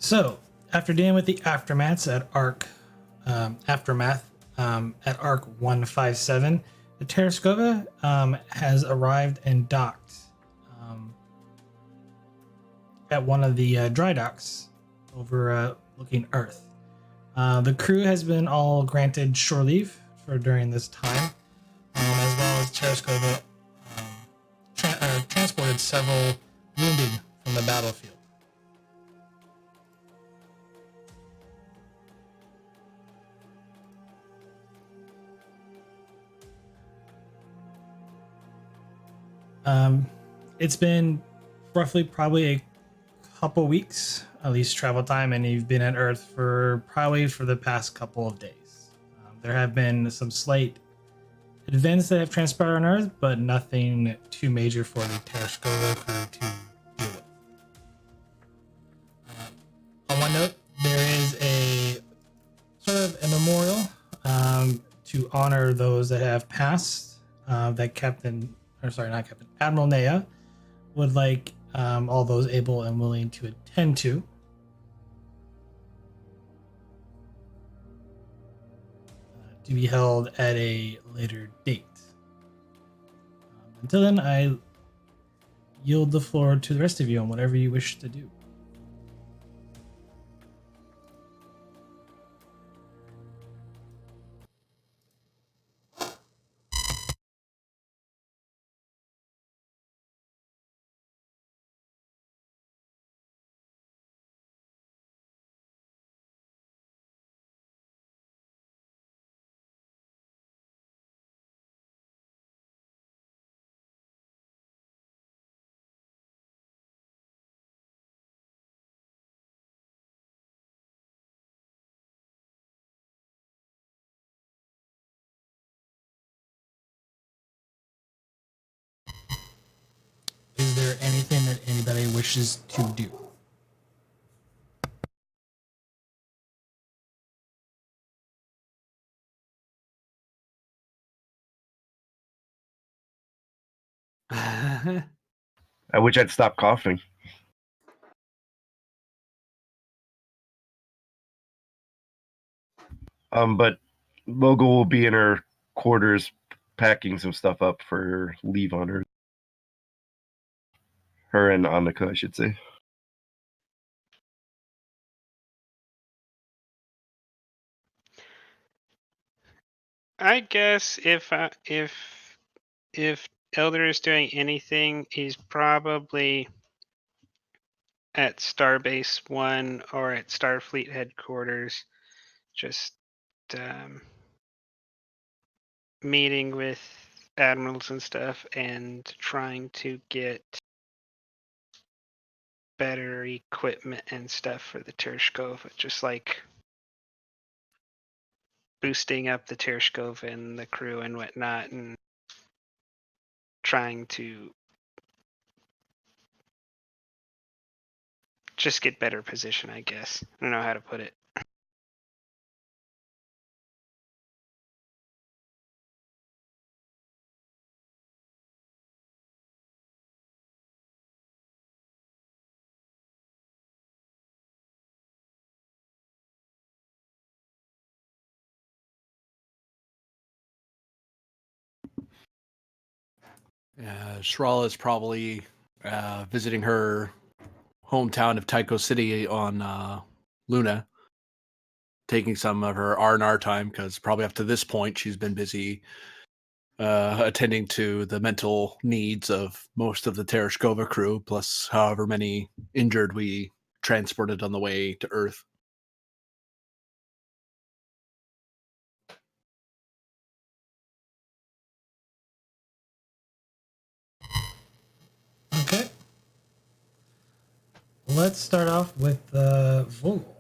So, after dealing with the aftermaths at at Arc 157, the Tereshkova has arrived and docked at one of the dry docks overlooking Earth. The crew has been all granted shore leave for during this time, as well as Tereshkova transported several wounded from the battlefield. It's been roughly probably a couple weeks, at least travel time, and you've been at Earth for the past couple of days. There have been some slight events that have transpired on Earth, but nothing too major for the Tereshkova crew to deal with. On one note, there is a sort of a memorial to honor those that have passed. Admiral Nea would like all those able and willing to attend to be held at a later date. Until then, I yield the floor to the rest of you on whatever you wish to do. Is there anything that anybody wishes to do? I wish I'd stop coughing. But Logo will be in her quarters packing some stuff up for leave on Earth. Her and Annika, I should say. I guess if Elder is doing anything, he's probably at Starbase 1 or at Starfleet headquarters, just meeting with admirals and stuff and trying to get better equipment and stuff for the Tereshkova, just like boosting up the Tereshkova and the crew and whatnot, and trying to just get better position, I guess. I don't know how to put it. Shrala is probably visiting her hometown of Tycho City on Luna, taking some of her R&R time, because probably up to this point she's been busy attending to the mental needs of most of the Tereshkova crew, plus however many injured we transported on the way to Earth. Okay. Let's start off with Vogel.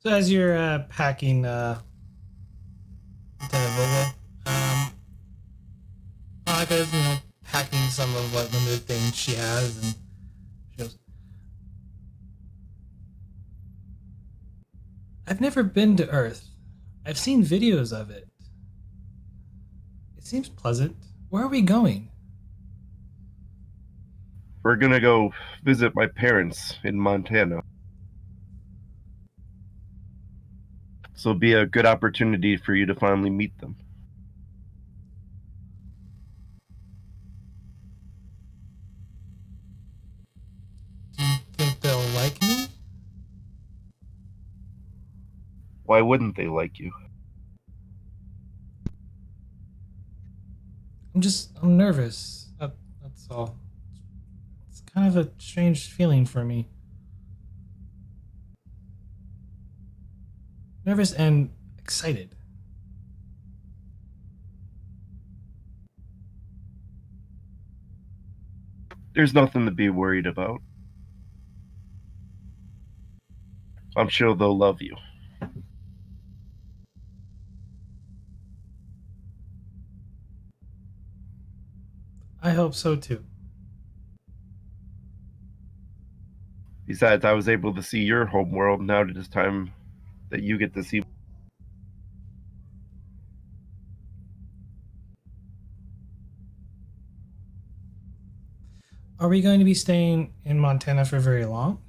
So as you're packing, Lieutenant Vogel, Monica's packing some of what limited things she has, and she goes, "I've never been to Earth. I've seen videos of it. It seems pleasant. Where are we going?" We're gonna go visit my parents in Montana. So it'll be a good opportunity for you to finally meet them. Do you think they'll like me? Why wouldn't they like you? I'm nervous. That's all. It's kind of a strange feeling for me. Nervous and excited. There's nothing to be worried about. I'm sure they'll love you. I hope so too. Besides, I was able to see your home world. Now it is time that you get to see. Are we going to be staying in Montana for very long?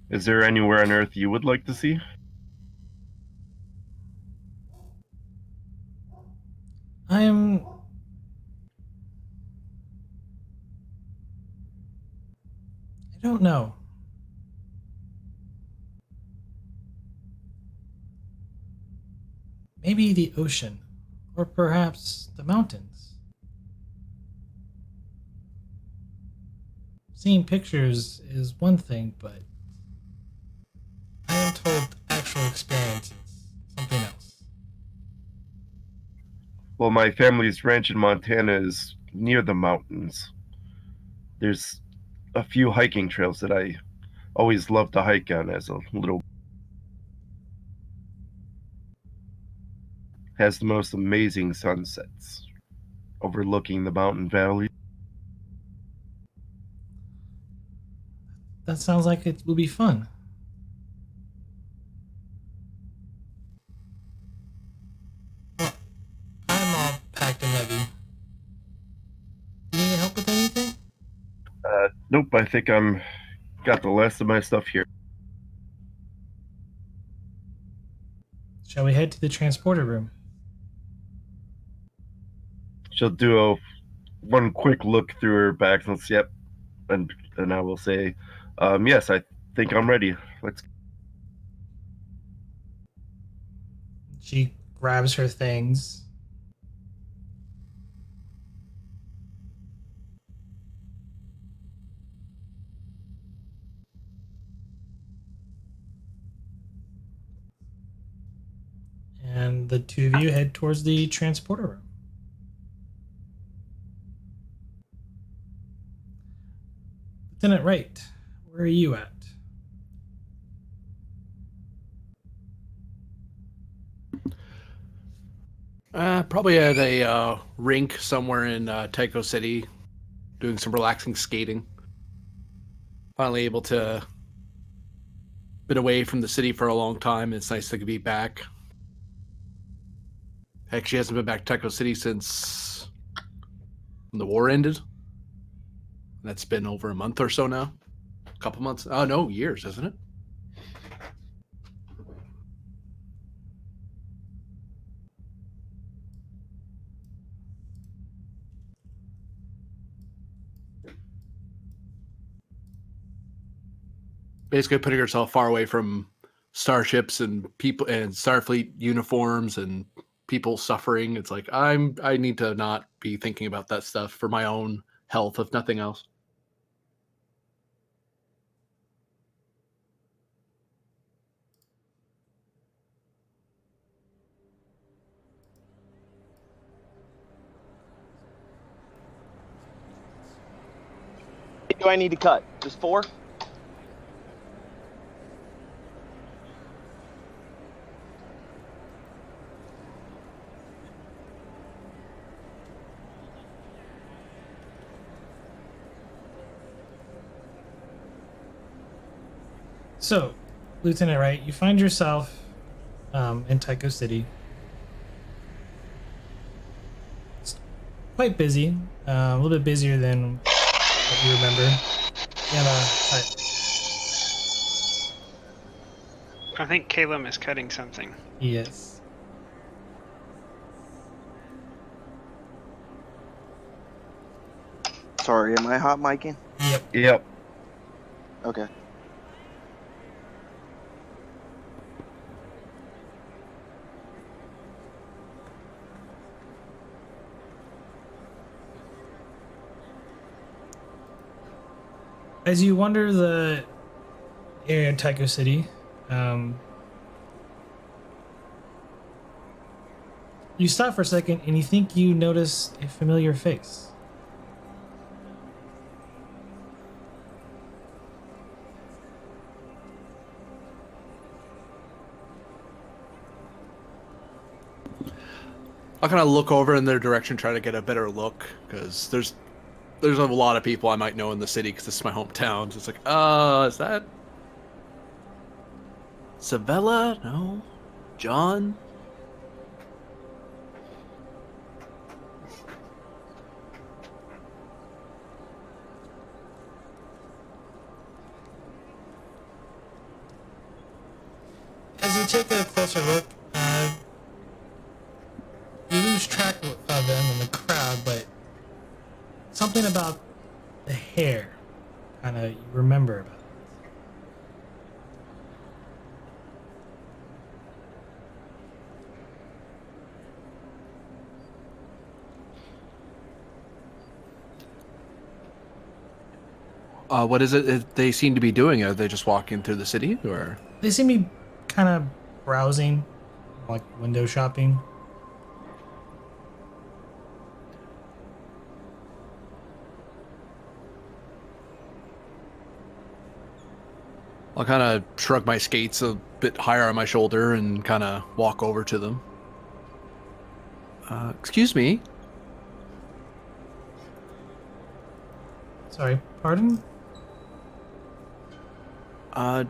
Is there anywhere on Earth you would like to see? I don't know. Maybe the ocean, or perhaps the mountains. Seeing pictures is one thing, but I am told actual experience is something else. Well, my family's ranch in Montana is near the mountains. There's a few hiking trails that I always loved to hike on as a little. Has the most amazing sunsets overlooking the mountain valley. That sounds like it will be fun. Well, I'm all packed and heavy. Do you need help with anything? Nope, I think I'm got the last of my stuff here. Shall we head to the transporter room? She'll do one quick look through her bags and say, "Yep," and I will say, "Yes, I think I'm ready. Let's." She grabs her things. And the two of you head towards the transporter room. Lieutenant Wright, where are you at? Probably at a rink somewhere in Tycho City, doing some relaxing skating. Finally able to been away from the city for a long time. It's nice to be back. Heck, she hasn't been back to Tycho City since when the war ended. That's been over a month or so now. A couple months. Oh no, years, isn't it? Basically putting herself far away from starships and people and Starfleet uniforms and people suffering. It's like I need to not be thinking about that stuff for my own health, if nothing else. do I need to cut? Just 4? So, Lieutenant Wright, you find yourself in Tycho City. It's quite busy, a little bit busier than what you remember. I think Calum is cutting something. Yes. Sorry, am I hot micing? Yep. Okay. As you wander the area of Tycho City, you stop for a second and you think you notice a familiar face. I'll kind of look over in their direction, try to get a better look, because there's a lot of people I might know in the city, because this is my hometown. So it's like, is that Savella? No. John? As you take a closer look, you lose track of them in the crowd, but something about the hair kind of you remember about it. What is it they seem to be doing? Are they just walking through the city, or? They seem to be kind of browsing, like window shopping. I'll kind of shrug my skates a bit higher on my shoulder and kind of walk over to them. Excuse me. Sorry, pardon? I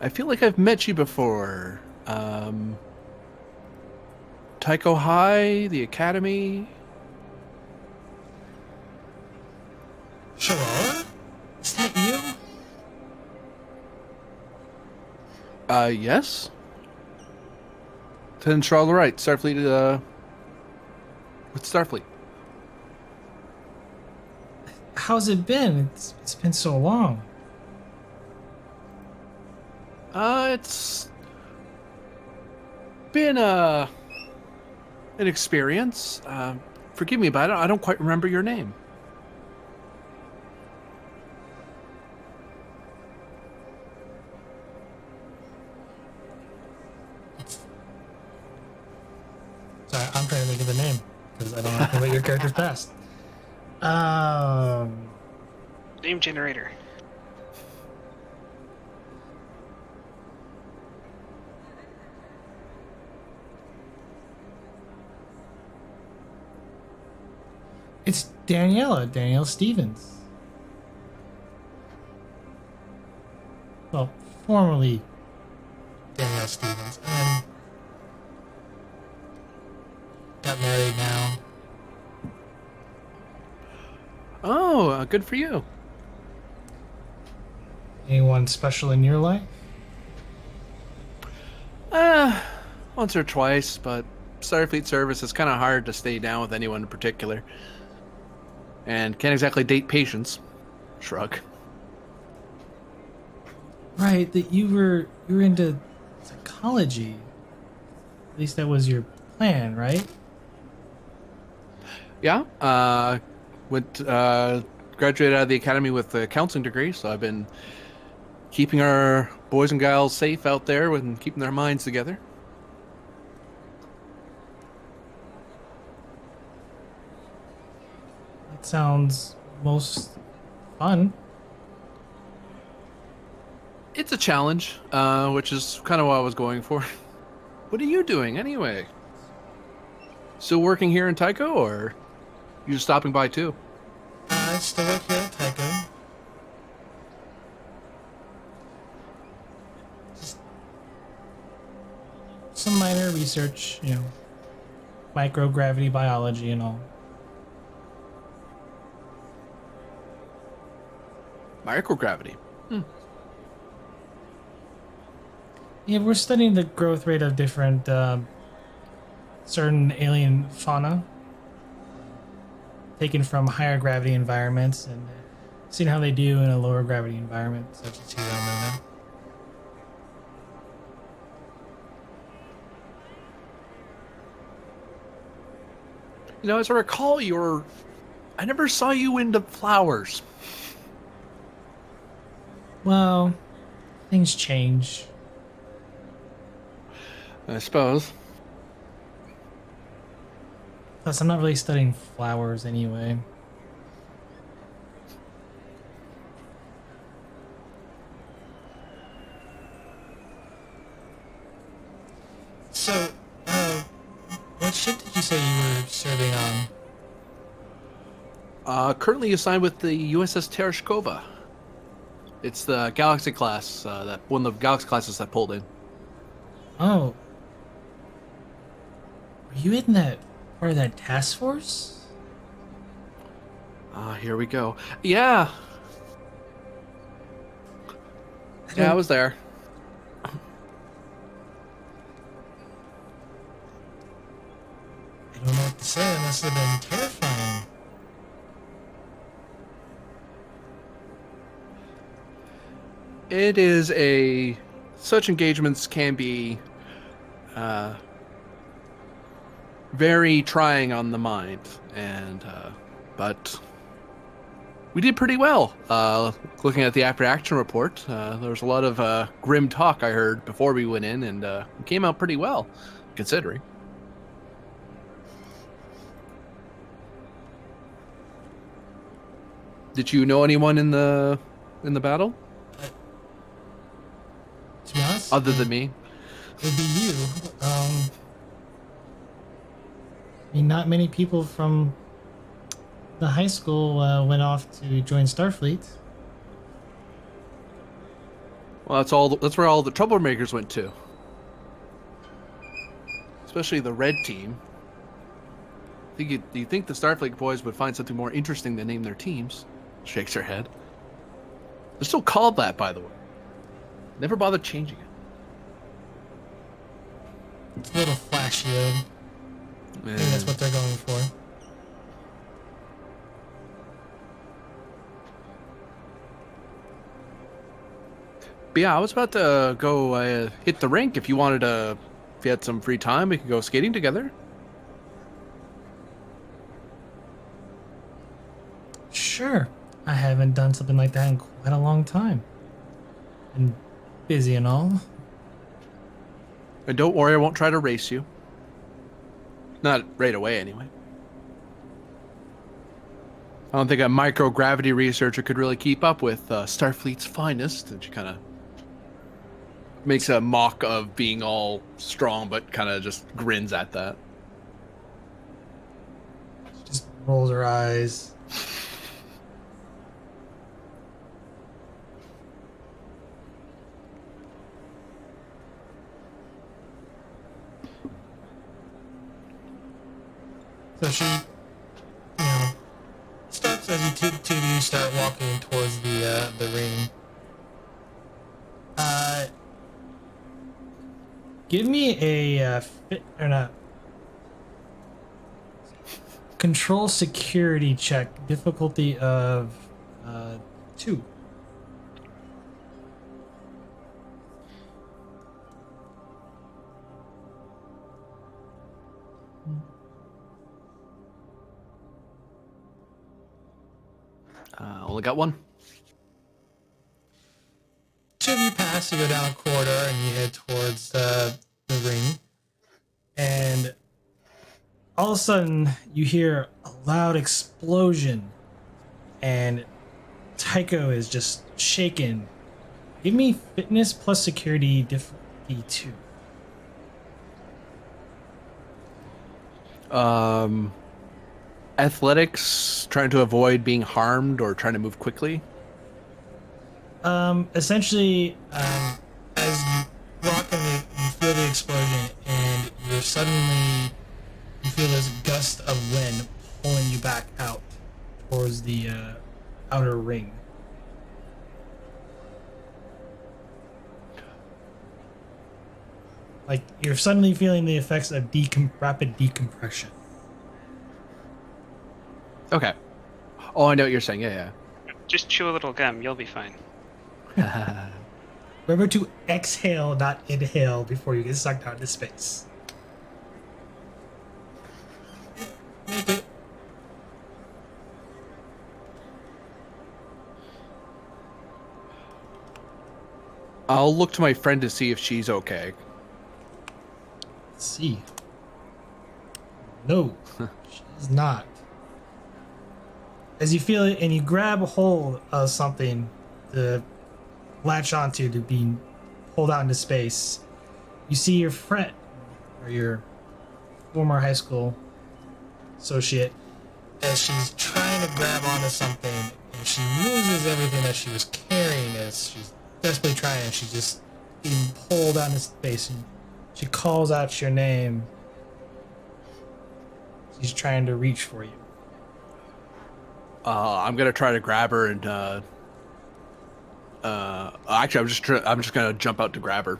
feel like I've met you before. Tycho High, the Academy. Shalala? Is that you? Yes. Lieutenant Charles Wright, Starfleet, with Starfleet. How's it been? It's been so long. It's been an experience. Forgive me, but I don't quite remember your name. Sorry, I'm trying to think of the name because I don't know what your character's past. Name generator. It's Danielle Stevens. Well, formerly Danielle Stevens, and got married now. Oh, good for you. Anyone special in your life? Once or twice, but Starfleet service is kind of hard to stay down with anyone in particular. And can't exactly date patience. Shrug. Right, that you were into psychology. At least that was your plan, right? Yeah, graduated out of the academy with a counseling degree, so I've been keeping our boys and gals safe out there and keeping their minds together. That sounds most fun. It's a challenge, which is kind of what I was going for. What are you doing anyway? Still working here in Tycho, or you just stopping by too? I still work here at Tycho. Just some minor research, microgravity biology and all. Microgravity. Yeah, we're studying the growth rate of different certain alien fauna taken from higher gravity environments and seeing how they do in a lower gravity environment, such as here on Luna. As I recall, I never saw you into flowers. Well, things change. I suppose. Plus, I'm not really studying flowers anyway. So, what ship did you say you were serving on? Currently assigned with the USS Tereshkova. It's the Galaxy class, one of the Galaxy classes that pulled in. Oh. Were you in that part of that task force? Here we go. Yeah. Yeah, I was there. I don't know what to say. It must have been terrifying. It is such engagements can be very trying on the mind, but we did pretty well. Looking at the after action report, there was a lot of grim talk I heard before we went in, and we came out pretty well, considering. Did you know anyone in the battle? To be honest, Other than me? it'd be you. I mean, not many people from the high school went off to join Starfleet. Well, that's where all the troublemakers went to. Especially the red team. Do you think the Starfleet boys would find something more interesting than name their teams? Shakes her head. They're still called that, by the way. Never bothered changing it. It's a little flashy, though. I think that's what they're going for. But yeah, I was about to go hit the rink. If you had some free time, we could go skating together. Sure. I haven't done something like that in quite a long time. And busy and all. And don't worry, I won't try to race you. Not right away, anyway. I don't think a microgravity researcher could really keep up with Starfleet's finest. And she kind of makes a mock of being all strong, but kind of just grins at that. She just rolls her eyes. So she, starts as you two of you start walking towards the ring. Give me a control security check, difficulty of 2. Only got one. 2 of you pass, you go down a corridor, and you head towards the ring. And all of a sudden, you hear a loud explosion. And Tycho is just shaken. Give me fitness plus security difficulty 2. Athletics, trying to avoid being harmed or trying to move quickly. Essentially, as you rock and you feel the explosion, and you feel this gust of wind pulling you back out towards the outer ring. Like you're suddenly feeling the effects of rapid decompression. Okay. Oh, I know what you're saying. Yeah, Just chew a little gum. You'll be fine. yeah. Remember to exhale, not inhale, before you get sucked out into space. I'll look to my friend to see if she's okay. Let's see. No, she's not. As you feel it and you grab a hold of something to latch onto to be pulled out into space, you see your friend or your former high school associate as she's trying to grab onto something and she loses everything that she was carrying as she's desperately trying. She's just being pulled out into space and she calls out your name. She's trying to reach for you. I'm gonna try to grab her and actually, I'm just gonna jump out to grab her.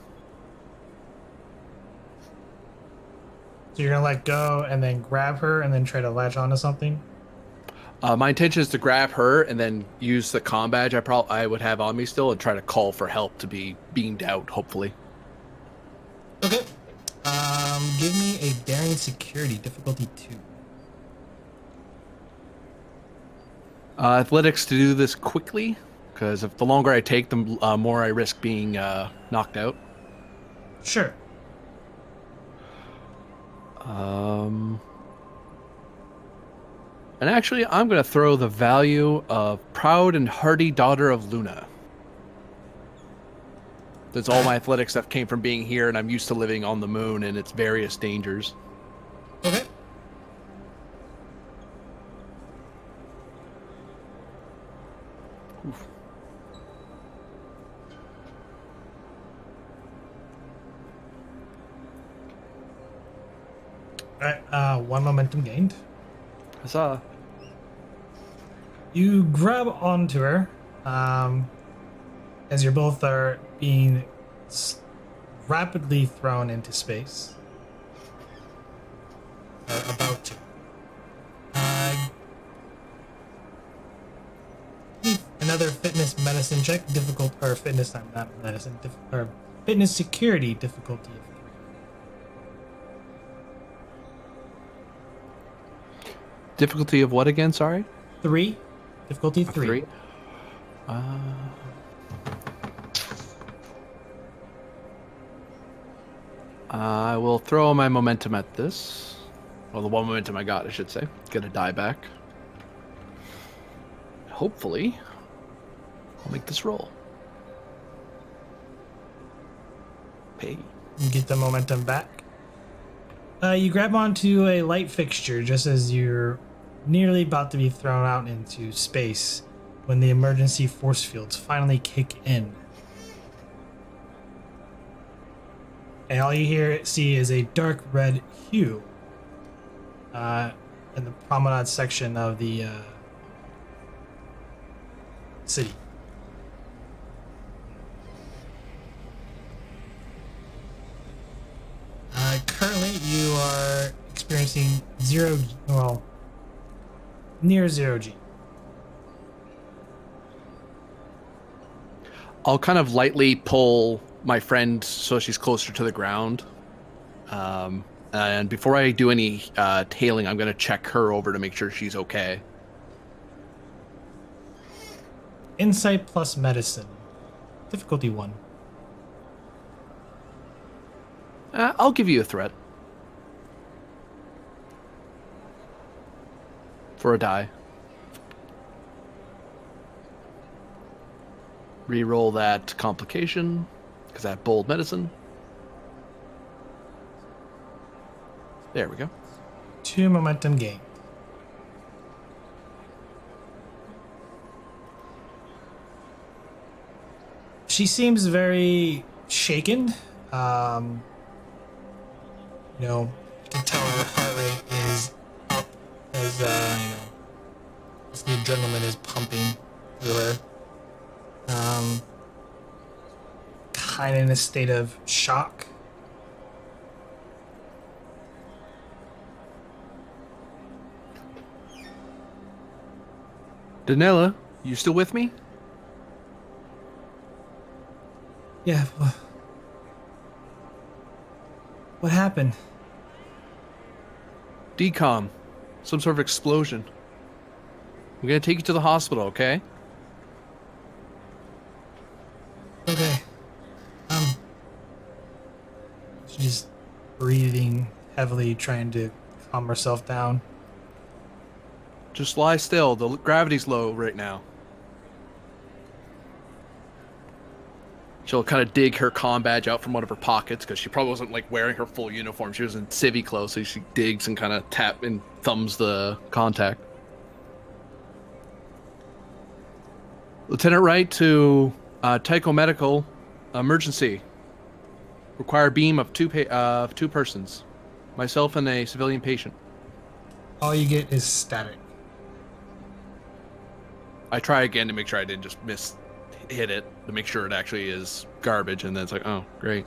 So you're gonna let go and then grab her and then try to latch onto something? My intention is to grab her and then use the comm badge I would have on me still and try to call for help to be beamed out, hopefully. Okay. Give me a daring security difficulty 2. Athletics to do this quickly, because if the longer I take, the more I risk being knocked out. Sure. And actually, I'm going to throw the value of proud and hardy daughter of Luna. That's all my athletic stuff came from being here, and I'm used to living on the moon and its various dangers. Okay. Oof. Alright, 1 momentum gained. Huzzah. You grab onto her, as you both are being rapidly thrown into space. Or about to. Another fitness medicine check, fitness security difficulty of 3. Difficulty of what again? Sorry? 3. Difficulty 3. I will throw my momentum at this. Well, the 1 momentum I got, I should say. Get a die back. Hopefully, I'll make this roll. Pay. You get the momentum back. You grab onto a light fixture just as you're nearly about to be thrown out into space when the emergency force fields finally kick in. And all you see is a dark red hue in the promenade section of the city. Currently, you are experiencing near 0 G. I'll kind of lightly pull my friend so she's closer to the ground. And before I do any tailing, I'm going to check her over to make sure she's okay. Insight plus medicine. Difficulty 1. I'll give you a threat. For a die. Reroll that complication, because that bold medicine. There we go. 2 momentum gain. She seems very shaken. You know, you can tell her heart rate is up as, as the adrenaline is pumping through her. Kind of in a state of shock. Daniella, you still with me? Yeah. What happened? Decom. Some sort of explosion. I'm gonna take you to the hospital, okay? Okay. She's breathing heavily, trying to calm herself down. Just lie still. The gravity's low right now. She'll kind of dig her comm badge out from one of her pockets because she probably wasn't like wearing her full uniform. She was in civvy clothes, so she digs and kind of tap and thumbs the contact. Lieutenant Wright to Tycho Medical, emergency. Require beam of two persons, myself and a civilian patient. All you get is static. I try again to make sure I didn't just hit it, to make sure it actually is garbage, and then it's like, oh, great.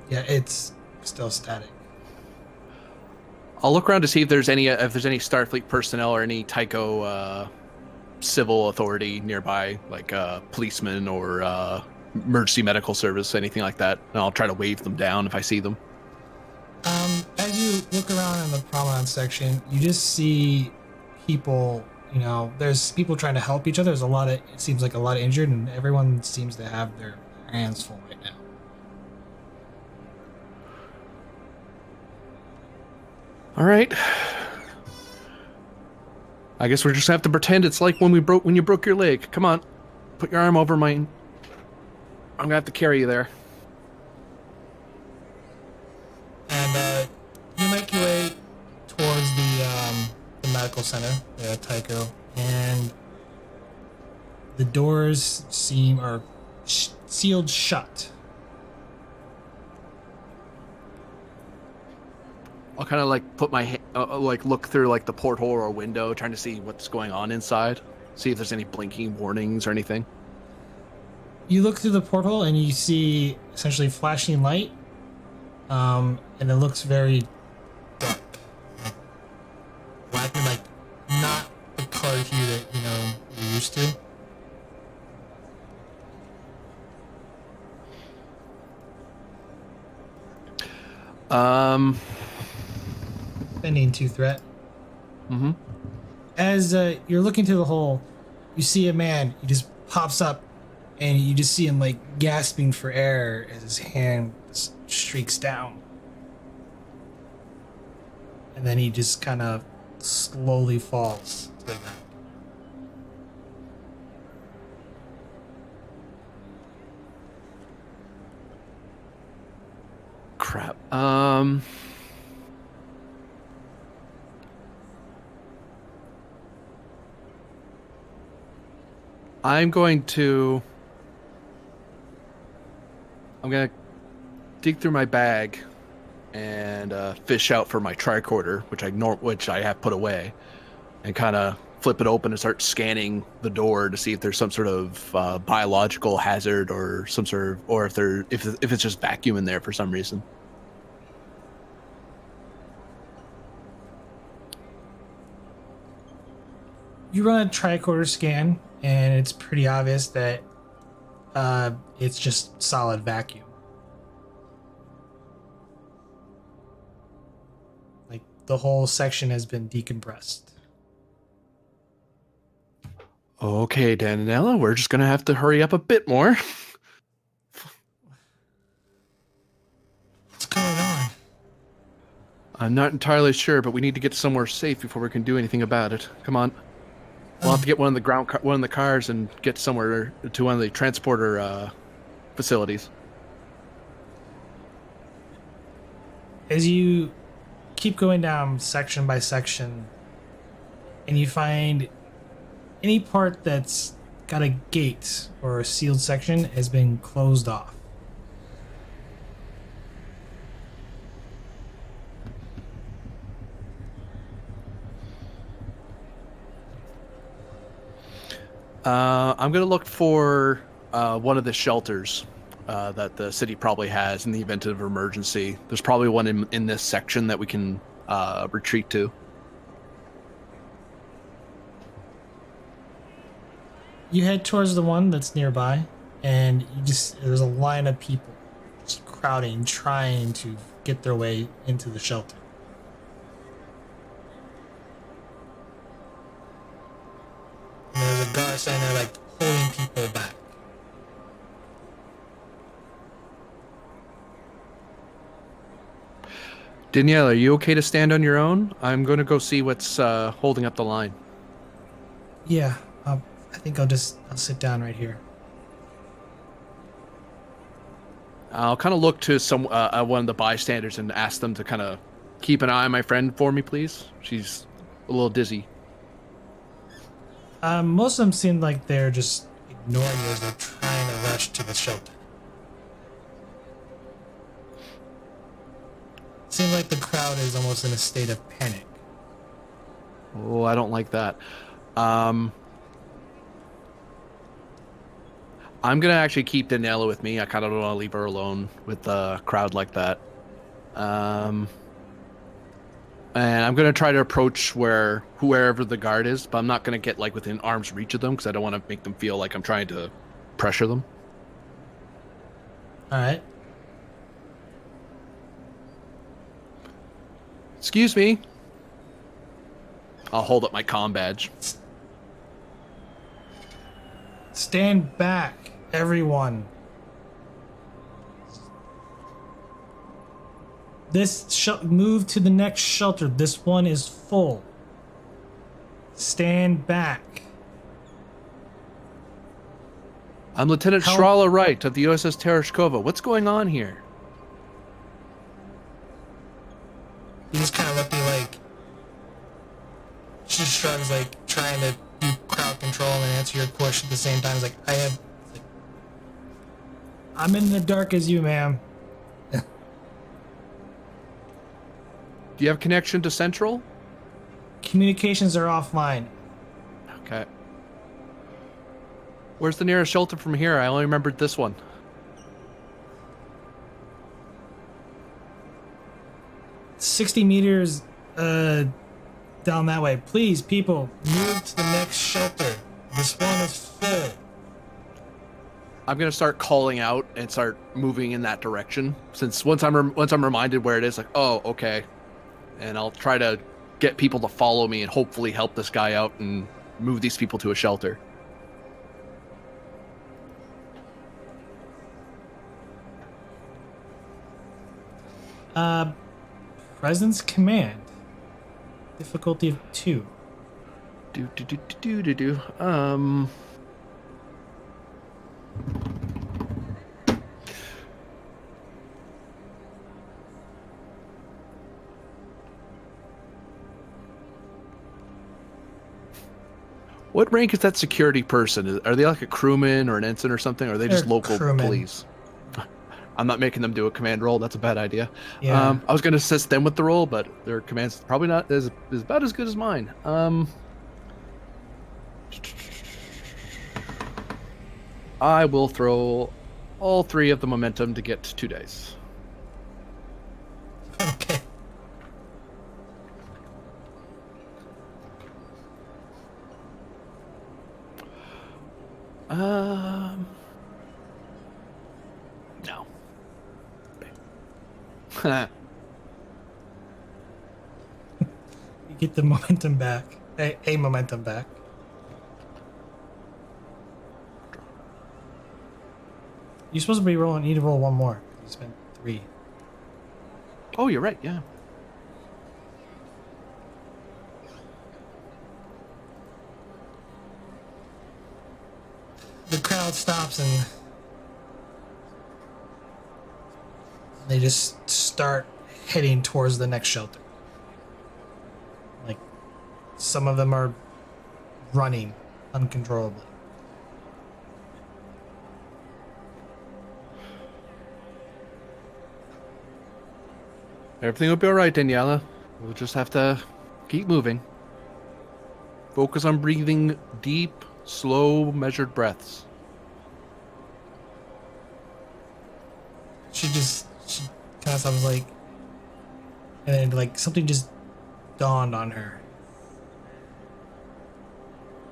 Yeah, it's still static. I'll look around to see if there's any Starfleet personnel or any Tycho civil authority nearby, like policemen or emergency medical service, anything like that. And I'll try to wave them down if I see them. As you look around in the promenade section, you just see people, there's people trying to help each other. There's it seems like a lot of injured, and everyone seems to have their hands full right now. All right. I guess we're just gonna have to pretend it's like when you broke your leg. Come on, put your arm over mine. I'm gonna have to carry you there. And you make your way towards the medical center, Tycho, and the doors are sealed shut. I'll kind of like put my look through like the porthole or window, trying to see what's going on inside. See if there's any blinking warnings or anything. You look through the porthole and you see essentially flashing light, and it looks very dark, black, like not the color hue that you're used to. Spending 2 threat. Mm-hmm. As you're looking through the hole, you see a man. He just pops up, and you just see him like gasping for air as his hand streaks down, and then he just kind of slowly falls to the ground. Crap. I'm gonna dig through my bag and fish out for my tricorder, which I have put away, and kind of flip it open and start scanning the door to see if there's some sort of biological hazard or if it's just vacuum in there for some reason. You run a tricorder scan, and it's pretty obvious that it's just solid vacuum. Like the whole section has been decompressed. Okay, Daniella, we're just gonna have to hurry up a bit more. What's going on? I'm not entirely sure, but we need to get somewhere safe before we can do anything about it. Come on. We'll have to get one of the cars and get somewhere to one of the transporter facilities. As you keep going down section by section, and you find any part that's got a gate or a sealed section has been closed off. I'm going to look for one of the shelters that the city probably has in the event of emergency. There's probably one in this section that we can retreat to. You head towards the one that's nearby, and there's a line of people just crowding, trying to get their way into the shelter. And there's a guard standing there, like, pulling people back. Danielle, are you okay to stand on your own? I'm going to go see what's holding up the line. Yeah, I think I'll sit down right here. I'll kind of look to one of the bystanders and ask them to kind of keep an eye on my friend for me, please. She's a little dizzy. Most of them seem like they're just ignoring you as they're trying to rush to the shelter. Seems like the crowd is almost in a state of panic. Oh, I don't like that. I'm going to actually keep Daniella with me. I kind of don't want to leave her alone with a crowd like that. And I'm going to try to approach whoever the guard is, but I'm not going to get like within arm's reach of them because I don't want to make them feel like I'm trying to pressure them. All right. Excuse me. I'll hold up my comm badge. Stand back, everyone. Move to the next shelter. This one is full. Stand back. I'm Lieutenant Strala Wright of the USS Tereshkova. What's going on here? He just kind of looked at me like, she shrugs, like trying to do crowd control and answer your question at the same time. He's like, I'm in the dark as you, ma'am. Do you have connection to Central? Communications are offline. Okay. Where's the nearest shelter from here? I only remembered this one. $60 down that way. Please, people, move to the next shelter. This one is full. I'm gonna start calling out and start moving in that direction. Since once I'm reminded where it is, like, oh, okay, and I'll try to get people to follow me and hopefully help this guy out and move these people to a shelter. Presence command. Difficulty of 2. What rank is that security person? Are they like a crewman or an ensign or something? Or are they just They're local crewmen. police? I'm not making them do a command roll. That's a bad idea. Yeah. I was going to assist them with the roll, but their command's probably not is about as good as mine. I will throw all 3 of the momentum to get 2 days. Okay. No. You get the momentum back. A momentum back. You're supposed to be rolling. You need to roll one more. You spent 3. Oh, you're right. Yeah. the crowd stops and they just start heading towards the next shelter. Like, some of them are running uncontrollably. Everything will be all right, Daniella. We'll just have to keep moving. Focus on breathing deep, slow, measured breaths. She kind of sounds like, and then like something just dawned on her.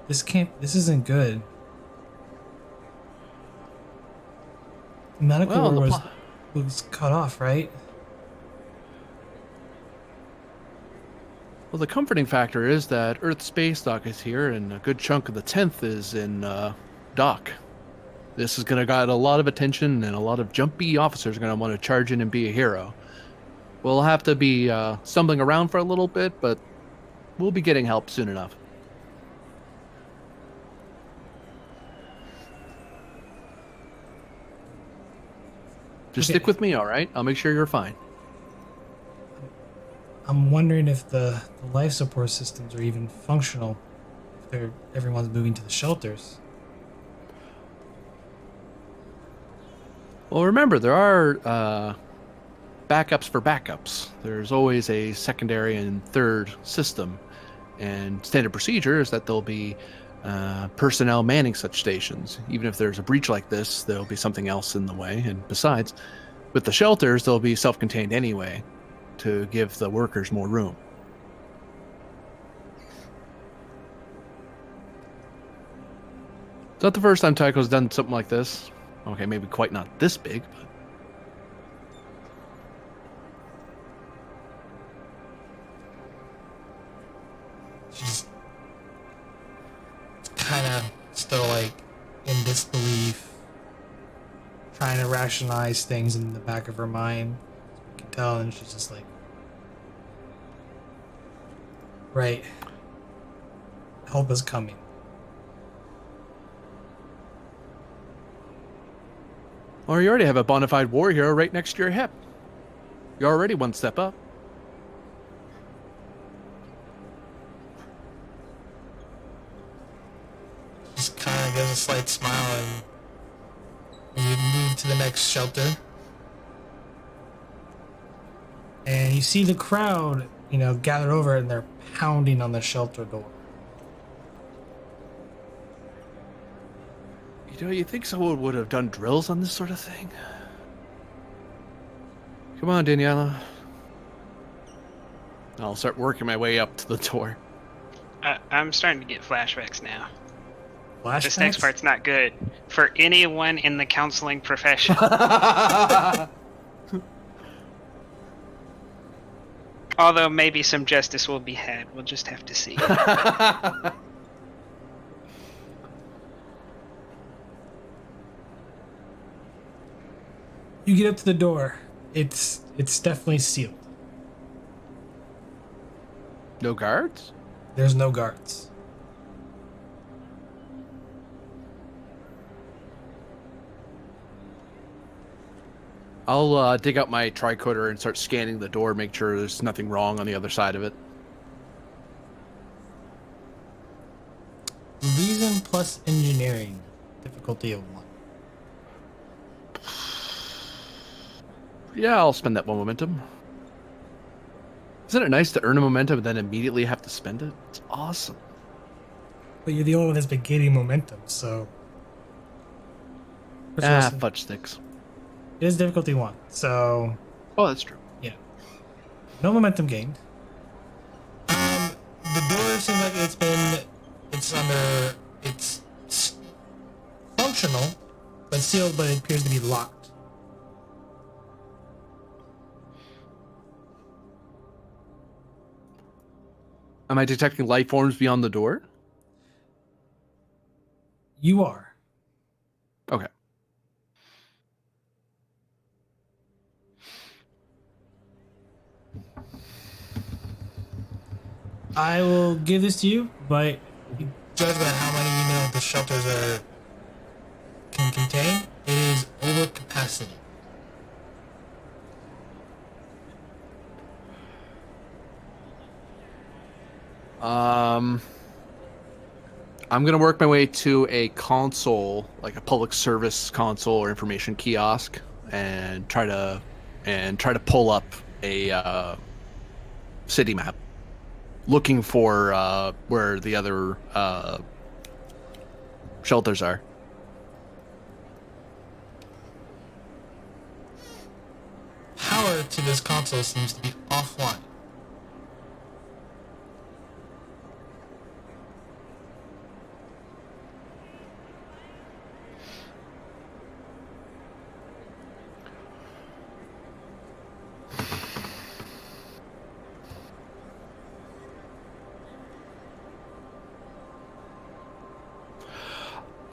This isn't good. The medical Well, order was cut off, right? Well, the comforting factor is that Earth Space Dock is here, and a good chunk of the 10th is in dock. This is going to get a lot of attention, and a lot of jumpy officers are going to want to charge in and be a hero. We'll have to be stumbling around for a little bit, but we'll be getting help soon enough. Just Okay. stick with me, all right? I'll make sure you're fine. I'm wondering if the life support systems are even functional. If everyone's moving to the shelters. Well, remember, there are backups for backups. There's always a secondary and third system. And standard procedure is that there'll be personnel manning such stations. Even if there's a breach like this, there'll be something else in the way. And besides, with the shelters, they'll be self-contained anyway to give the workers more room. It's not the first time Tycho's done something like this. Okay, maybe quite not this big, but She's kind of still like in disbelief, trying to rationalize things in the back of her mind. You can tell, and she's just like, right, help is coming. or you already have a bona fide war hero right next to your hip. You're already one step up. Just kind of gives a slight smile, and you move to the next shelter. And you see the crowd, gathered over, and they're pounding on the shelter door. You think someone would have done drills on this sort of thing? Come on, Daniella. I'll start working my way up to the door. I'm starting to get flashbacks now. Flashbacks? This next part's not good for anyone in the counseling profession. Although maybe some justice will be had. We'll just have to see. You get up to the door. It's definitely sealed. No guards? There's no guards. I'll dig out my tricorder and start scanning the door, make sure there's nothing wrong on the other side of it. Reason plus engineering. Difficulty of 1. Yeah, I'll spend that one momentum. Isn't it nice to earn a momentum and then immediately have to spend it? It's awesome. But you're the only one that's been gaining momentum, so. Fudge sticks. It is difficulty 1, so. Oh, that's true. Yeah. No momentum gained. The door seems like it's functional, but sealed, but it appears to be locked. Am I detecting life forms beyond the door? You are. Okay. I will give this to you, but you judge by how many the shelters are can contain, it is over capacity. I'm gonna work my way to a console, like a public service console or information kiosk, and try to pull up a city map, looking for where the other shelters are. Power to this console seems to be offline.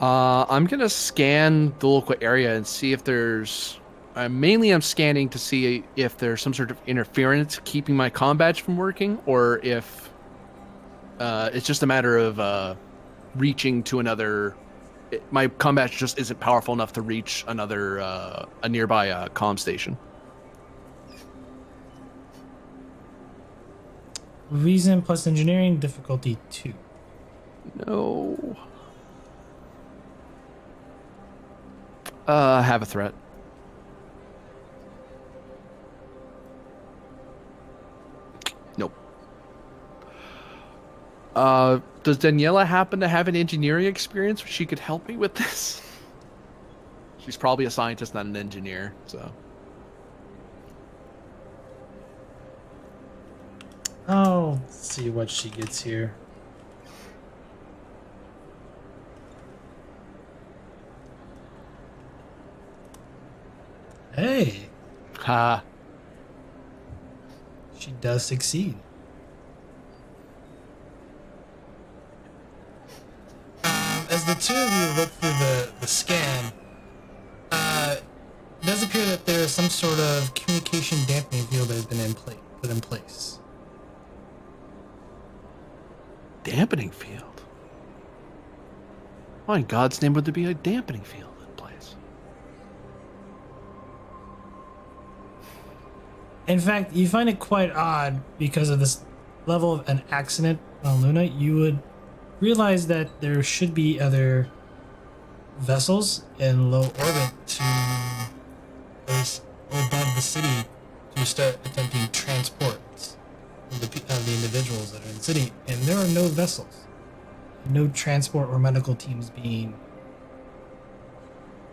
I'm gonna scan the local area and see if there's. Mainly, I'm scanning to see if there's some sort of interference keeping my comm badge from working, or if it's just a matter of reaching to another. My comm badge just isn't powerful enough to reach another a nearby comm station. Reason plus engineering difficulty 2. No. Have a threat. Nope. Does Daniella happen to have an engineering experience where she could help me with this? She's probably a scientist, not an engineer, so. I'll see what she gets here. Hey, Ha. she does succeed. As the two of you look through the scan, it does appear that there is some sort of communication dampening field that has been put in place. Dampening field? Why in God's name would there be a dampening field in place? In fact, you find it quite odd because of this level of an accident on Luna. You would realize that there should be other vessels in low orbit to above the city to start attempting transports of the individuals that are in the city, and there are no vessels, no transport or medical teams being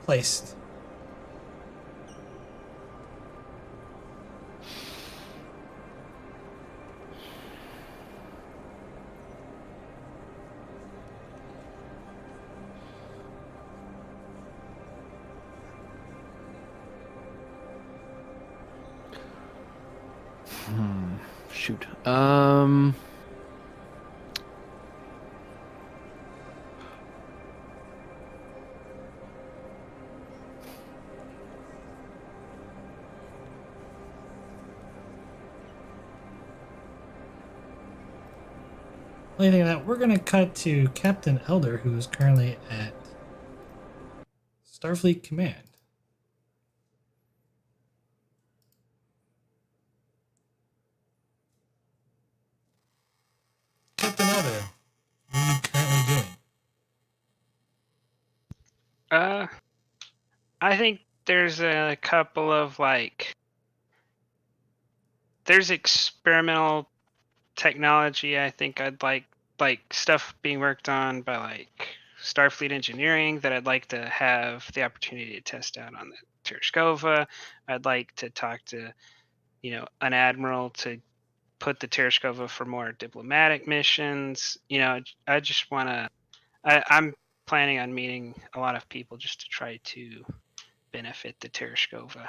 placed. Shoot. Only thing that we're gonna cut to Captain Elder, who is currently at Starfleet Command. Captain Elder, what are you currently doing? I think there's a couple of there's experimental technology. I think I'd like stuff being worked on by Starfleet Engineering that I'd like to have the opportunity to test out on the Tereshkova. I'd like to talk to, an admiral to put the Tereshkova for more diplomatic missions. I just want to. I'm planning on meeting a lot of people just to try to benefit the Tereshkova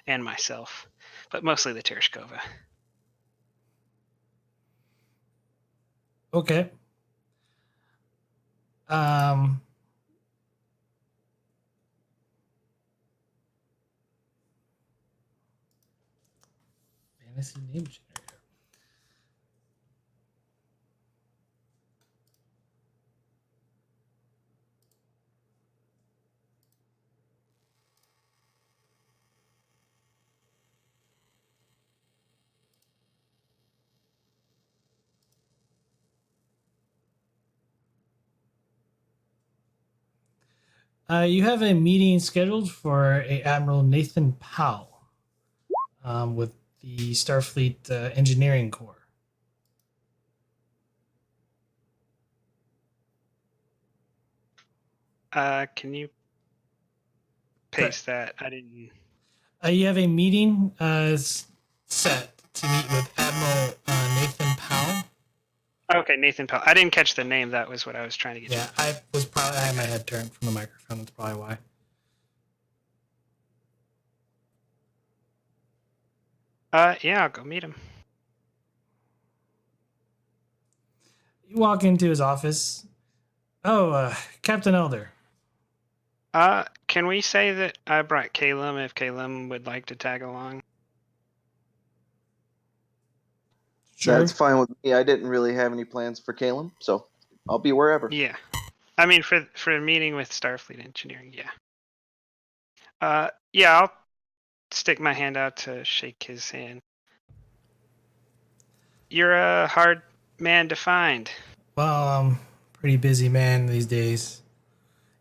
and myself, but mostly the Tereshkova. Okay. Um. Fantasy name generator. You have a meeting scheduled for a Admiral Nathan Powell with the Starfleet Engineering Corps. Can you paste that? I didn't. You have a meeting set to meet with Admiral Nathan Powell. Okay, Nathan Powell. I didn't catch the name. That was what I was trying to get. Yeah, I had my head turned from the microphone. That's probably why. Yeah, I'll go meet him. You walk into his office. Oh, Captain Elder. Can we say that I brought Calum if Calum would like to tag along? Sure. That's fine with me. I didn't really have any plans for Calum, so I'll be wherever. Yeah. I mean, for a meeting with Starfleet Engineering, yeah. Yeah, I'll stick my hand out to shake his hand. You're a hard man to find. Well, I'm pretty busy man these days,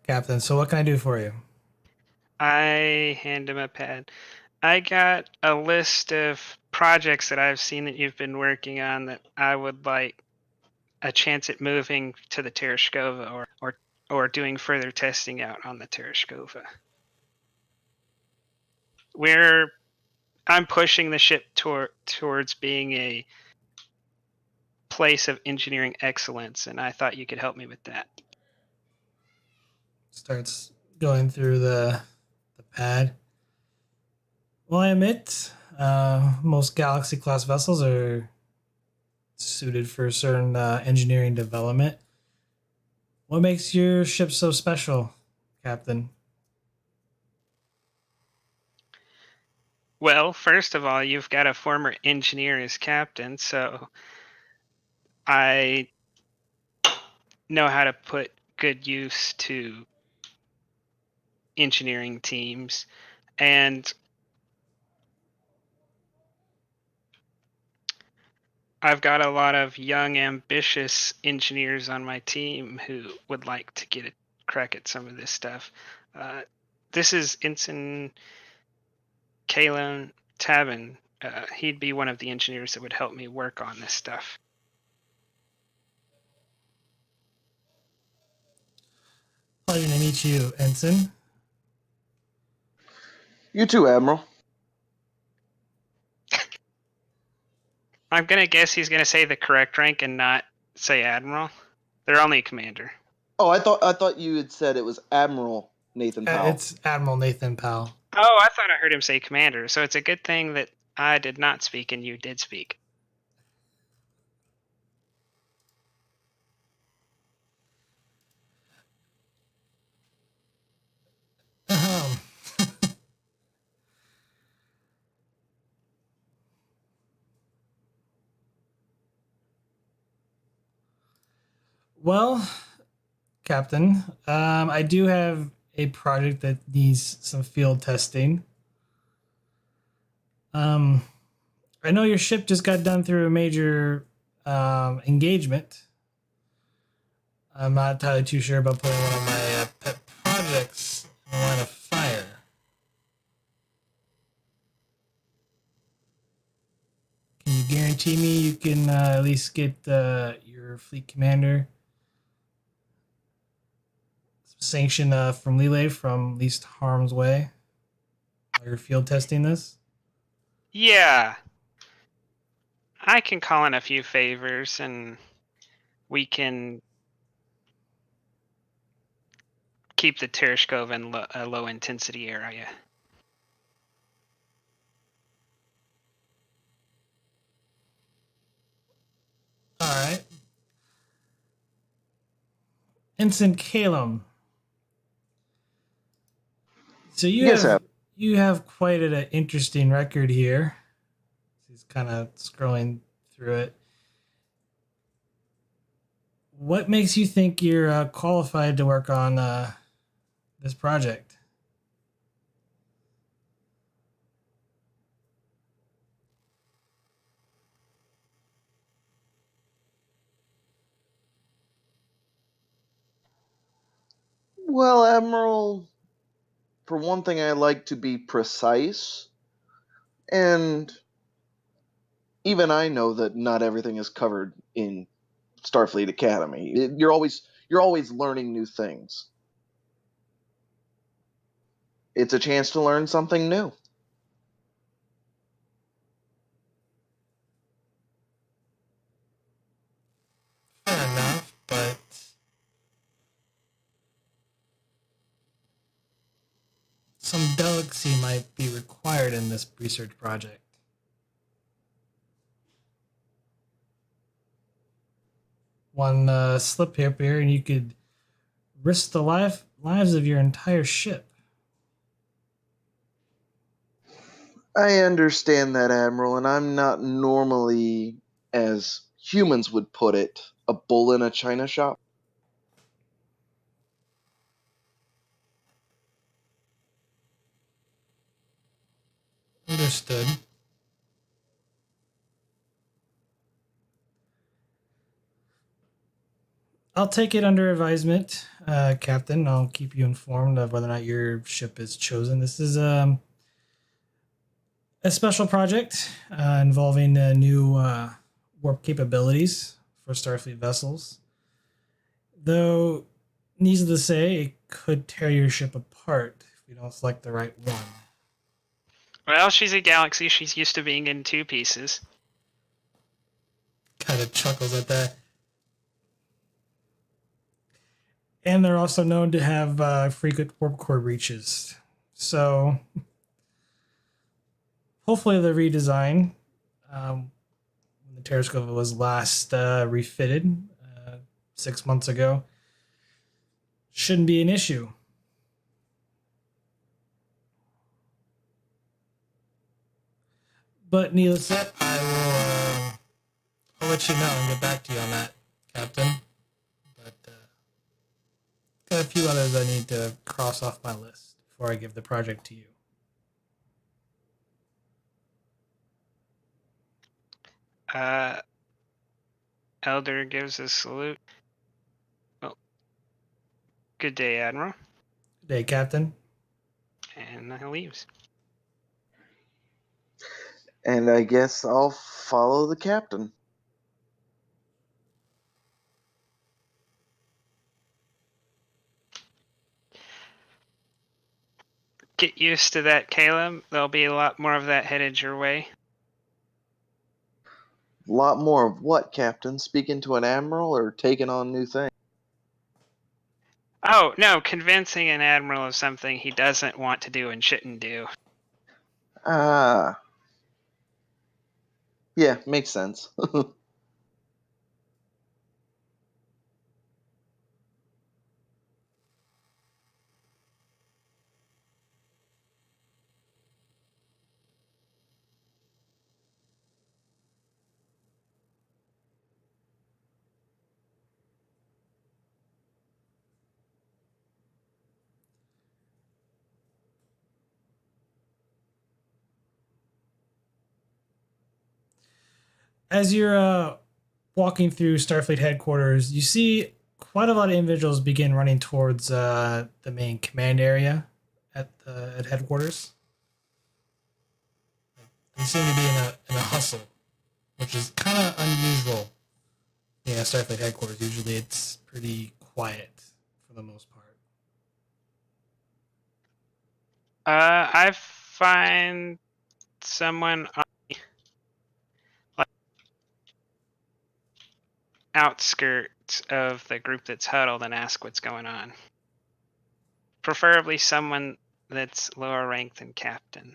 Captain. So what can I do for you? I hand him a pad. I got a list of projects that I've seen that you've been working on that I would like a chance at moving to the Tereshkova or doing further testing out on the Tereshkova. I'm pushing the ship towards being a place of engineering excellence, and I thought you could help me with that. Starts going through the pad. Well, I admit, most Galaxy class vessels are suited for certain engineering development. What makes your ship so special, Captain? Well, first of all, you've got a former engineer as captain, so I know how to put good use to engineering teams. And I've got a lot of young, ambitious engineers on my team who would like to get a crack at some of this stuff. This is Incent Calum. He'd be one of the engineers that would help me work on this stuff. Pleasure to meet you, Ensign. You too, Admiral. I'm gonna guess he's gonna say the correct rank and not say admiral. They're only a commander. Oh, I thought you had said it was Admiral Nathan Powell. It's Admiral Nathan Powell. Oh, I thought I heard him say commander. So it's a good thing that I did not speak and you did speak. Well, Captain, I do have a project that needs some field testing. I know your ship just got done through a major engagement. I'm not entirely too sure about putting one of my pet projects in the line of fire. Can you guarantee me you can at least get your fleet commander sanction from Lele from least harm's way while you're field testing this? Yeah. I can call in a few favors and we can keep the Tereshkova in a low intensity area. All right. Incent Calum. So you have quite an interesting record here. He's kind of scrolling through it. What makes you think you're qualified to work on this project? Well, Admiral, for one thing, I like to be precise, and even I know that not everything is covered in Starfleet Academy. You're always learning new things. It's a chance to learn something new. Fair enough, but some delicacy might be required in this research project. One slip here, and you could risk the lives of your entire ship. I understand that, Admiral, and I'm not normally, as humans would put it, a bull in a china shop. Understood. I'll take it under advisement, Captain. I'll keep you informed of whether or not your ship is chosen. This is a special project involving new warp capabilities for Starfleet vessels. Though, needless to say, it could tear your ship apart if we don't select the right one. Well, she's a galaxy. She's used to being in two pieces. Kind of chuckles at that. And they're also known to have frequent warp core breaches. So, hopefully, the redesign, when the Tereshkova was last refitted 6 months ago, shouldn't be an issue. But needless to say, I'll let you know and get back to you on that, Captain. But got a few others I need to cross off my list before I give the project to you. Elder gives a salute. Well, good day, Admiral. Good day, Captain. And he leaves. And I guess I'll follow the captain. Get used to that, Calum. There'll be a lot more of that headed your way. A lot more of what, Captain? Speaking to an admiral or taking on new things? Oh, no, convincing an admiral of something he doesn't want to do and shouldn't do. Ah. Yeah, makes sense. As you're walking through Starfleet headquarters, you see quite a lot of individuals begin running towards the main command area at headquarters. They seem to be in a hustle, which is kind of unusual. Yeah, Starfleet headquarters. Usually, it's pretty quiet for the most part. I find someone on the outskirts of the group that's huddled and ask what's going on. Preferably someone that's lower ranked than captain.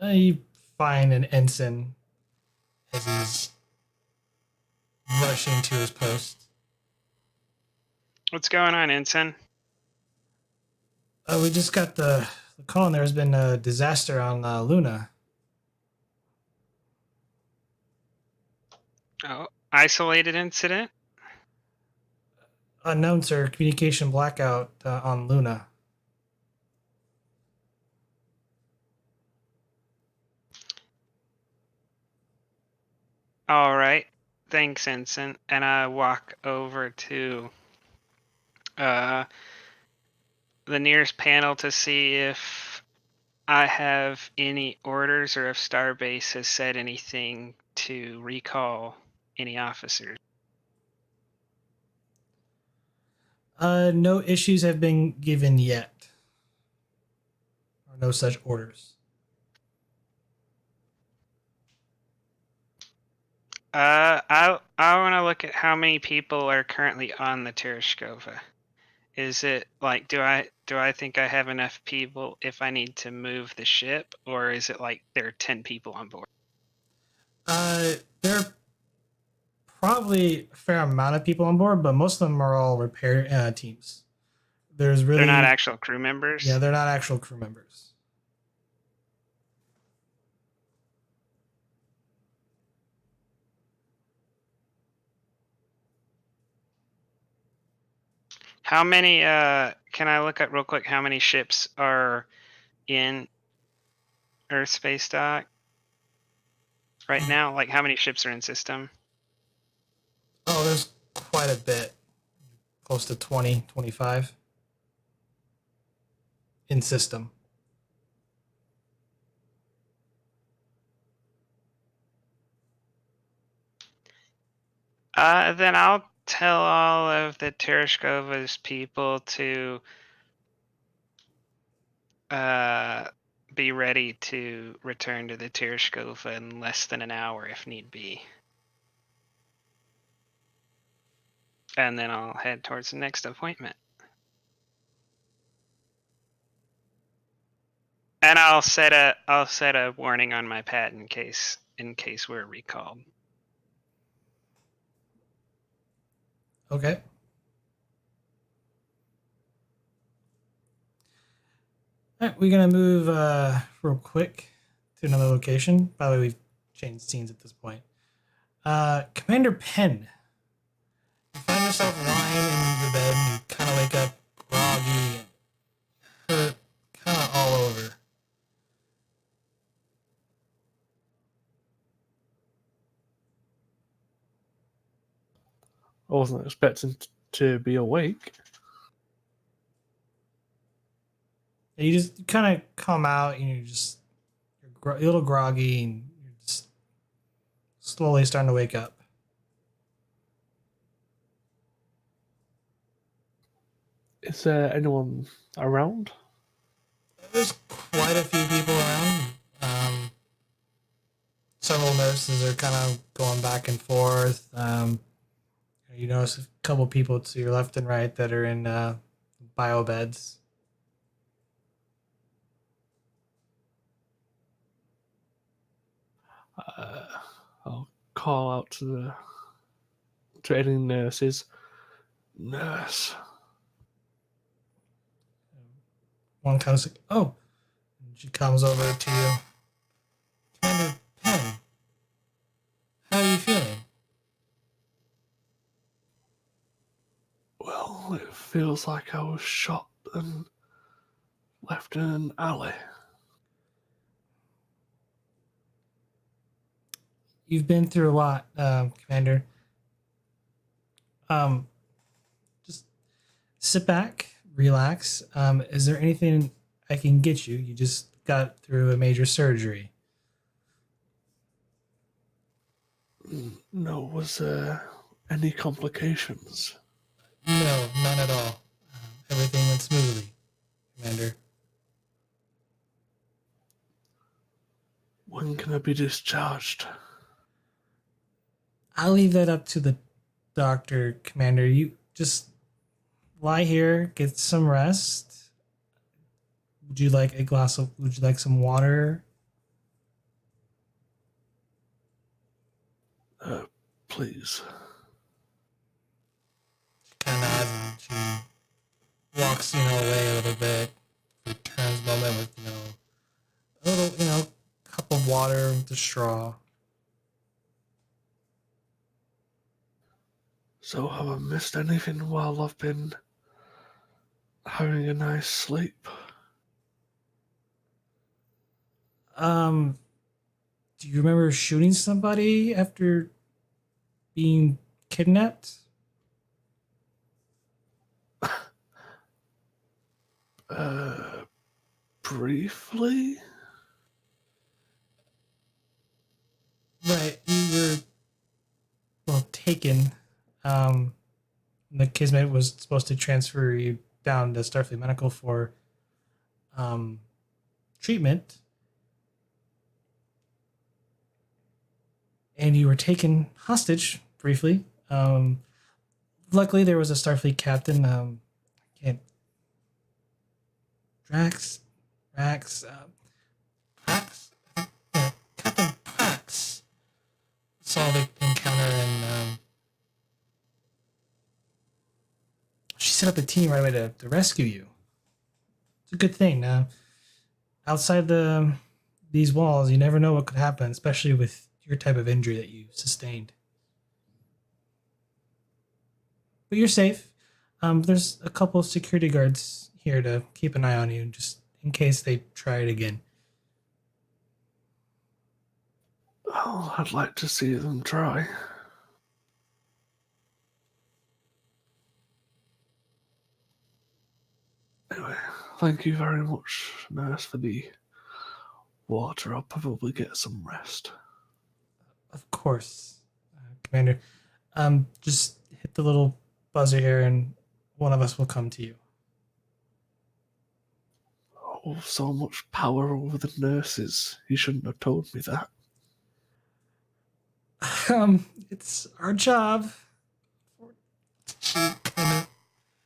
You find an ensign as he's rushing to his post. What's going on, Ensign? We just got the call, and there's been a disaster on Luna. Oh, isolated incident? Unknown, sir. Communication blackout on Luna. All right. Thanks, Ensign. And I walk over to the nearest panel to see if I have any orders or if Starbase has said anything to recall any officers. No issues have been given yet. Or no such orders. I want to look at how many people are currently on the Tereshkova. Is it like do I think I have enough people if I need to move the ship, or is it like there are 10 people on board? There are probably a fair amount of people on board, but most of them are all repair teams. There's really They're not actual crew members. Yeah, they're not actual crew members. How many can I look at real quick how many ships are in Earth space dock right now? Like how many ships are in system? Oh, there's quite a bit. Close to 20, 25 in system. Then I'll tell all of the Tereshkova's people to be ready to return to the Tereshkova in less than an hour if need be. And then I'll head towards the next appointment. And I'll set a warning on my pad in case we're recalled. Okay. All right, we're gonna move real quick to another location. By the way, we've changed scenes at this point. Commander Penn, you find yourself lying in your bed and you kind of wake up groggy and hurt kind of all over. I wasn't expecting to be awake. And you just kind of come out and you're a little groggy and you're just slowly starting to wake up. Is there anyone around? There's quite a few people around. Several nurses are kind of going back and forth. You notice a couple people to your left and right that are in bio beds. I'll call out to any nurses. Nurse. One kind of like, oh, and she comes over to you. Commander Penn, how are you feeling? Well, it feels like I was shot and left in an alley. You've been through a lot, Commander. Just sit back, relax. Is there anything I can get you? You just got through a major surgery. No, was there any complications? No, none at all. Everything went smoothly, Commander. When can I be discharged? I'll leave that up to the doctor, Commander. You just lie here, get some rest. Would you like some water? Please. She kind of nods and she walks, away a little bit. Returns moment with, a little, cup of water with a straw. So have I missed anything while I've been having a nice sleep? Do you remember shooting somebody after being kidnapped? Briefly? Right, you were taken. The Kismet was supposed to transfer you down to Starfleet Medical for treatment, and you were taken hostage briefly. Luckily, there was a Starfleet captain. Can't Drax, Drax, Pax, yeah, Captain Pax saw the encounter and she set up a team right away to rescue you. It's a good thing. Outside these walls, you never know what could happen, especially with your type of injury that you sustained. But you're safe. There's a couple of security guards here to keep an eye on you, just in case they try it again. Oh, I'd like to see them try. Anyway, thank you very much, nurse, for the water. I'll probably get some rest. Of course, Commander. Just hit the little buzzer here, and one of us will come to you. Oh, so much power over the nurses. You shouldn't have told me that. It's our job. She kind of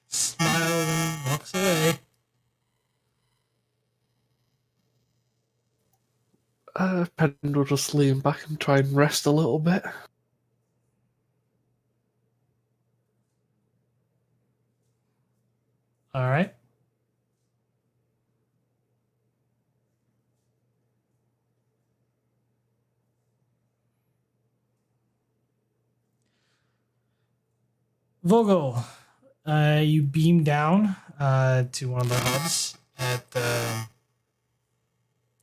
smiles and walks away. Penn will just lean back and try and rest a little bit. All right. Vogel, you beam down to one of the hubs in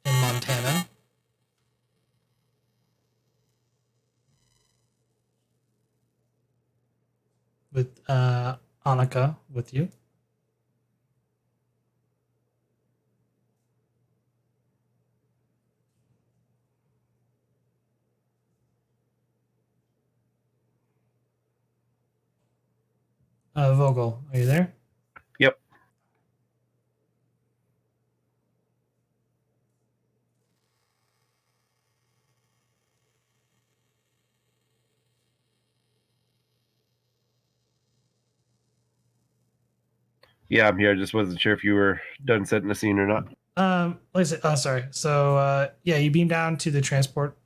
Montana. With Annika with you. Vogel, are you there? Yep. Yeah, I'm here. I just wasn't sure if you were done setting the scene or not. Like I said, sorry. So, yeah, you beam down to the transport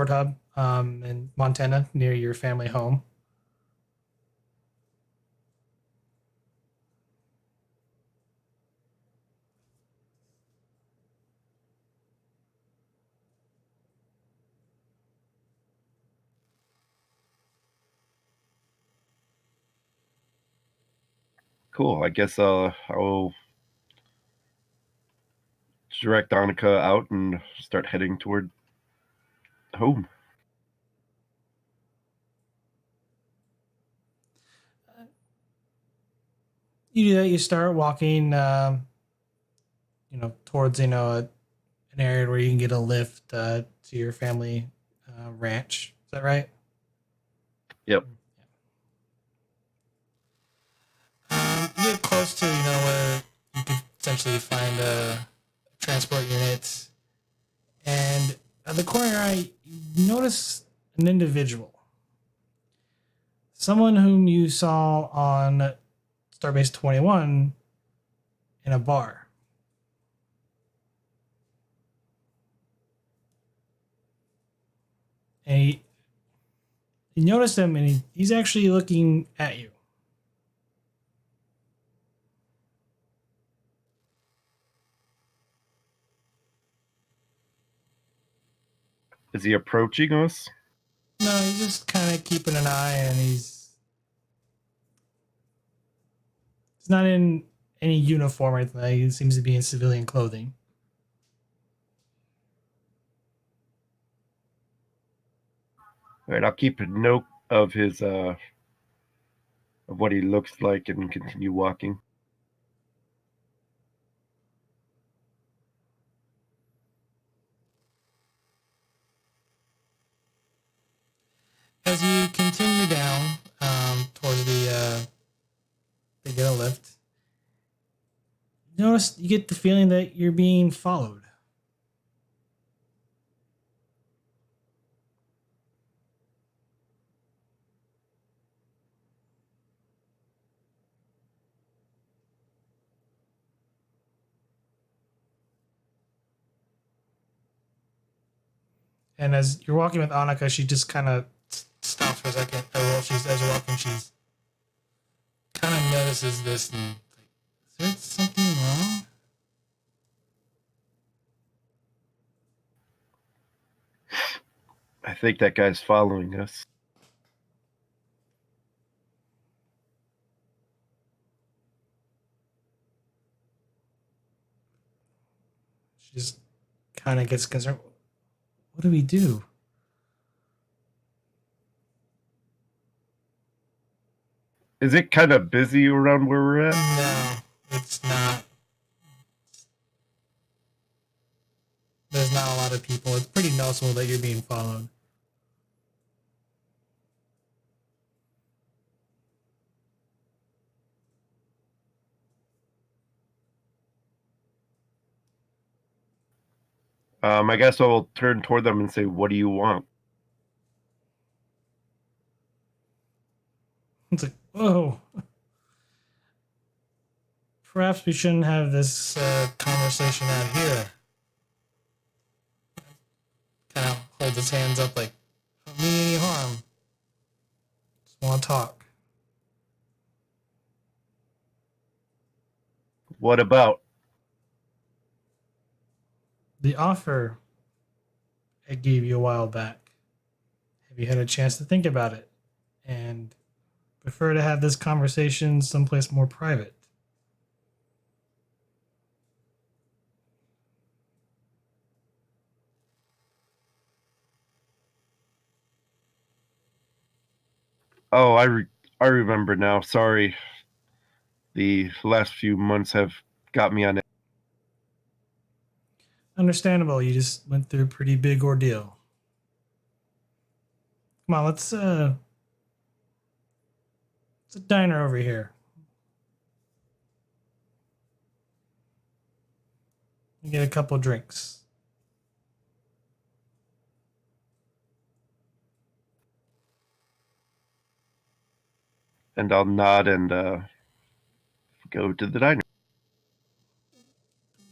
hub in Montana near your family home. Cool. I guess I'll direct Annika out and start heading toward home. You do that. You start walking, towards an area where you can get a lift to your family ranch. Is that right? Yep. You get close to where you could essentially find a transport unit, and at the corner eye, you notice an individual, someone whom you saw on Starbase 21 in a bar. And you notice him, and he's actually looking at you. Is he approaching us? No, he's just kind of keeping an eye, and he's not in any uniform or anything. He seems to be in civilian clothing. All right, I'll keep a note of his of what he looks like and continue walking. to get a lift. Notice you get the feeling that you're being followed. And as you're walking with Annika, she just kind of stops for a second. Or well, as you're walking, she's kind of notices this and like, is there something wrong? I think that guy's following us. She just kind of gets concerned. What do we do? Is it kind of busy around where we're at? No, it's not. There's not a lot of people. It's pretty noticeable that you're being followed. I guess I'll turn toward them and say, "What do you want?" It's like, whoa. Perhaps we shouldn't have this conversation out here. Kind of holds his hands up like, don't mean any harm. Just want to talk. What about? The offer I gave you a while back. Have you had a chance to think about it? And prefer to have this conversation someplace more private? Oh, I remember now. Sorry. The last few months have got me on it. Understandable. You just went through a pretty big ordeal. Come on, let's a diner over here. You get a couple drinks. And I'll nod and go to the diner.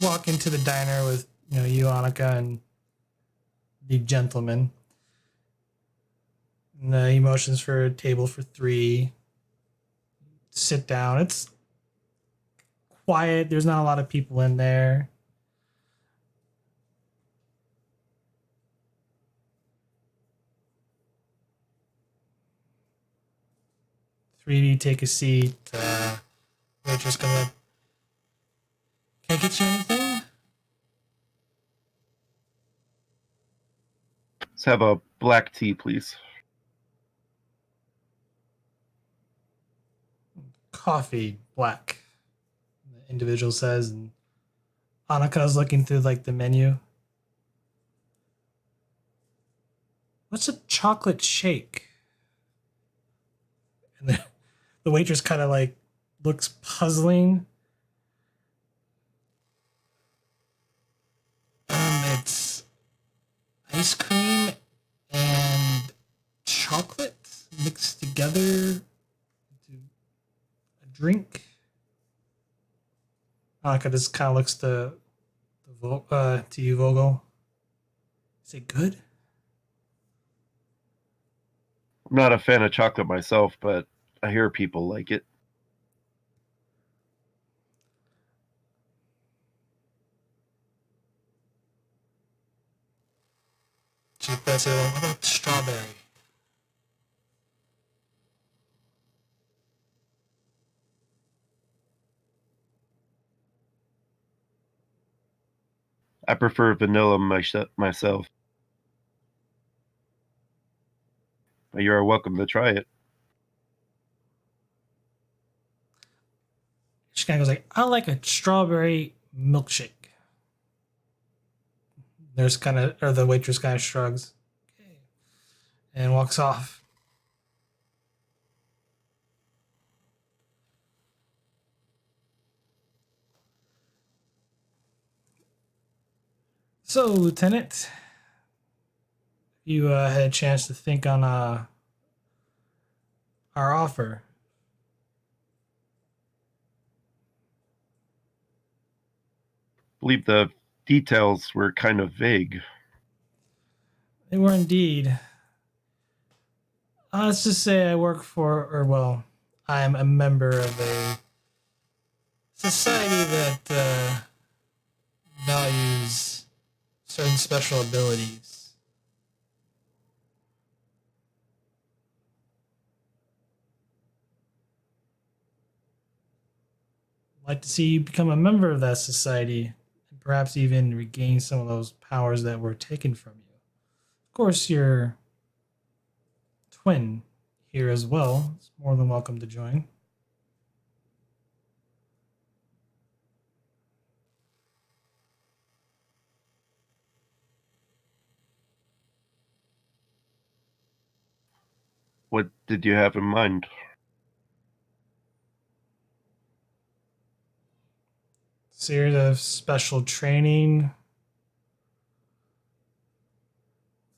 Walk into the diner with you, Annika, and the gentleman. And the emotions for a table for 3. Sit down. It's quiet. There's not a lot of people in there. Three of you take a seat. Waitress comes up. Can I get you anything? Let's have a black tea, please. Coffee, black. The individual says, and Annika's looking through like the menu. What's a chocolate shake? And the waitress kind of like looks puzzling. It's ice cream and chocolate mixed together into a drink. Annika just kind of looks to you, Vogel. Is it good? I'm not a fan of chocolate myself, but I hear people like it. She says, what about strawberry? I prefer vanilla myself. But you are welcome to try it. She kind of goes like, I like a strawberry milkshake. The waitress kind of shrugs. Okay. And walks off. So, Lieutenant, you had a chance to think on our offer. I believe the details were kind of vague. They were indeed. Let's just say I work for, or well, I am a member of a society that values certain special abilities. I'd like to see you become a member of that society and perhaps even regain some of those powers that were taken from you. Of course, your twin here as well is more than welcome to join. What did you have in mind? Series of special training.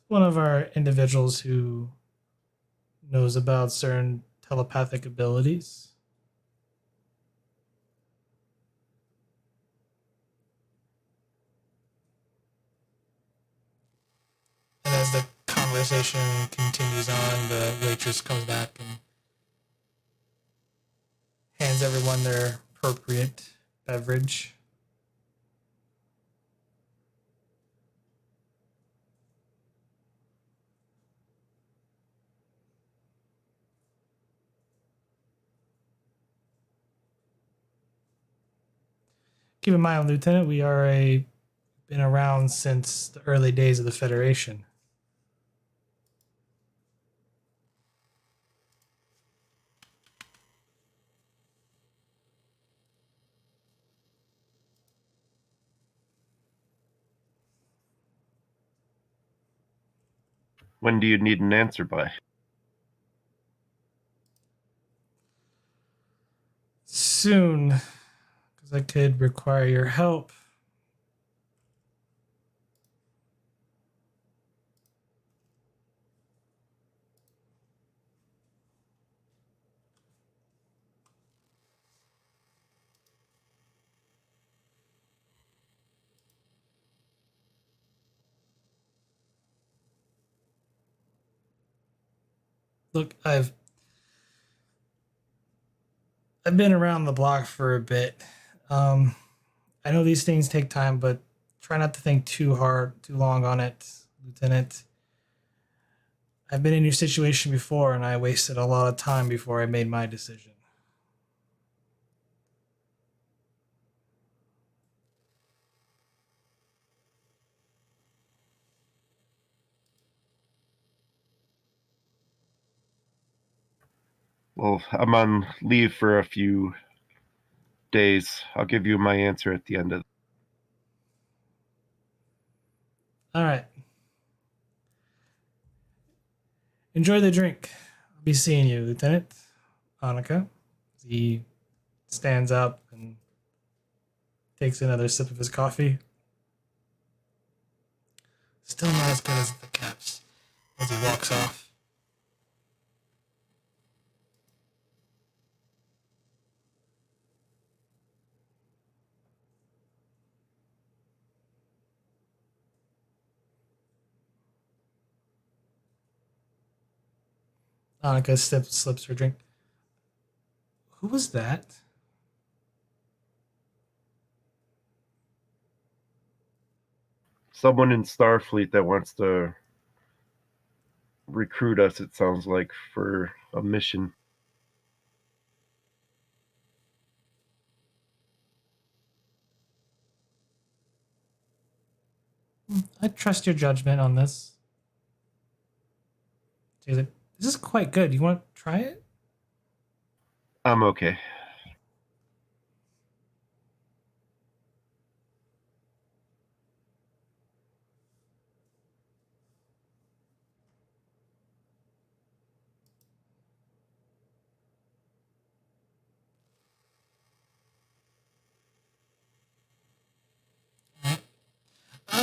One of our individuals who knows about certain telepathic abilities. And as the conversation continues on, the waitress comes back and hands everyone their appropriate beverage. Keep in mind, Lieutenant, we are been around since the early days of the Federation. When do you need an answer by? Soon, because I could require your help. Look, I've been around the block for a bit. Um, I know these things take time, but try not to think too long on it, Lieutenant. I've been in your situation before, and I wasted a lot of time before I made my decision. Well, I'm on leave for a few days. I'll give you my answer at the end of. All right. Enjoy the drink. I'll be seeing you, Lieutenant. Annika. He stands up and takes another sip of his coffee. Still not as good as the caps as he walks off. Annika slips her drink. Who was that? Someone in Starfleet that wants to recruit us, it sounds like, for a mission. I trust your judgment on this. She's like, this is quite good. You want to try it? I'm okay.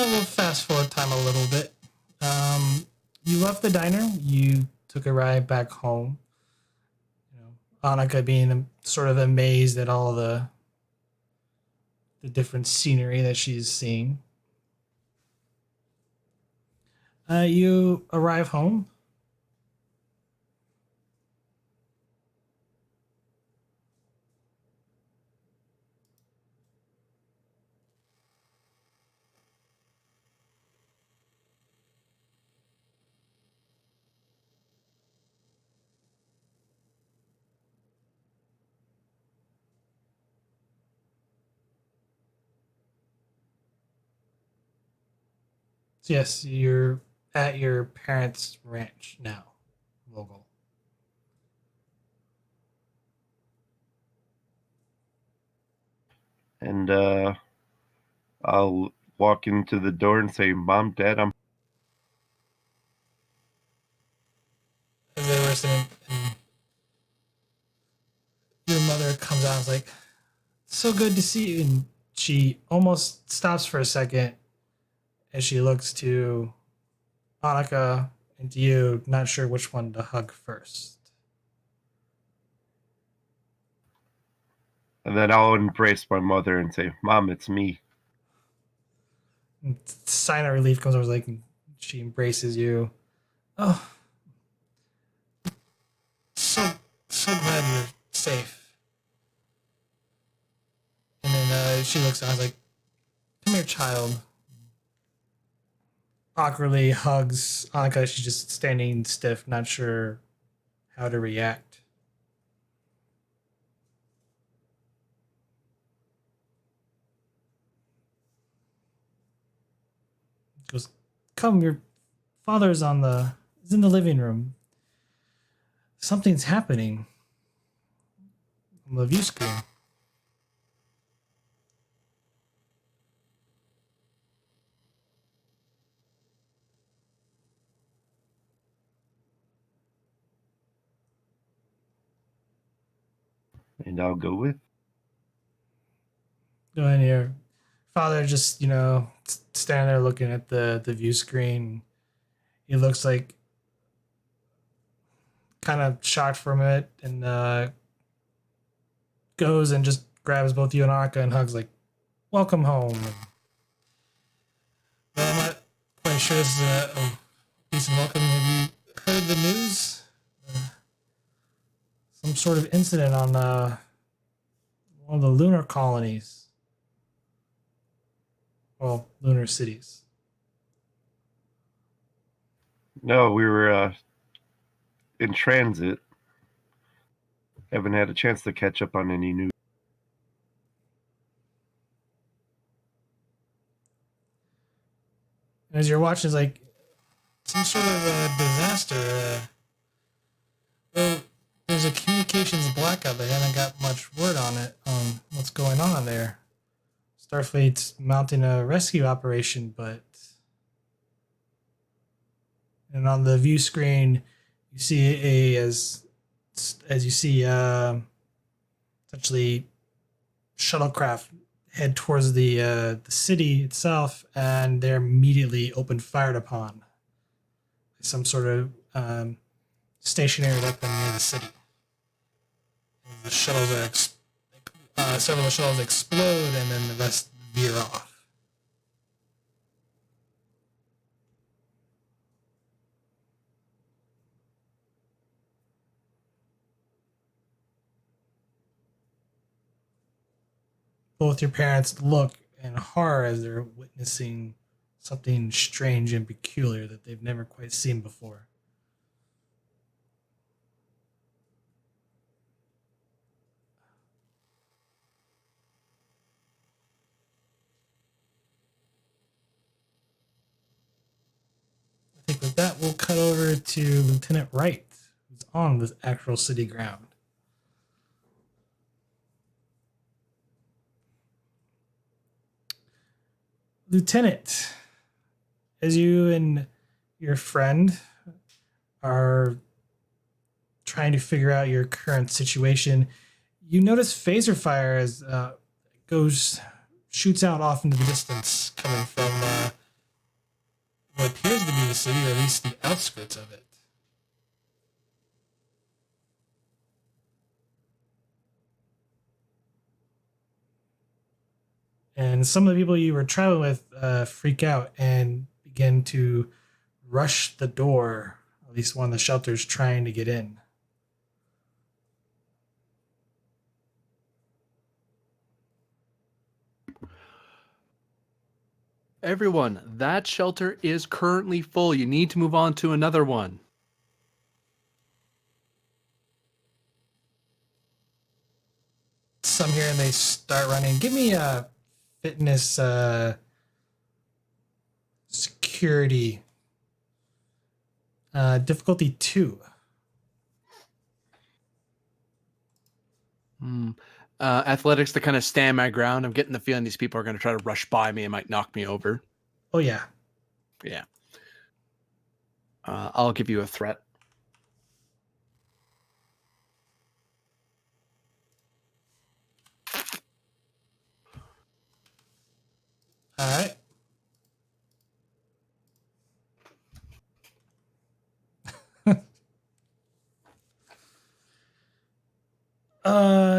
we'll fast forward time a little bit. You left the diner. You took a ride back home. You know, Annika being sort of amazed at all the different scenery that she's seeing. You arrive home. So yes, you're at your parents' ranch now, Vogel. And I'll walk into the door and say, "Mom, Dad, I'm." As they were saying, and your mother comes out and is like, so good to see you. And she almost stops for a second as she looks to Annika and to you, not sure which one to hug first. And then I'll embrace my mother and say, "Mom, it's me." And sign of relief comes over, like, she embraces you. Oh, so glad you're safe. And then she looks down, like, come here, child. Awkwardly hugs Annika. She's just standing stiff, not sure how to react. Goes, come, your father's is in the living room. Something's happening on the view screen. And I'll go with. Go in here. Father just, standing there looking at the view screen. He looks like kind of shocked from it and goes and just grabs both you and Annika and hugs, like, welcome home. Well, I'm not quite sure this is a decent welcome. Have you heard the news? Some sort of incident on one of the lunar colonies. Well, lunar cities. No, we were in transit. Haven't had a chance to catch up on any news. As you're watching, it's like some sort of disaster. Well, there's a communications blackout. They haven't got much word on it, on what's going on there. Starfleet's mounting a rescue operation, but... And on the view screen, you see as you see essentially shuttlecraft head towards the city itself, and they're immediately open fired upon. Some sort of stationary weapon near the city. The shuttles several of the shuttles explode, and then the rest veer off. Both your parents look in horror as they're witnessing something strange and peculiar that they've never quite seen before. I think with that, we'll cut over to Lieutenant Wright, who's on the actual city ground. Lieutenant, as you and your friend are trying to figure out your current situation, you notice phaser fire as shoots out off into the distance, coming from what appears to be the city, or at least the outskirts of it. And some of the people you were traveling with freak out and begin to rush the door, at least one of the shelters trying to get in. Everyone, that shelter is currently full. You need to move on to another one. Some here and they start running. Give me a fitness security difficulty 2. Athletics to kind of stand my ground. I'm getting the feeling these people are going to try to rush by me and might knock me over. Oh yeah. Yeah. I'll give you a threat. All right.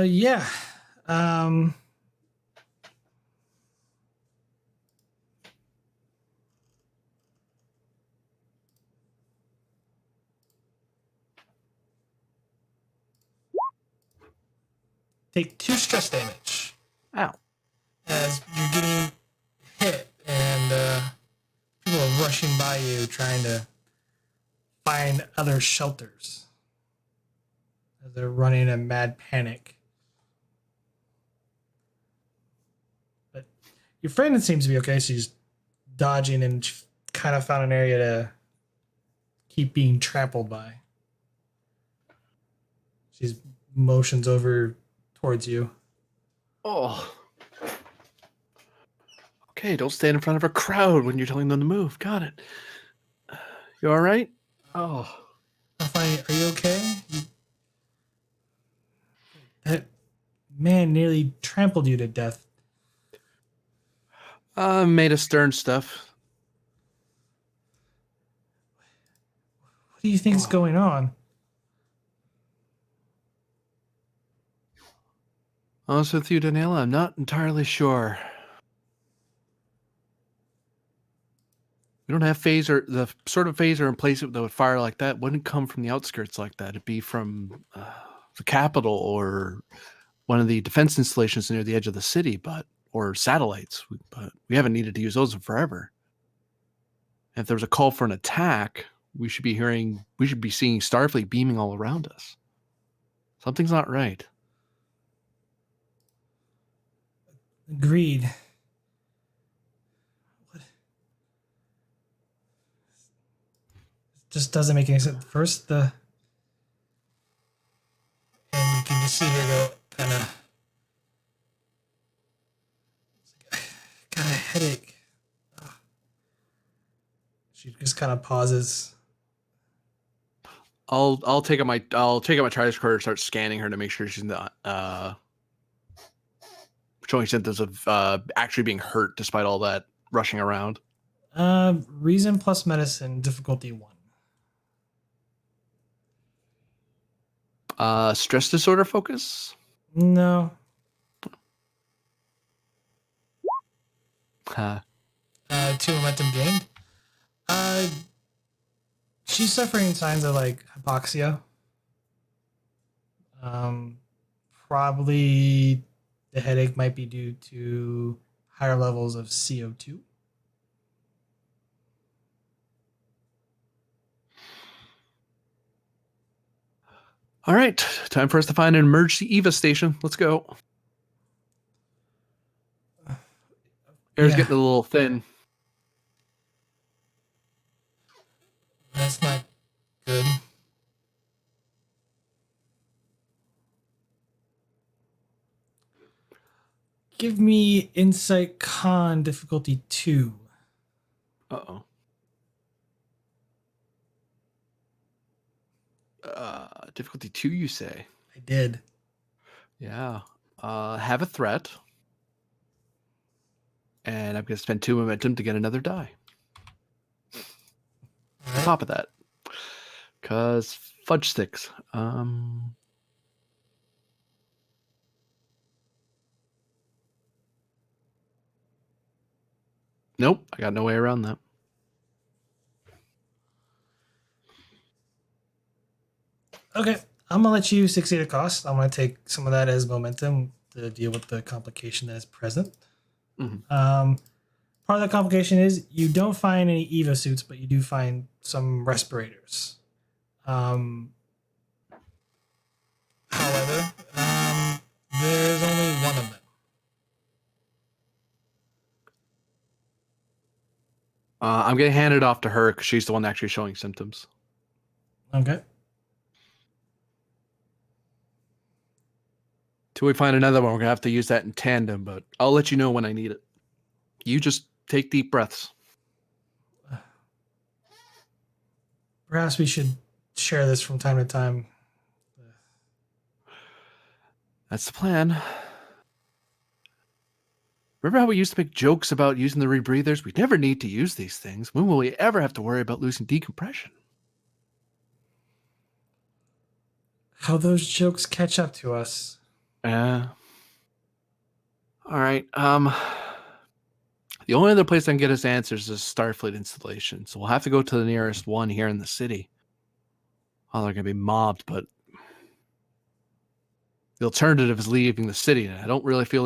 Yeah. Take 2 stress damage Ow. as you're getting hit, and people are rushing by you trying to find other shelters as they're running in mad panic. But your friend seems to be okay. She's dodging and kind of found an area to keep being trampled by. She's motions over towards you. Oh. Okay, don't stand in front of a crowd when you're telling them to move. Got it. You all right? Oh. I'm fine. Are you okay? That man nearly trampled you to death. Made of stern stuff. What do you think's going on? Honest with you, Daniella, I'm not entirely sure. We don't have phaser. The sort of phaser in place that would fire like that wouldn't come from the outskirts like that. It'd be from the capital or one of the defense installations near the edge of the city, or satellites. But we haven't needed to use those in forever. If there was a call for an attack, we should be seeing Starfleet beaming all around us. Something's not right. Agreed. What? Just doesn't make any sense. First, and you can just see her go kind of. Got a headache. Ugh. She just kind of pauses. I'll take out my TARDIS recorder and start scanning her to make sure she's not showing symptoms of actually being hurt despite all that rushing around. Reason plus medicine, difficulty 1. Stress disorder focus? No. 2 momentum gained. She's suffering signs of like hypoxia. Probably the headache might be due to higher levels of CO2. All right, time for us to find an emergency EVA station. Let's go. Air's getting a little thin. That's not good. Give me Insight Con difficulty 2. Uh-oh. Difficulty 2, you say? I did. Yeah. Have a threat. And I'm going to spend 2 momentum to get another die. Alright. top of that. Because fudge sticks. Nope, I got no way around that. Okay, I'm gonna let you succeed at cost. I'm gonna take some of that as momentum to deal with the complication that is present. Mhm. Part of the complication is you don't find any EVA suits, but you do find some respirators. However, there is only one of them. I'm going to hand it off to her because she's the one actually showing symptoms. Okay. Till we find another one, we're going to have to use that in tandem, but I'll let you know when I need it. You just take deep breaths. Perhaps we should share this from time to time. That's the plan. Remember how we used to make jokes about using the rebreathers? We never need to use these things. When will we ever have to worry about losing decompression? How those jokes catch up to us. All right. The only other place I can get us answers is Starfleet installation, so we'll have to go to the nearest one here in the city. Oh, they're gonna be mobbed, but the alternative is leaving the city. And I don't really feel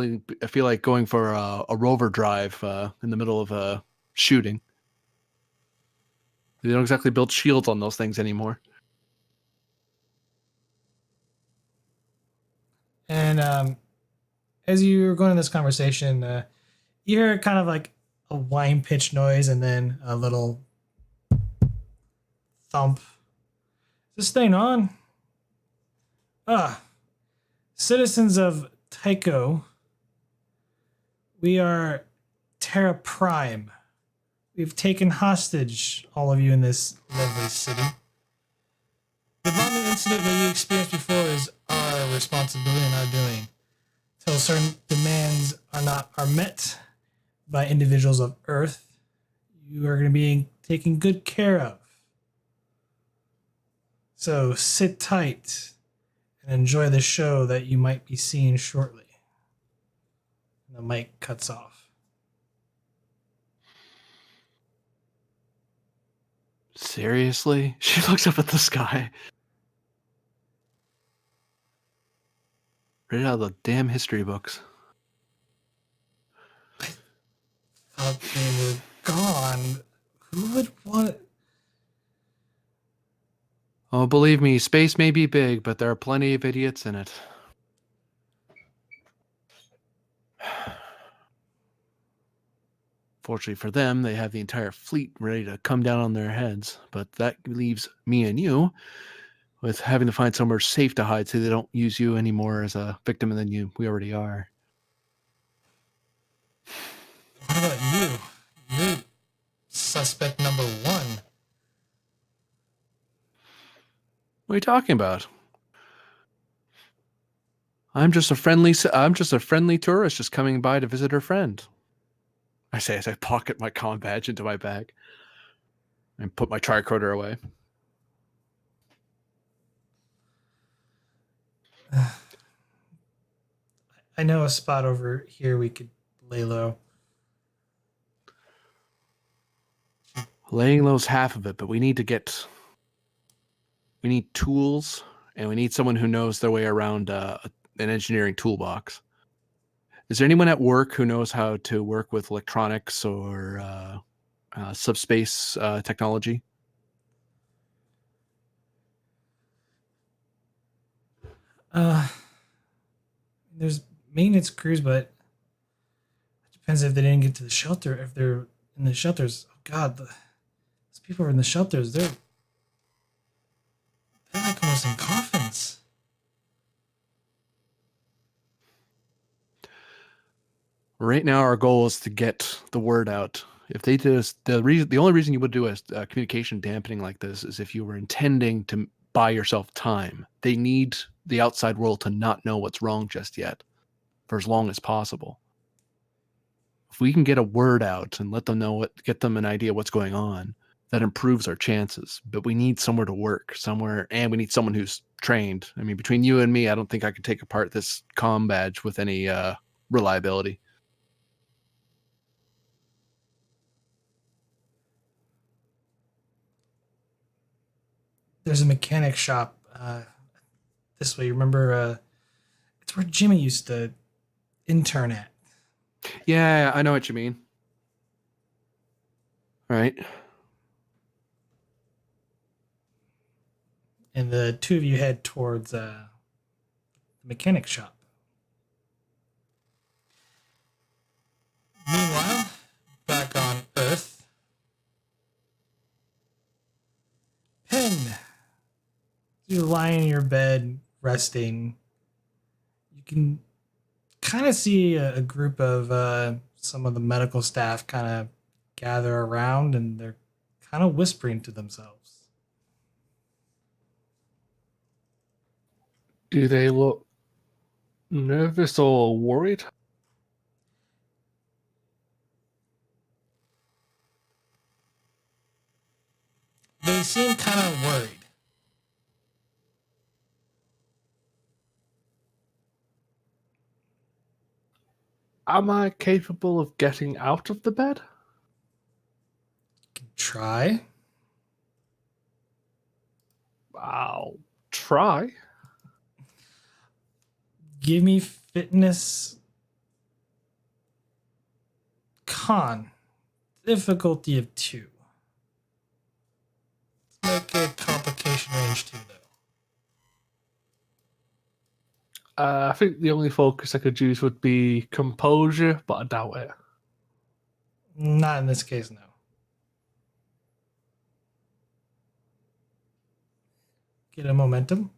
like going for a rover drive in the middle of a shooting. They don't exactly build shields on those things anymore. And as you're going in this conversation, you hear kind of like a whine pitch noise and then a little thump. Is this thing on? Citizens of Tycho, we are Terra Prime. We've taken hostage all of you in this lovely city. The bombing incident that you experienced before is our responsibility and our doing. Till certain demands are met by individuals of Earth, you are going to be taken good care of. So sit tight and enjoy the show that you might be seeing shortly. And the mic cuts off. Seriously? She looks up at the sky. Read it out of the damn history books. Thought they were gone. Who would want? Oh, believe me, space may be big, but there are plenty of idiots in it. Fortunately for them, they have the entire fleet ready to come down on their heads, but that leaves me and you with having to find somewhere safe to hide so they don't use you anymore as a victim than we already are. What about you? You're suspect number one. What are you talking about? I'm just a friendly tourist just coming by to visit her friend. I say as I pocket my comm badge into my bag and put my tricorder away. I know a spot over here we could lay low. Laying low's half of it, but we need tools, and we need someone who knows their way around an engineering toolbox. Is there anyone at work who knows how to work with electronics or subspace technology? There's maintenance crews, but it depends if they didn't get to the shelter. If they're in the shelters, oh god, those people are in the shelters. They're like almost in coffins. Right now, our goal is to get the word out. If they just the only reason you would do a communication dampening like this is if you were intending to buy yourself time. They need the outside world to not know what's wrong just yet, for as long as possible. If we can get a word out and let them know get them an idea what's going on, that improves our chances. But we need somewhere to work, somewhere, and we need someone who's trained. I mean, between you and me, I don't think I could take apart this comm badge with any reliability. There's a mechanic shop this way. Remember, it's where Jimmy used to intern at. Yeah, I know what you mean. All right. And the two of you head towards the mechanic shop. Meanwhile, back on Earth, Pen, you're lying in your bed resting. You can kind of see a group of some of the medical staff kind of gather around, and they're kind of whispering to themselves. Do they look nervous or worried? They seem kind of worried. Am I capable of getting out of the bed? Try. I'll try. Give me fitness con. Difficulty of 2. Let's make it complication range 2, though. I think the only focus I could use would be composure, but I doubt it. Not in this case, no. Get a momentum.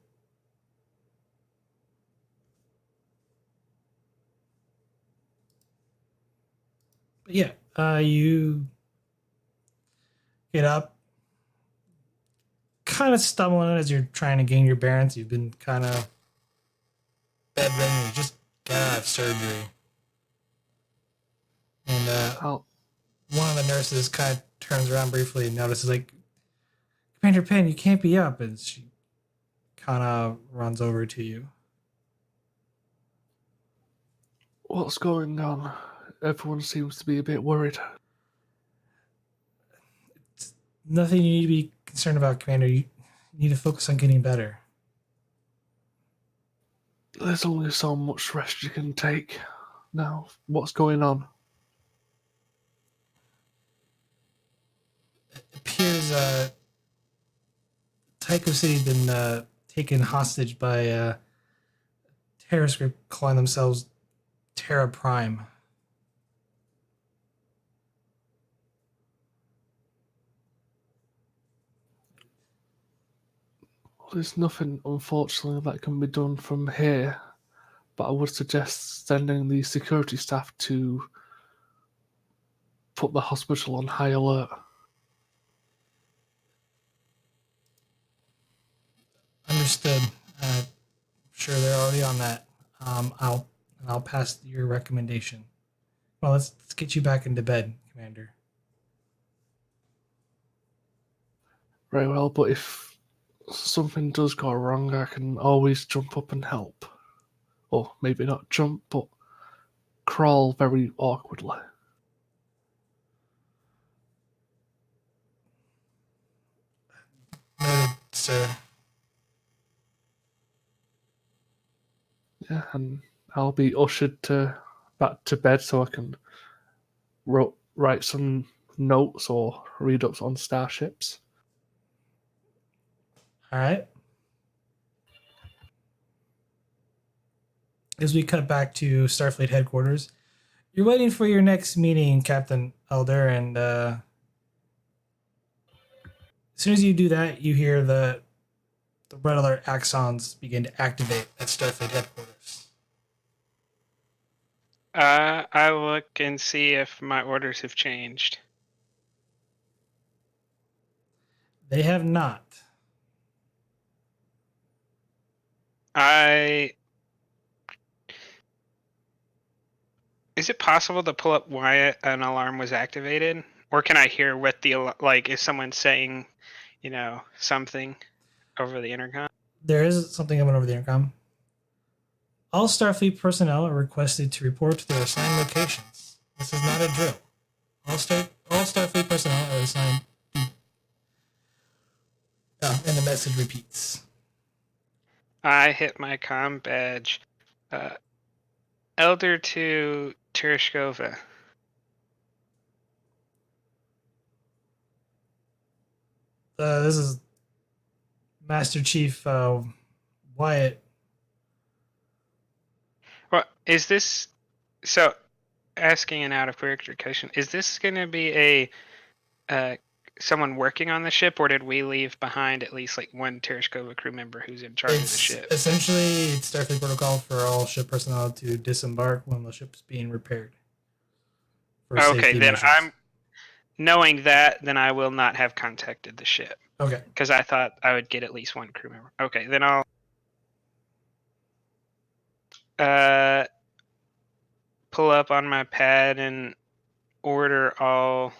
But yeah, you get up, kind of stumbling as you're trying to gain your bearings. You've been kind of bedridden. You just got out of surgery. And one of the nurses kind of turns around briefly and notices, like, Commander Penn, you can't be up. And she kind of runs over to you. What's going on? Everyone seems to be a bit worried. It's nothing you need to be concerned about, Commander. You need to focus on getting better. There's only so much rest you can take. Now, what's going on? It appears Tycho City's been taken hostage by a terrorist group calling themselves Terra Prime. There's nothing, unfortunately, that can be done from here, but I would suggest sending the security staff to put the hospital on high alert. Understood. Sure, they're already on that. I'll pass your recommendation. Well, let's get you back into bed, Commander. Very well, but if something does go wrong, I can always jump up and help. Or maybe not jump, but crawl very awkwardly. Noted, sir. Yeah, and I'll be ushered back to bed so I can write some notes or read up on starships. All right. As we cut back to Starfleet headquarters, you're waiting for your next meeting, Captain Elder, and as soon as you do that, you hear the red alert axons begin to activate at Starfleet headquarters. I look and see if my orders have changed. They have not. Is it possible to pull up why an alarm was activated? Or can I hear what like is someone saying, something over the intercom? There is something coming over the intercom. All Starfleet personnel are requested to report to their assigned locations. This is not a drill. All Starfleet personnel are assigned. And the message repeats. I hit my comm badge. Elder to Tereshkova. This is Master Chief Wyatt. Well, is this so? Asking an out of character question: is this going to be a someone working on the ship, or did we leave behind at least like one Tereshkova crew member who's in charge of the ship? Essentially, it's Starfleet protocol for all ship personnel to disembark when the ship's being repaired. Okay, then knowing that, then I will not have contacted the ship. Okay. Because I thought I would get at least one crew member. Okay, then I'll pull up on my pad and order all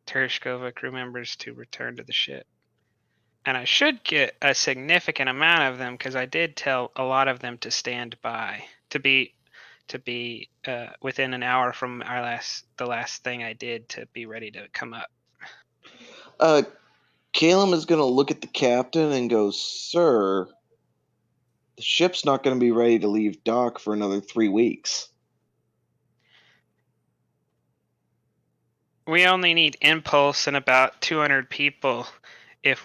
Tereshkova crew members to return to the ship. And I should get a significant amount of them because I did tell a lot of them to stand by, to be within an hour from the last thing I did to be ready to come up. Calum is going to look at the captain and go, "Sir, the ship's not going to be ready to leave dock for another 3 weeks." We only need Impulse and about 200 people if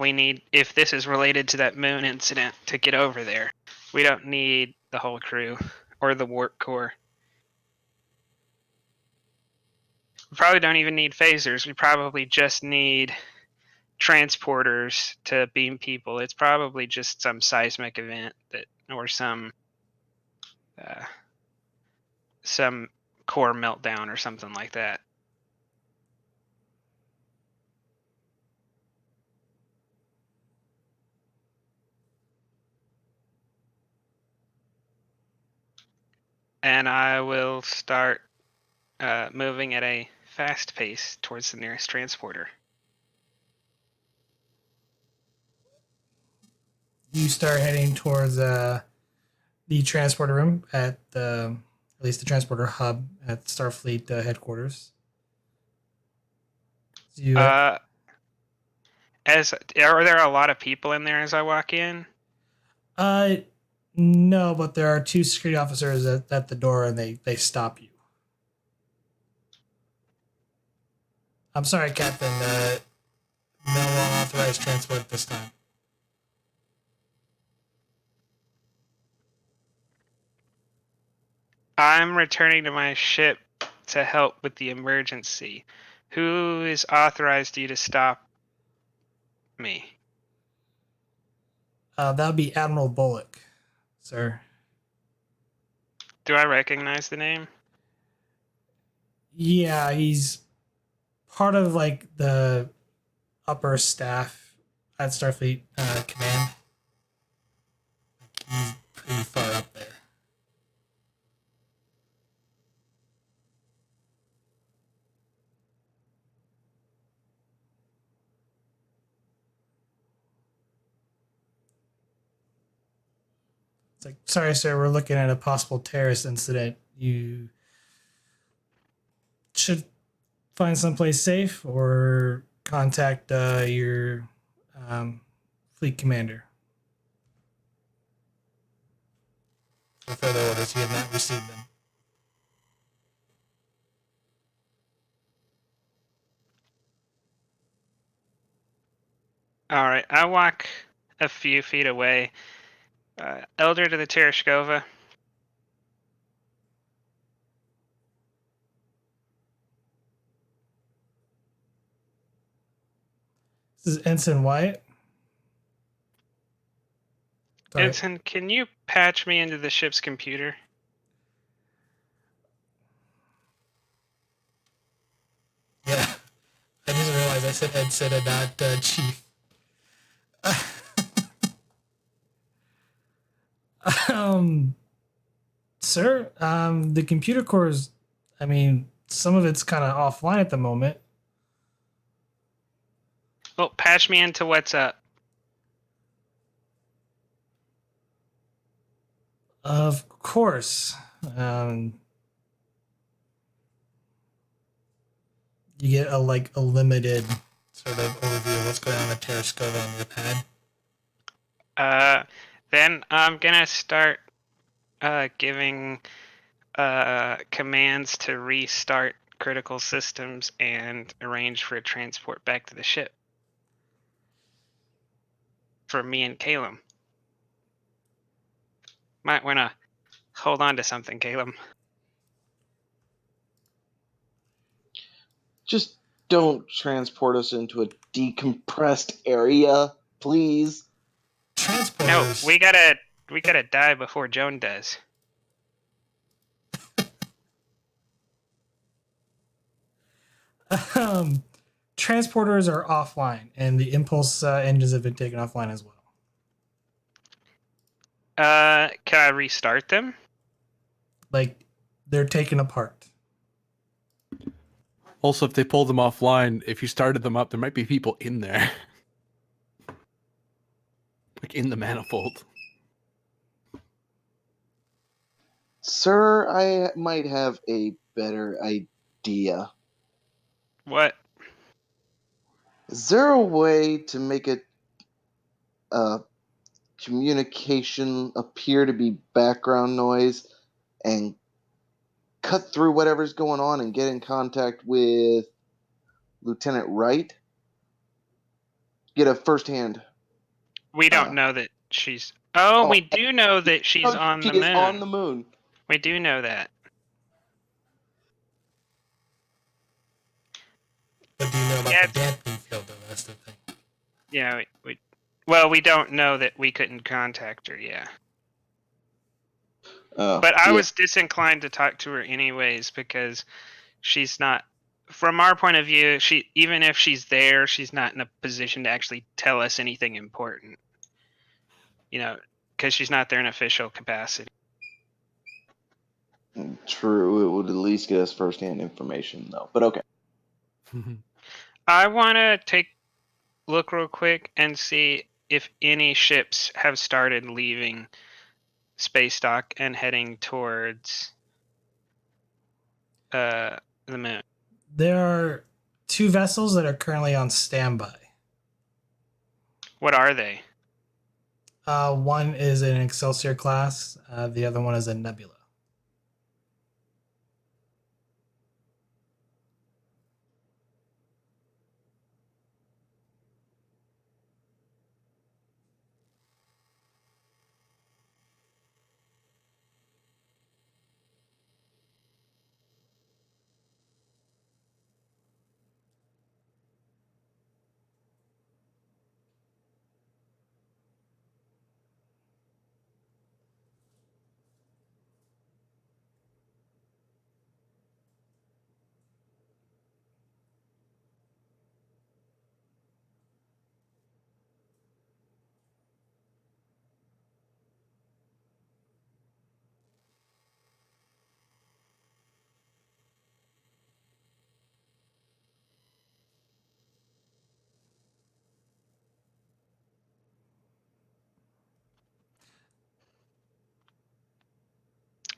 this is related to that moon incident to get over there. We don't need the whole crew or the warp core. We probably don't even need phasers. We probably just need transporters to beam people. It's probably just some seismic event or some core meltdown or something like that. And I will start moving at a fast pace towards the nearest transporter. You start heading towards the transporter room at least the transporter hub at Starfleet headquarters. Are there a lot of people in there as I walk in? No, but there are 2 security officers at the door, and they stop you. I'm sorry, Captain. No unauthorized transport this time. I'm returning to my ship to help with the emergency. Who is authorized you to stop me? That would be Admiral Bullock, sir. Do I recognize the name? Yeah, he's part of like the upper staff at Starfleet Command. He's pretty far up there. It's like, sorry, sir, we're looking at a possible terrorist incident. You should find someplace safe or contact your fleet commander. For further orders, you have not received them. All right, I walk a few feet away. Elder to the Tereshkova. This is Ensign Wyatt. Sorry. Ensign, can you patch me into the ship's computer? Yeah, I just realized I said Ensign and not Chief. Sir, the computer core is, some of it's kind of offline at the moment. Well, patch me into what's up. Of course. Um, you get a limited sort of overview of what's going on at Tereshkova on your pad. Then I'm gonna start giving commands to restart critical systems and arrange for a transport back to the ship for me and Calum. Might wanna hold on to something, Calum. Just don't transport us into a decompressed area, please. No, Transporters. we gotta die before Joan does. Transporters are offline, and the impulse engines have been taken offline as well. Can I restart them? Like, they're taken apart. Also, if they pulled them offline, if you started them up, there might be people in there. Like in the manifold. Sir, I might have a better idea. What? Is there a way to make it communication appear to be background noise and cut through whatever's going on and get in contact with Lieutenant Wright? Get a first-hand. We don't know that she's. Oh, we do know that she's on She the is moon. on the moon. We do know that. But do you know about Yeah. the damping field, though? That's the thing. Yeah, well, we don't know that we couldn't contact her. Yeah. But I was disinclined to talk to her anyways because she's not. From our point of view, even if she's there, she's not in a position to actually tell us anything important. You know, because she's not there in official capacity. True, it would at least get us first-hand information, though. But okay. I want to look real quick and see if any ships have started leaving space dock and heading towards the moon. There are 2 vessels that are currently on standby. What are they? One is an Excelsior class. The other one is a Nebula.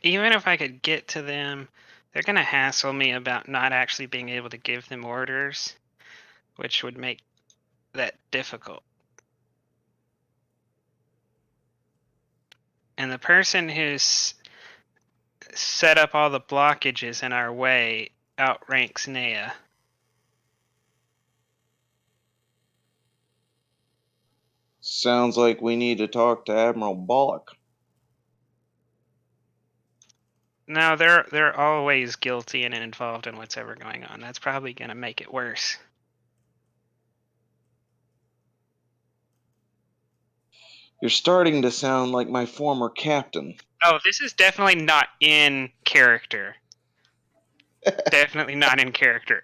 Even if I could get to them, they're going to hassle me about not actually being able to give them orders, which would make that difficult. And the person who's set up all the blockages in our way outranks Nea. Sounds like we need to talk to Admiral Bollock. No, they're always guilty and involved in what's ever going on. That's probably going to make it worse. You're starting to sound like my former captain. Oh, this is definitely not in character. Definitely not in character.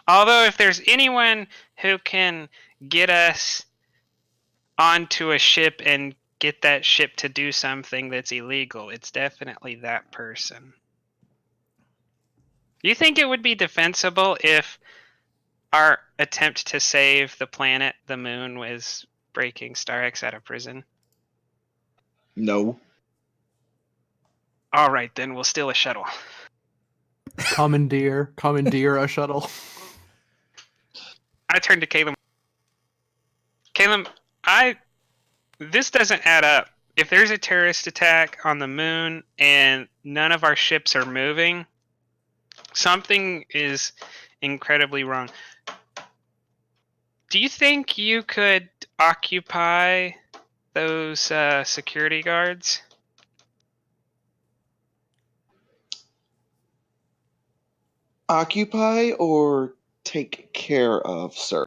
Although, if there's anyone who can get us onto a ship and get that ship to do something that's illegal, it's definitely that person. You think it would be defensible if our attempt to save the planet, the moon, was breaking Star X out of prison? No. All right, then we'll steal a shuttle. Commandeer a shuttle. I turn to Calum. Calum, this doesn't add up. If there's a terrorist attack on the moon and none of our ships are moving, something is incredibly wrong. Do you think you could occupy those security guards? Occupy or take care of, sir?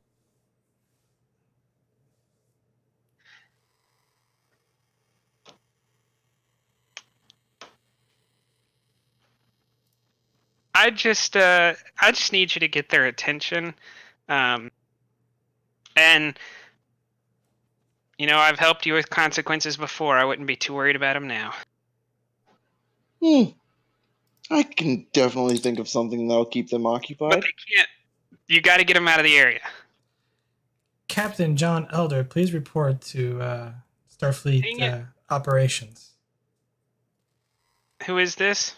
I just need you to get their attention, and I've helped you with consequences before. I wouldn't be too worried about them now. I can definitely think of something that'll keep them But occupied. they can't. You got to get them out of the area. Captain John Elder, please report to Dang Starfleet it. operations. Who is this?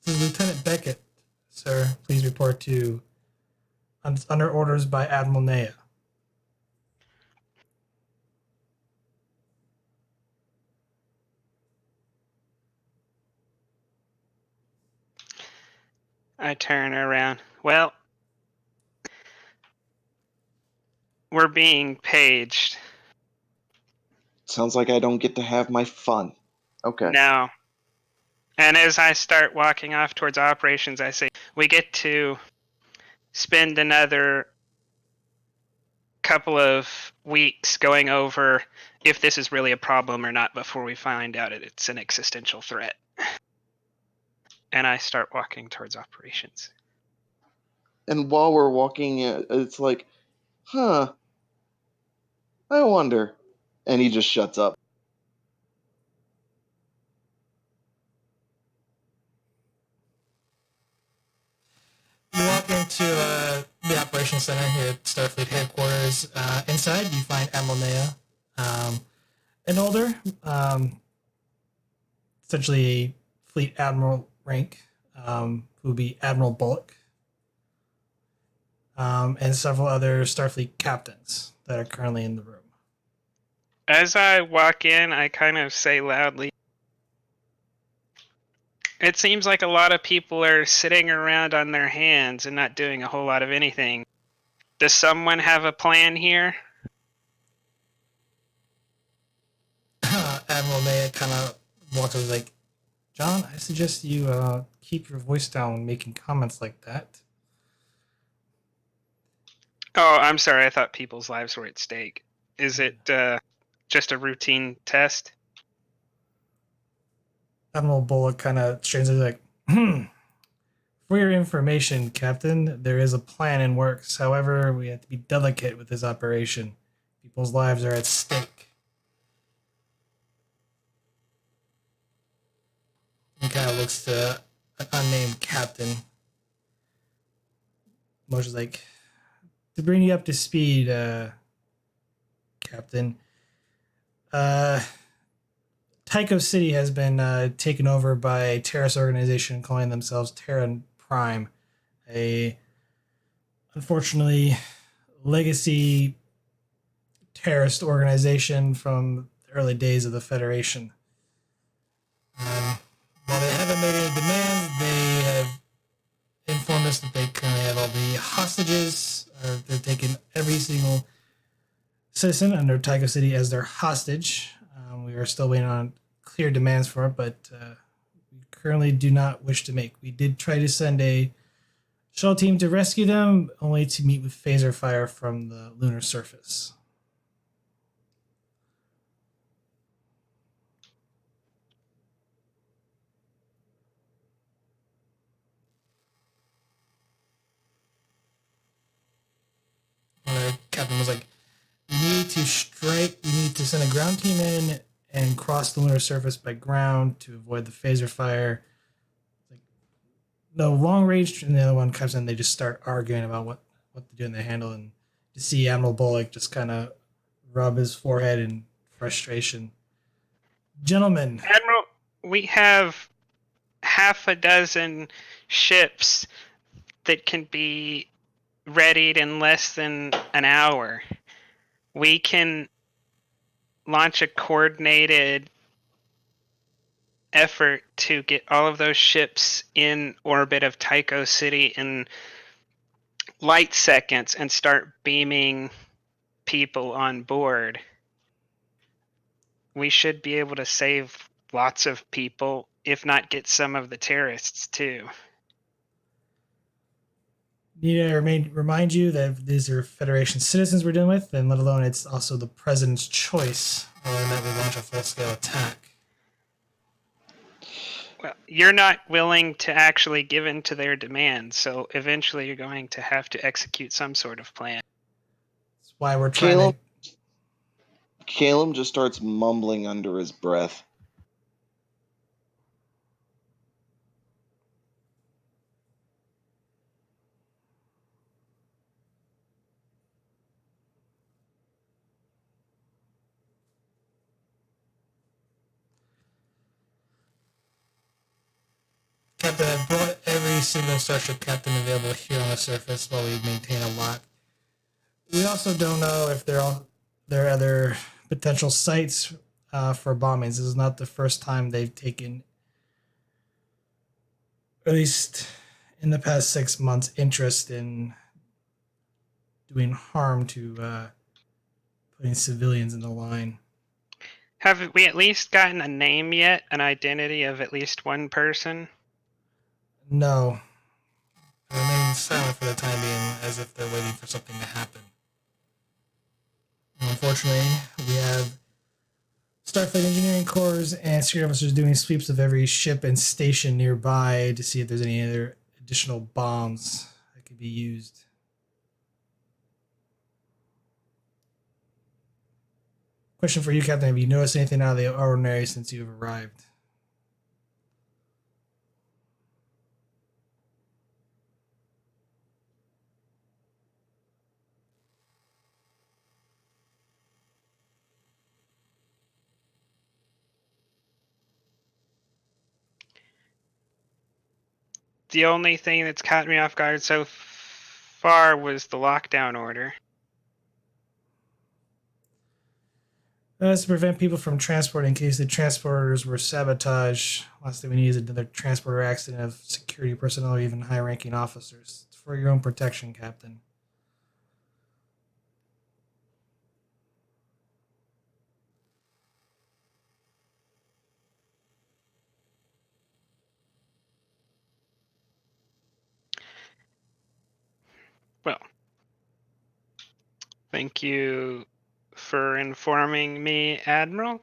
This is Lieutenant Beckett, sir. Please report to under orders by Admiral Naya. I turn around. Well, we're being paged. Sounds like I don't get to have my fun. Okay. No. And as I start walking off towards operations, I say, we get to spend another couple of weeks going over if this is really a problem or not before we find out it's an existential threat. And I start walking towards operations. And while we're walking, it's like, I wonder. And he just shuts up. You walk into the operations center here at Starfleet headquarters. Inside, you find Admiral Naya, an older, essentially fleet admiral rank, who would be Admiral Bullock, and several other Starfleet captains that are currently in the room. As I walk in, I kind of say loudly, it seems like a lot of people are sitting around on their hands and not doing a whole lot of anything. Does someone have a plan here? Admiral Naya kind of walks over like, John, I suggest you keep your voice down when making comments like that. Oh, I'm sorry. I thought people's lives were at stake. Is it just a routine test? Admiral Bullock kind of straightens like, For your information, Captain, there is a plan in works. However, we have to be delicate with this operation. People's lives are at stake. He kind of looks to an unnamed captain. Motion's like, to bring you up to speed, Captain. Tycho City has been taken over by a terrorist organization calling themselves Terran Prime, a unfortunately legacy terrorist organization from the early days of the Federation. While they haven't made any demands, they have informed us that they currently have all the hostages, or they're taking every single citizen under Tycho City as their hostage. We are still waiting on clear demands for it, but we currently do not wish to make. We did try to send a shuttle team to rescue them, only to meet with phaser fire from the lunar surface. The captain was like, we need to send a ground team in and cross the lunar surface by ground to avoid the phaser fire. Like, no long range, and the other one comes in. They just start arguing about what to do in the handle, and you see Admiral Bullock just kind of rub his forehead in frustration. Gentlemen, Admiral, we have half a dozen ships that can be readied in less than an hour. We can launch a coordinated effort to get all of those ships in orbit of Tycho City in light seconds and start beaming people on board. We should be able to save lots of people, if not get some of the terrorists too. need to remind you that these are Federation citizens we're dealing with, and let alone it's also the President's choice whether or not we launch a full-scale attack. Well, you're not willing to actually give in to their demands, so eventually you're going to have to execute some sort of plan. That's why we're trying Calum just starts mumbling under his breath. Captain, I've brought every single Starship captain available here on the surface while we maintain a lock. We also don't know if there are other potential sites for bombings. This is not the first time they've taken, at least in the past 6 months, interest in doing harm to putting civilians in the line. Have we at least gotten a name yet? An identity of at least one person? No. They remain silent for the time being, as if they're waiting for something to happen. Unfortunately, we have Starfleet Engineering Corps and security officers doing sweeps of every ship and station nearby to see if there's any other additional bombs that could be used. Question for you, Captain. Have you noticed anything out of the ordinary since you've arrived? The only thing that's caught me off guard so far was the lockdown order. That's to prevent people from transporting in case the transporters were sabotaged. Last thing we need is another transporter accident of security personnel or even high-ranking officers. It's for your own protection, Captain. Well, thank you for informing me, Admiral.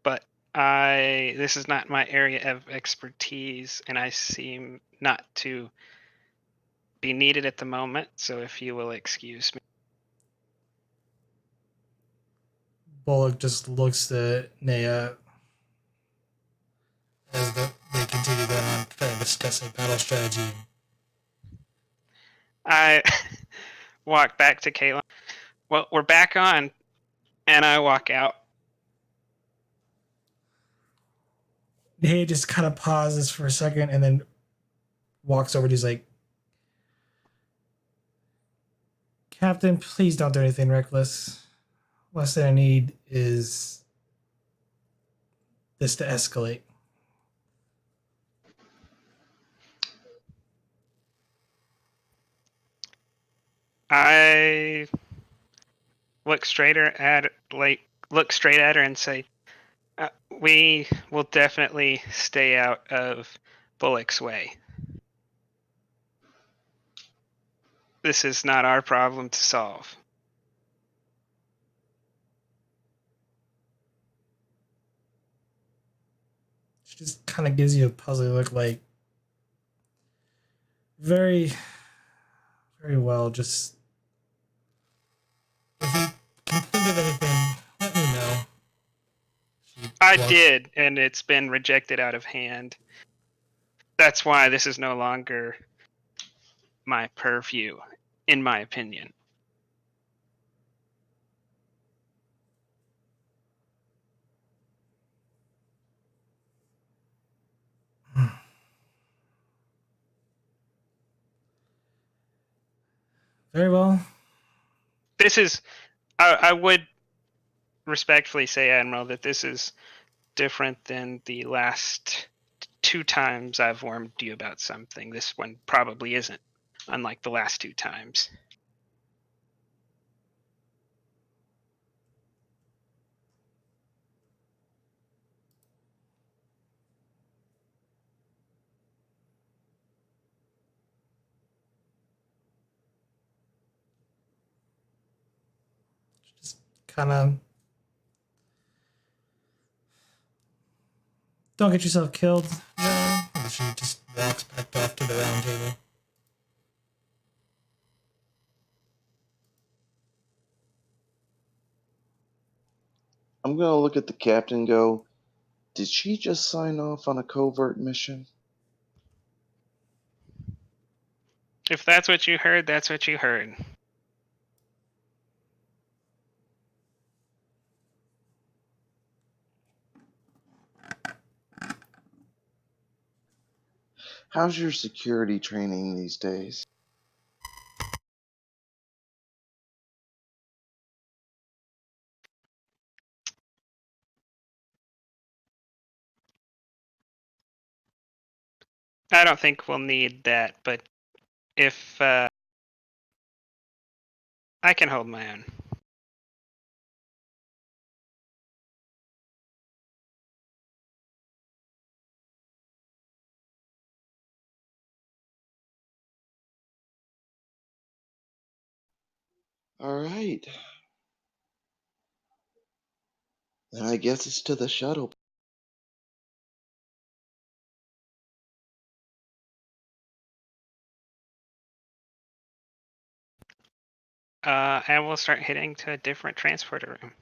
But this is not my area of expertise, and I seem not to be needed at the moment. So if you will excuse me. Bullock just looks at Naya as they continue going on trying to discuss a battle strategy. I walk back to Calum. Well, we're back on, and I walk out. Naya just kind of pauses for a second and then walks over to he's like, Captain, please don't do anything reckless. Last thing I need is this to escalate. I look straight at her and say, "We will definitely stay out of Bullock's way. This is not our problem to solve." She just kind of gives you a puzzly look, like, very, very well. Just if you can think of anything, let me know. I Well- did, and it's been rejected out of hand. That's why this is no longer my purview, in my opinion. Very well. This is, I would respectfully say, Admiral, that this is different than the last 2 times I've warned you about something. This one probably isn't, unlike the last 2 times. Just kind of don't get yourself killed. No. She just walks back off to the round table. I'm gonna look at the captain and go, did she just sign off on a covert mission? If that's what you heard, that's what you heard. How's your security training these days? I don't think we'll need that, but if I can hold my own. All right. Then I guess it's to the shuttle. And we'll start heading to a different transporter room.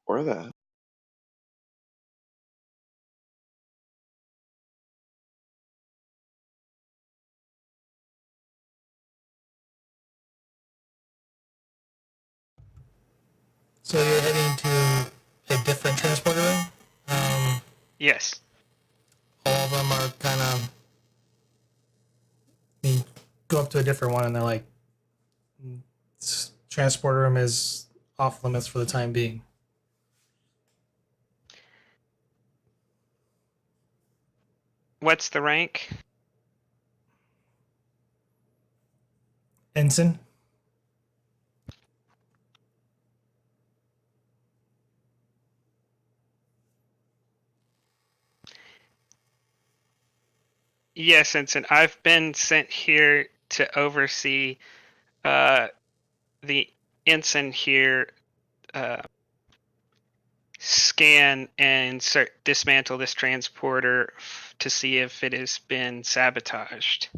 Or that. So you're heading to a different transporter room? Yes. All of them are kind of. I mean, go up to a different one and they're like, transporter room is off limits for the time being. What's the rank? Ensign? Yes, Ensign. I've been sent here to oversee the ensign here scan and dismantle this transporter to see if it has been sabotaged.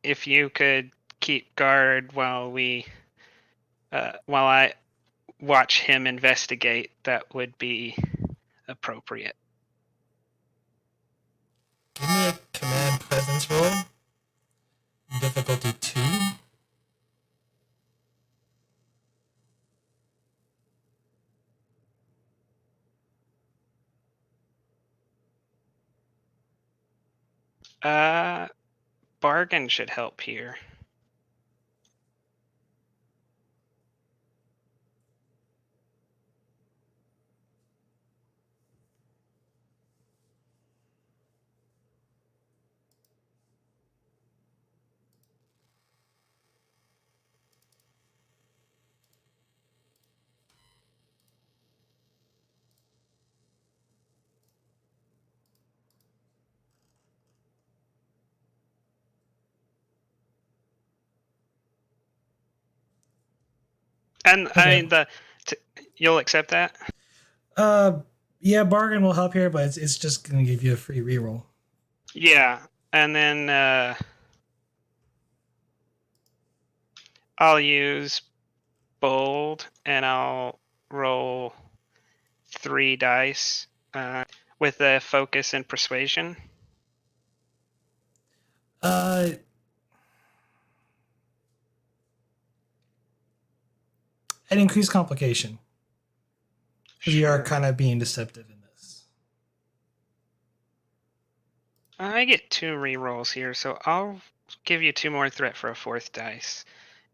If you could keep guard while I watch him investigate, that would be appropriate. Give me a command presence roll. Difficulty 2. Bargain should help here. And Okay. I mean you'll accept that? Yeah, bargain will help here, but it's just gonna give you a free reroll. Yeah, and then I'll use bold, and I'll roll 3 dice with a focus and persuasion. An increased complication. Because you are Sure. kind of being deceptive in this. I get 2 rerolls here, so I'll give you 2 more threat for a 4th dice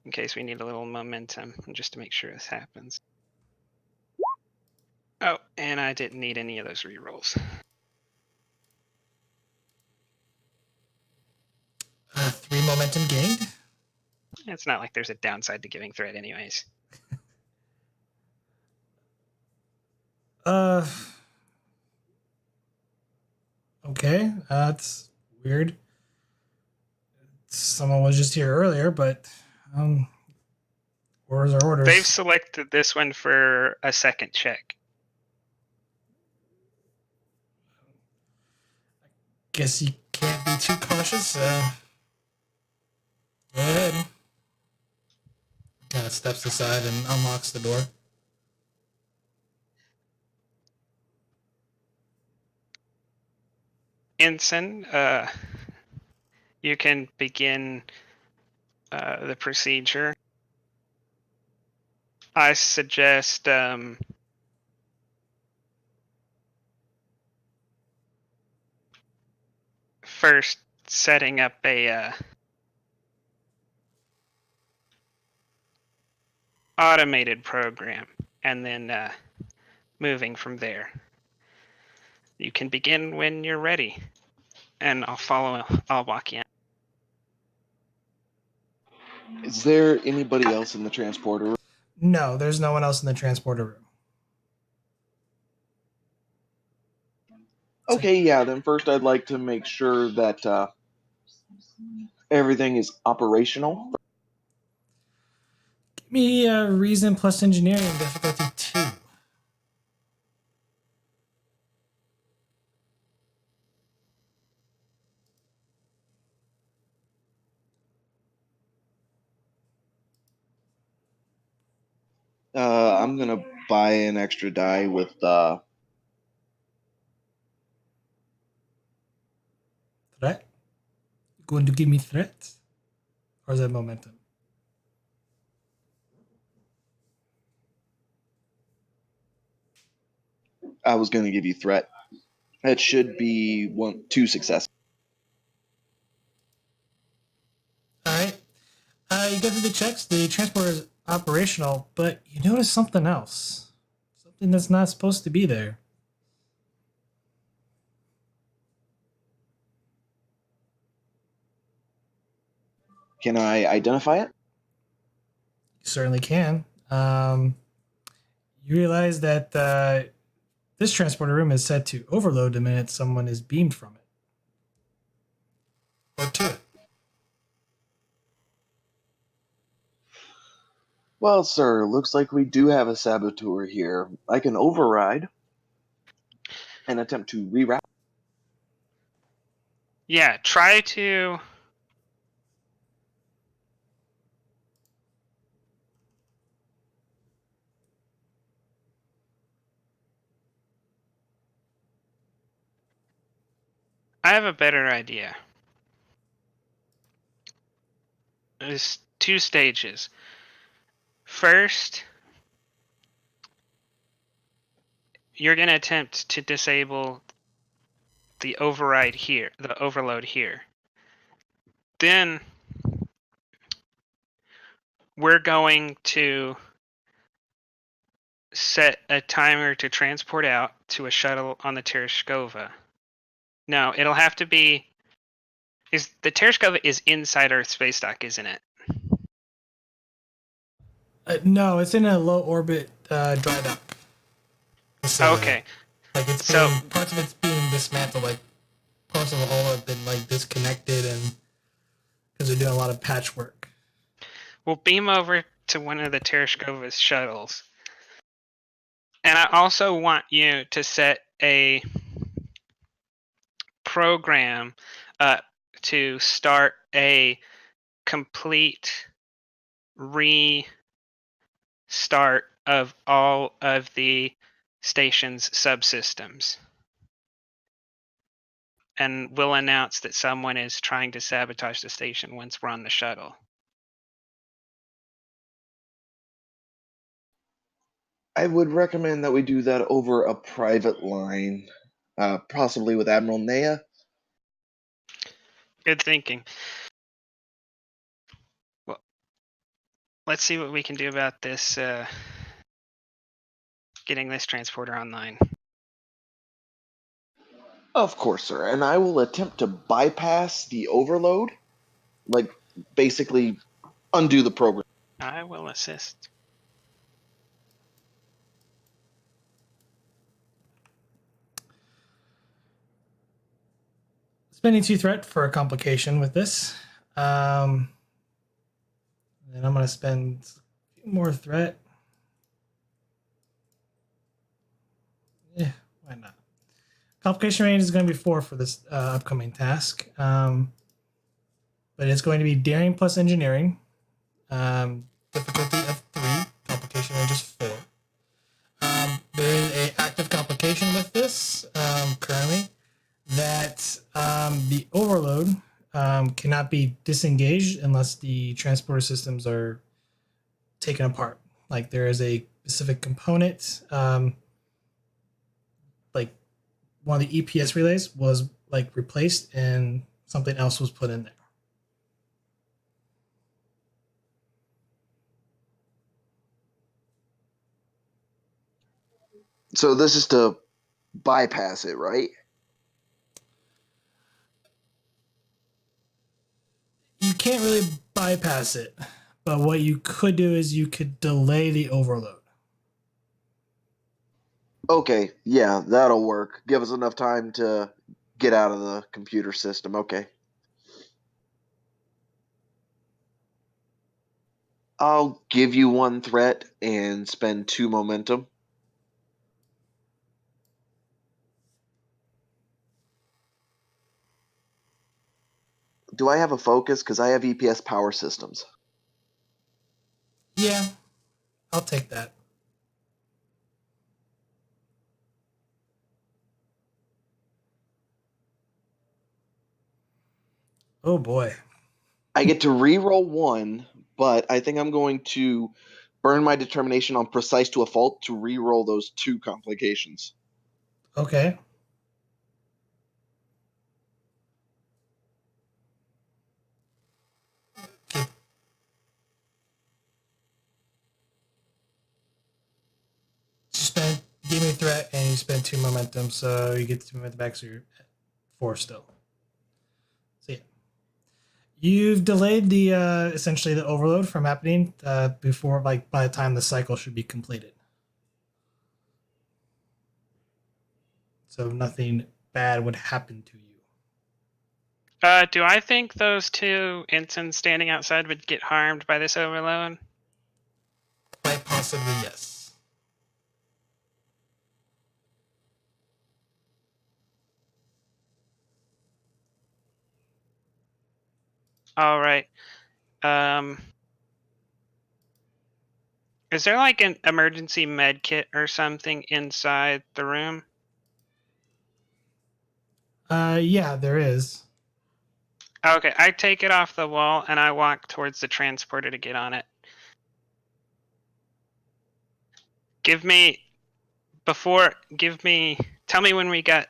in case we need a little momentum, just to make sure this happens. Oh, and I didn't need any of those rerolls. 3 momentum gained. It's not like there's a downside to giving threat anyways. Okay, that's weird. Someone was just here earlier, but orders are orders. They've selected this one for a second check. Guess you can't be too cautious. Go ahead. Kind of steps aside and unlocks the door. Ensign, you can begin the procedure. I suggest first setting up a automated program, and then moving from there. You can begin when you're ready, and I'll walk in. Is there anybody else in the transporter room? No, there's no one else in the transporter room. Okay, yeah, then first I'd like to make sure that everything is operational. Give me reason plus engineering difficulty 2. I'm gonna buy an extra die with Threat? You going to give me threat? Or is that momentum? I was gonna give you threat. That should be 2 successes. Alright. You go through the checks, the transporter is operational, but you notice something else. Something that's not supposed to be there. Can I identify it? You certainly can. You realize that this transporter room is set to overload the minute someone is beamed from it. Or to it. Well, sir, looks like we do have a saboteur here. I can override and attempt to reroute. Yeah, try to. I have a better idea. There's 2 stages. First, you're going to attempt to disable the overload here. Then we're going to set a timer to transport out to a shuttle on the Tereshkova. No, it'll have to be. The Tereshkova is inside Earth space dock, isn't it? No, it's in a low orbit dry dock. Okay. Like it's So- being, parts of it's being dismantled. Like parts of the hull have been like disconnected, and because they're doing a lot of patchwork. We'll beam over to one of the Tereshkova's shuttles. And I also want you to set a program to start a complete start of all of the station's subsystems. And we'll announce that someone is trying to sabotage the station once we're on the shuttle. I would recommend that we do that over a private line, possibly with Admiral Nea. Good thinking. Well, let's see what we can do about this, getting this transporter online. Of course, sir. And I will attempt to bypass the overload, like basically undo the program. I will assist. Spending 2 threat for a complication with this. And I'm going to spend more threat. Yeah, why not? Complication range is going to be 4 for this upcoming task. But it's going to be daring plus engineering. Difficulty of 3. Complication range is 4. There is an active complication with this currently that the overload cannot be disengaged unless the transporter systems are taken apart. Like there is a specific component, like one of the EPS relays was like replaced and something else was put in there. So this is to bypass it, right? You can't really bypass it, but what you could do is you could delay the overload. Okay, yeah, that'll work. Give us enough time to get out of the computer system. Okay. I'll give you 1 threat and spend 2 momentum. Do I have a focus? Because I have EPS power systems. Yeah, I'll take that. Oh boy. I get to re-roll 1, but I think I'm going to burn my determination on precise to a fault to re-roll those 2 complications. Okay. Give me a threat and you spend 2 momentum, so you get 2 momentum back, so you're at 4 still. So yeah. You've delayed the essentially the overload from happening before, like by the time the cycle should be completed. So nothing bad would happen to you. Do I think those 2 ensigns standing outside would get harmed by this overload? Quite possibly, yes. All right. Is there like an emergency med kit or something inside the room? Yeah, there is. Okay, I take it off the wall and I walk towards the transporter to get on it. Tell me when we got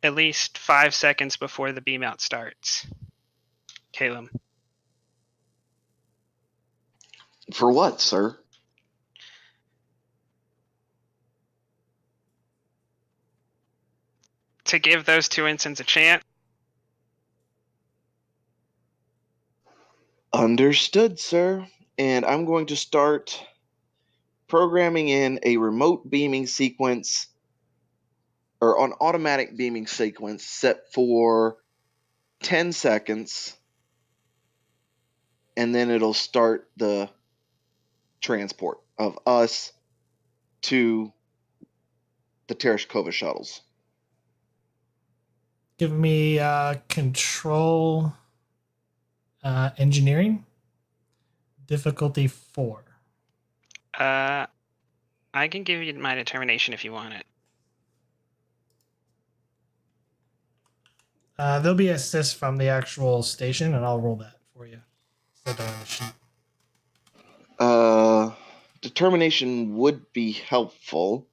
at least 5 seconds before the beam out starts. Calum. For what, sir? To give those 2 ensigns a chance. Understood, sir. And I'm going to start programming in a remote beaming sequence or an automatic beaming sequence set for 10 seconds, and then it'll start the transport of us to the Tereshkova shuttles. Give me control engineering. Difficulty 4. I can give you my determination if you want it. There'll be assist from the actual station, and I'll roll that for you. So don't have a sheet. Determination would be helpful.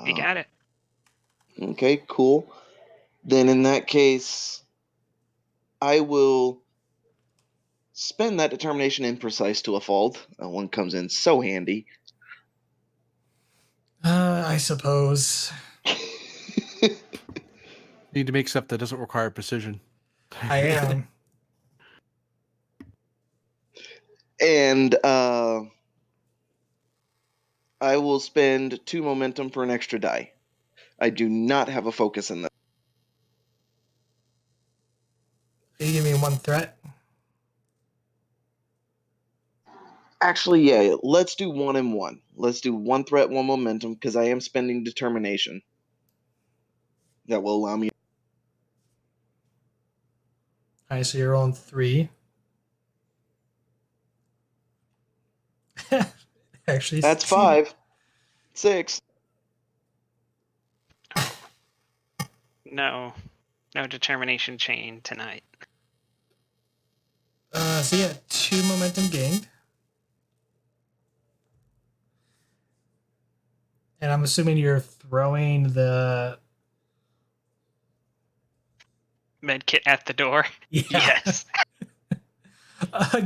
You got it. Okay, cool. Then in that case, I will spend that determination in precise to a fault. One comes in so handy. I suppose. Need to make stuff that doesn't require precision. I am. And I will spend 2 momentum for an extra die. I do not have a focus in this. You give me 1 threat. Actually, yeah, let's do 1 and 1. Let's do 1 threat, 1 momentum, because I am spending determination. That will allow me. All right, so you're rolling 3. Actually, That's succeeded. 5. 6. No determination chain tonight. So yeah, 2 momentum gained. And I'm assuming you're throwing the Medkit at the door. Yeah. Yes.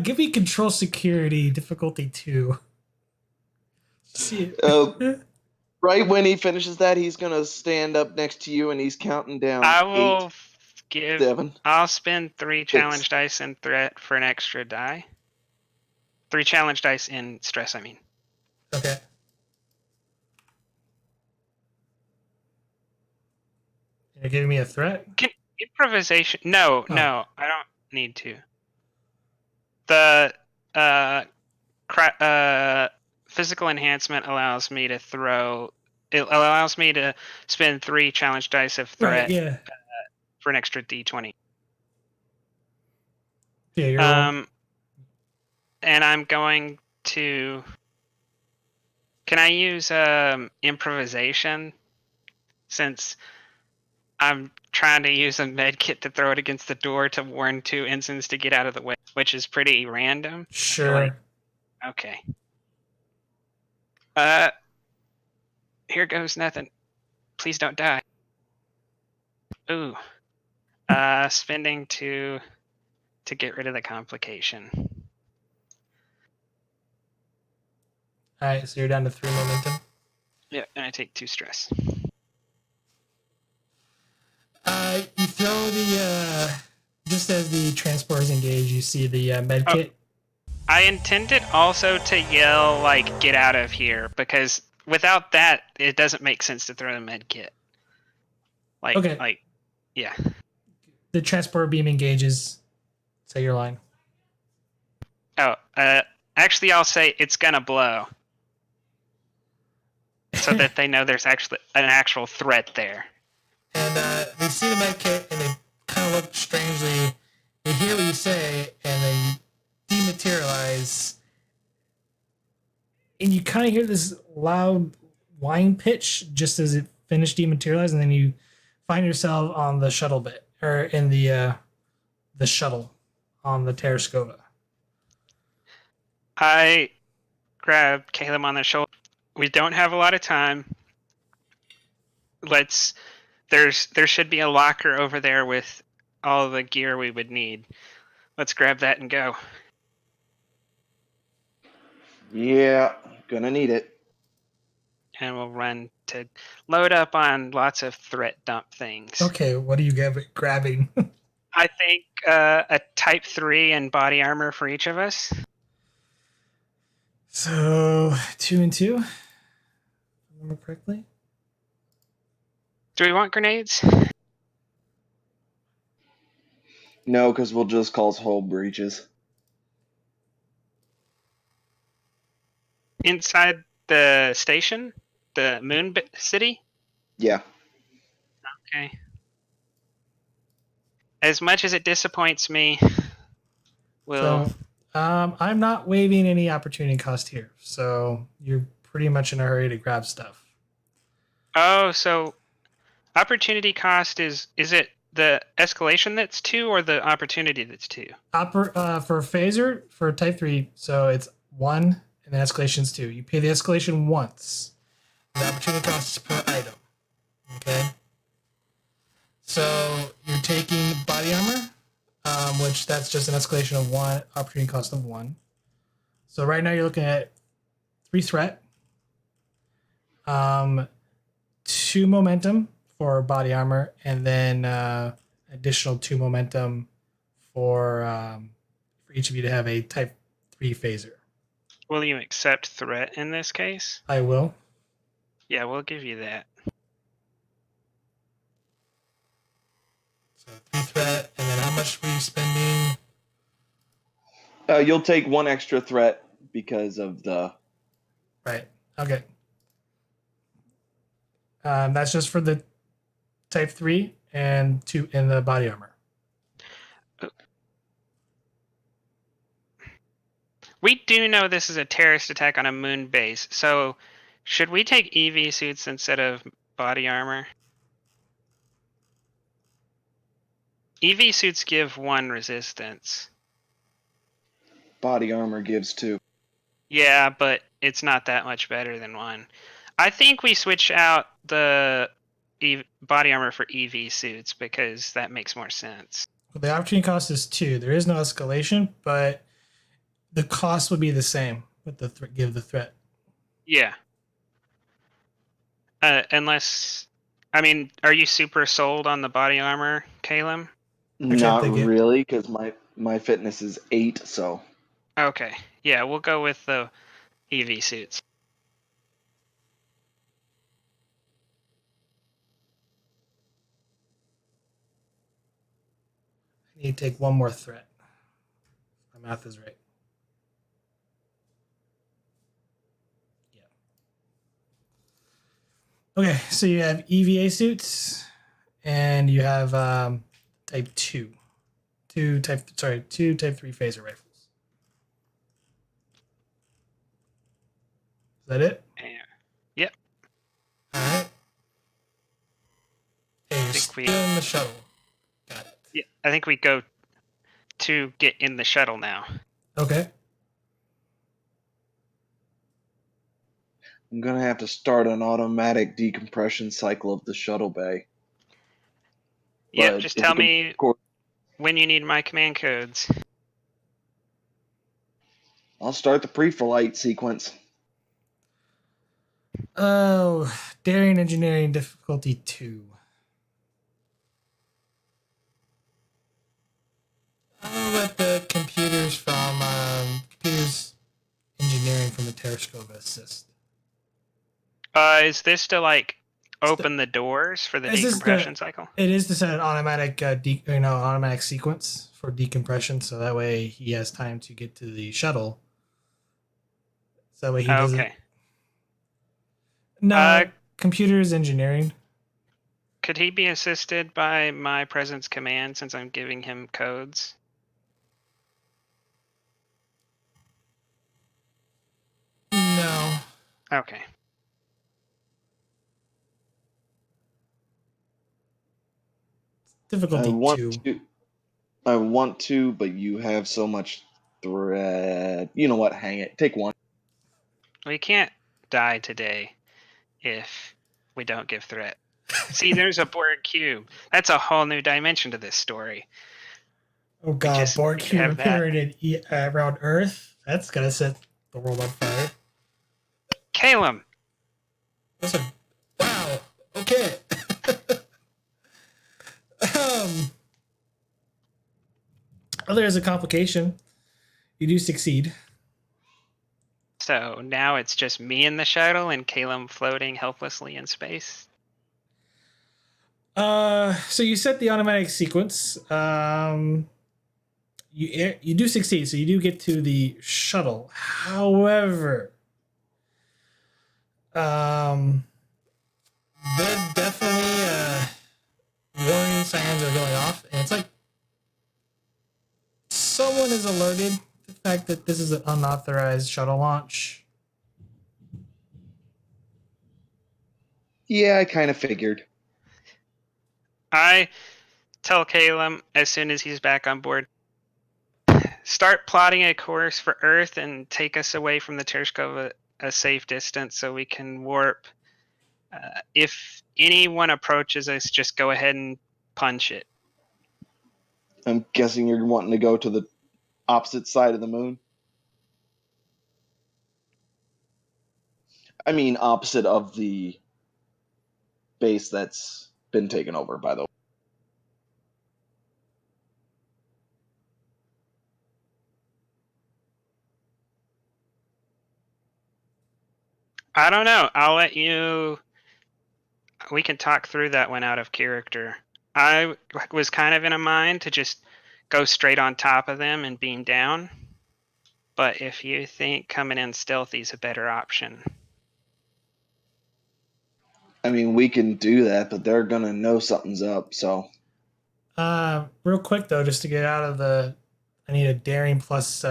Give me control security difficulty 2. See. Right when he finishes that, he's gonna stand up next to you and he's counting down. I will 8, 7. I'll spend 3 6. challenge dice in threat for an extra die. 3 challenge dice in stress, I mean. Okay. You're giving me a threat? Improvisation. No, I don't need to. The physical enhancement allows me to throw. It allows me to spend 3 challenge dice of threat Right, yeah. for an extra d20. Yeah, you're and I'm going to. Can I use improvisation? Since I'm trying to use a med kit to throw it against the door to warn 2 ensigns to get out of the way, which is pretty random. Sure. Okay. Here goes nothing. Please don't die. Ooh. Spending to get rid of the complication. Alright, so you're down to 3 momentum. Yeah, and I take 2 stress. You throw the just as the transport is engaged, you see the med kit. I intended also to yell like "Get out of here!" because without that, it doesn't make sense to throw the med kit. Yeah. The transport beam engages. Say your line. Oh, actually, I'll say it's gonna blow, so that they know there's actually an actual threat there. And they see the med kit and they kind of look strangely. They hear what you say and then dematerialize. And you kind of hear this loud whine pitch just as it finished dematerializing, and then you find yourself on the shuttle bit, or in the shuttle on the Tereshkova. I grab Calum on the shoulder. We don't have a lot of time. There should be a locker over there with all the gear we would need. Let's grab that and go. Yeah, gonna need it. And we'll run to load up on lots of threat dump things. Okay, what are you grabbing? I think a Type 3 and body armor for each of us. So 2 and 2, if I remember correctly. Do we want grenades? No, because we'll just cause hull breaches. Inside the station? The moon city? Yeah. Okay. As much as it disappoints me, we'll... So I'm not waiving any opportunity cost here, so you're pretty much in a hurry to grab stuff. Oh, so opportunity cost is it the escalation that's 2 or the opportunity that's 2? For phaser for type 3, so it's 1 and then escalation's 2. You pay the escalation once. The opportunity cost is per item. Okay. So you're taking body armor, which that's just an escalation of 1, opportunity cost of 1. So right now you're looking at 3 threat, 2 momentum for body armor, and then additional 2 momentum for each of you to have a type 3 phaser. Will you accept threat in this case? I will. Yeah, we'll give you that. So 3 threat, and then how much were you spending? You'll take 1 extra threat because of the. Right. Okay. That's just for the type 3 and 2 in the body armor. We do know this is a terrorist attack on a moon base, so should we take EV suits instead of body armor? EV suits give 1 resistance. Body armor gives 2. Yeah, but it's not that much better than 1. I think we switch out the body armor for EV suits because that makes more sense. Well, the opportunity cost is 2. There is no escalation, but the cost would be the same with the give the threat. Yeah. Unless, I mean, are you super sold on the body armor, Calum? Not think it- really, because my fitness is 8, so. Okay. Yeah, we'll go with the EV suits. I need to take 1 more threat. My math is right. Yeah. Okay, so you have EVA suits, and you have type 2. Two type 3 phaser rifles. Is that it? Yep. All right. Hey, you're think still we- in the shuttle. Got it. Yeah, I think we go to get in the shuttle now. Okay. I'm gonna have to start an automatic decompression cycle of the shuttle bay. Yep, But just if tell we can me record- when you need my command codes. I'll start the pre-flight sequence. Oh, daring engineering difficulty 2. I'll let the computers from computers engineering from the Tereshkova assist. Is this to like open the doors for the This is the- decompression cycle? It is to set an automatic automatic sequence for decompression, so that way he has time to get to the shuttle. So that way he doesn't. Okay. No, computers engineering. Could he be assisted by my presence command since I'm giving him codes? No. Okay. Difficulty 2. I want to, but you have so much threat. You know what? Hang it. Take 1. We can't die today if we don't give threat. See, there's a Borg cube. That's a whole new dimension to this story. Oh god, just Borg cube have that. appearing around Earth. That's gonna set the world on fire. Calum! Listen. Wow. Okay. There's a complication. You do succeed. So now it's just me in the shuttle and Calum floating helplessly in space. So you set the automatic sequence. You do succeed, so you do get to the shuttle. However, there definitely warning signs are going off, and it's like someone is alerted fact that this is an unauthorized shuttle launch. Yeah, I kind of figured. I tell Calum as soon as he's back on board, start plotting a course for Earth and take us away from the Tereshkova a safe distance so we can warp. If anyone approaches us, just go ahead and punch it. I'm guessing you're wanting to go to the opposite side of the moon. I mean, opposite of the base that's been taken over, by the way. I don't know. I'll let you. We can talk through that one out of character. I was kind of in a mind to just go straight on top of them and beam down. But if you think coming in stealthy is a better option. I mean, we can do that, but they're gonna know something's up. So Real quick though, just to get out of the, I need a daring plus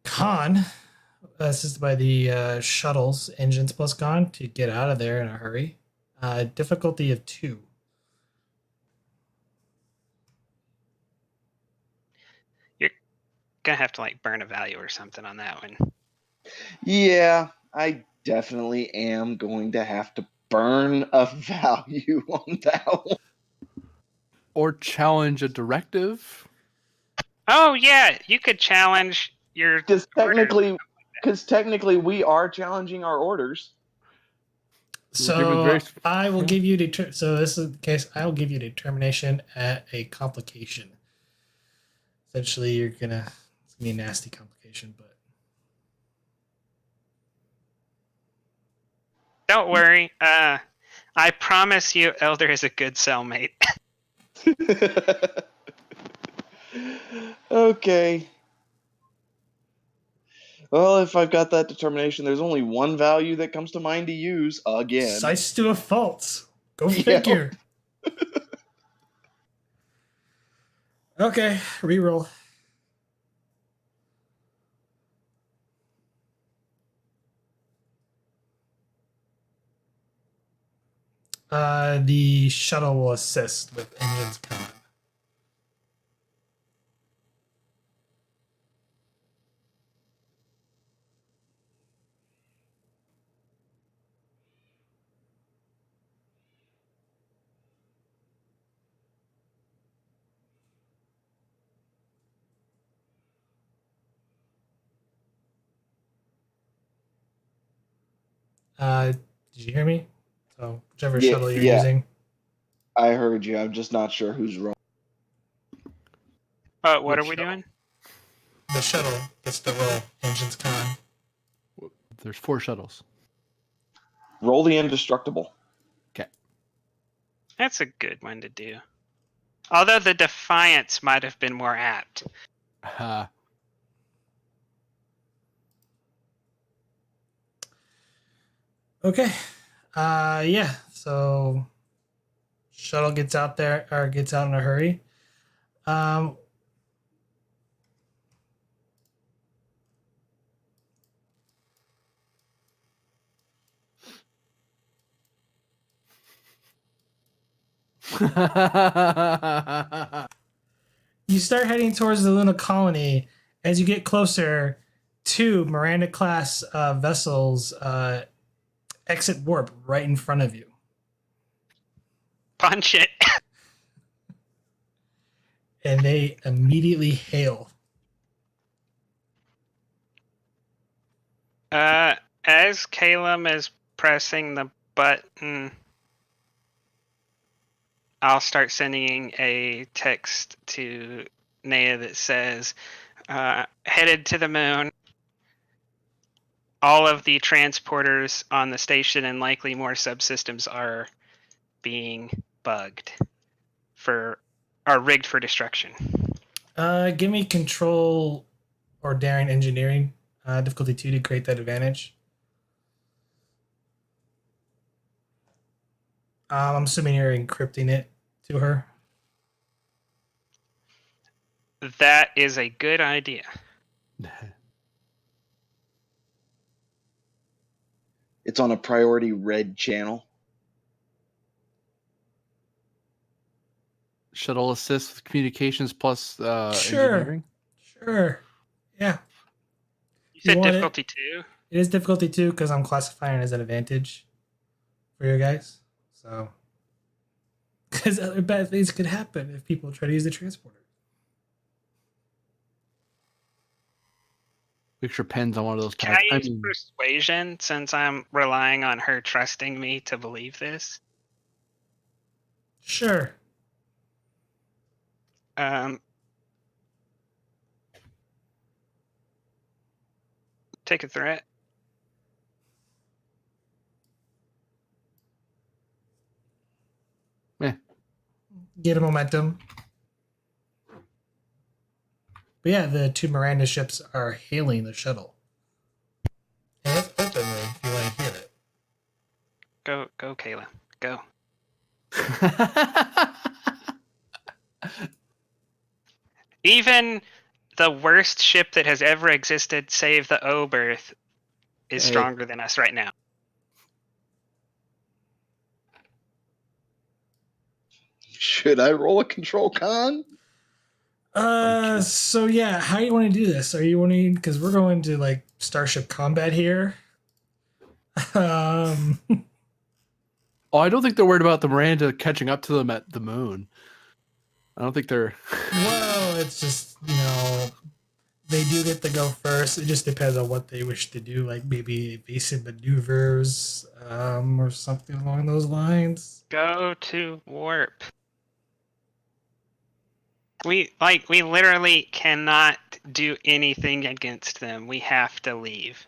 con, assisted by the shuttles engines plus con to get out of there in a hurry. Difficulty of 2. You're gonna have to like burn a value or something on that one. yeah, I definitely am going to have to burn a value on that one. Or challenge a directive. Oh yeah, you could challenge your. Because technically, we are challenging our orders. So I will give you so this is the case. I will give you determination at a complication. Essentially, it's gonna be a nasty complication, but Don't worry. I promise you, Elder is a good cellmate. Okay. Well, if I've got that determination, there's only one value that comes to mind to use again. Sights to a fault. Go figure. Okay, reroll. The shuttle will assist with engines con. Did you hear me? So whichever shuttle you're using. I heard you. I'm just not sure who's wrong. What are we doing? The shuttle gets to roll engines con. There's 4 shuttles. Roll the indestructible. Okay. That's a good one to do. Although the Defiance might have been more apt. Okay. Yeah. So shuttle gets out there or gets out in a hurry. You start heading towards the Luna colony. As you get closer, 2 Miranda class vessels exit warp right in front of you. Punch it. And they immediately hail. As Calum is pressing the button, I'll start sending a text to Naya that says, headed to the moon. All of the transporters on the station and likely more subsystems are being bugged are rigged for destruction. Give me control or daring engineering. Difficulty 2 to create that advantage. I'm assuming you're encrypting it to her. That is a good idea. It's on a priority red channel. Shuttle assist with communications plus Sure. engineering. Sure. Yeah. You said want it? difficulty 2? It is difficulty 2 because I'm classifying it as an advantage for you guys. So, because other bad things could happen if people try to use the transporter. Picture pens on one of those Can pads. I use persuasion since I'm relying on her trusting me to believe this? Sure. Take a threat. Get a momentum. But yeah, the 2 Miranda ships are hailing the shuttle. And let's open it if you want to hear it. Go, Kayla. Go. Even the worst ship that has ever existed, save the Oberth, is stronger than us right now. Should I roll a control con? So yeah, how do you want to do this? Are you wanting, because we're going to like starship combat here. Oh, I don't think they're worried about the Miranda catching up to them at the moon. I don't think they're. Well, it's just, you know, they do get to go first. It just depends on what they wish to do, like maybe evasive maneuvers, or something along those lines. Go to warp. We literally cannot do anything against them. We have to leave.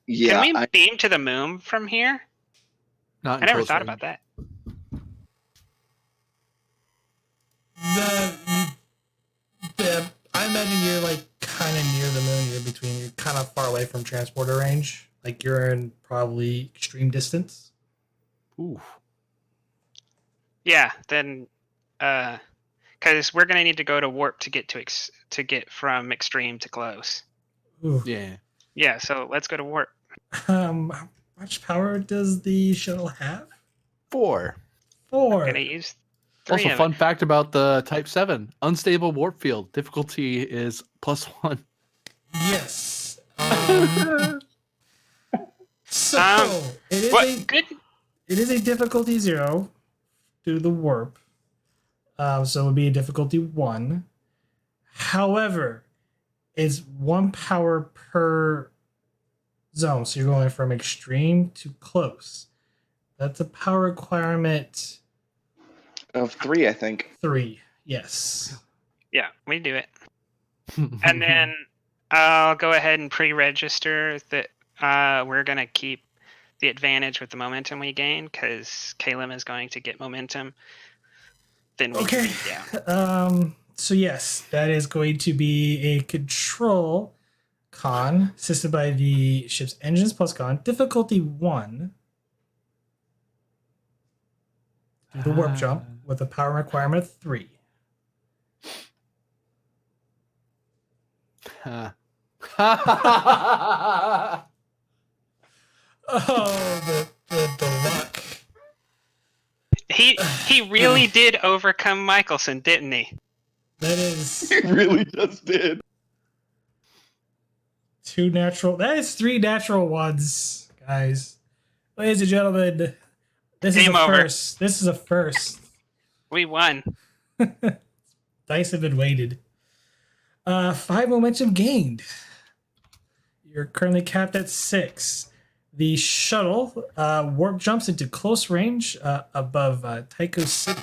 Yeah, Can we beam to the moon from here? Not I never thought about that. I imagine you're like kind of near the moon. You're kind of far away from transporter range. Like you're in probably extreme distance. Ooh. Yeah, then, because we're gonna need to go to warp to get to get from extreme to close. Ooh. Yeah. Yeah, so let's go to warp. How much power does the shuttle have? 4. I'm gonna use 3 Also, of fun it. fact about the Type 7. Unstable warp field. Difficulty is +1. Yes. So it is a difficulty 0 due to the warp. So it would be a difficulty 1. However, it's 1 power per zone. So you're going from extreme to close. That's a power requirement of 3, I think. 3. Yes. Yeah, we do it. And then I'll go ahead and pre-register that we're going to keep the advantage with the momentum we gain because Calum is going to get momentum. Then we can beat down. So yes, that is going to be a control con assisted by the ship's engines plus con. Difficulty 1. Do the warp jump with a power requirement of 3. Oh, the luck. He really did overcome Michelson, didn't he? That is He really just did. 2 natural. That is 3 natural ones, guys. Ladies and gentlemen, this is a first. This is a first. We won. Dice have been weighted. 5 momentum gained. You're currently capped at 6. The shuttle warp jumps into close range above Tycho City.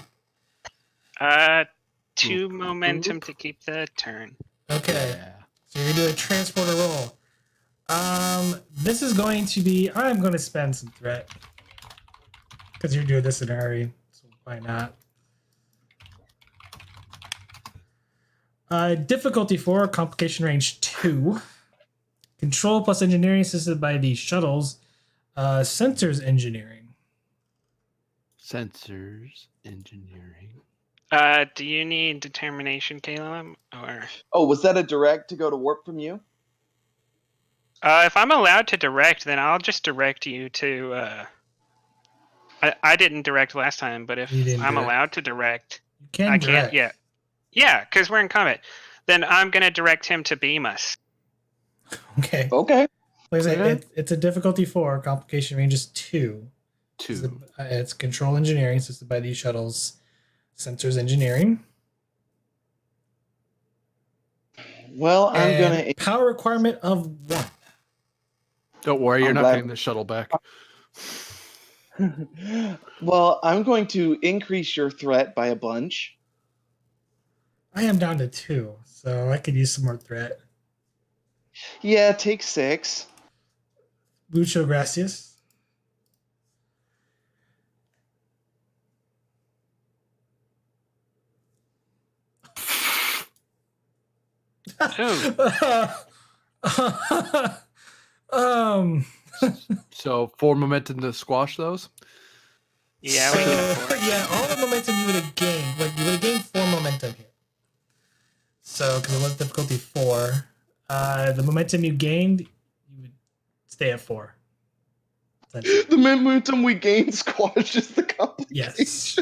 2 momentum to keep the turn. Okay. So you're gonna do a transporter roll. This is going to be. I'm going to spend some threat because you're doing this in a hurry. So why not? Difficulty 4, complication range 2. Control plus engineering assisted by the shuttles. Sensors engineering. Sensors engineering. Do you need determination, Calum? Or Oh, was that a direct to go to warp from you? if I'm allowed to direct, then I'll just direct you to. I didn't direct last time, but if You didn't I'm direct. allowed to direct, You can I direct. can't. Yeah, because we're in combat. Then I'm gonna direct him to beam us. Okay. Okay. Like I said, Okay. it's a difficulty 4. Complication range is 2. 2. It's control engineering, assisted by these shuttles. Sensors engineering. Well, I'm And gonna. power requirement of 1. Don't worry, you're I'm not glad- getting the shuttle back. Well, I'm going to increase your threat by a bunch. I am down to 2, so I could use some more threat. Yeah, take 6. Mucho gracias. um. So 4 momentum to squash those. Yeah, so, we can afford. yeah, all the momentum you would have gained, like you would have gained 4 momentum here. So, because it was difficulty 4, the momentum you gained, you would stay at 4. The momentum we gain squashes the complication. Yes.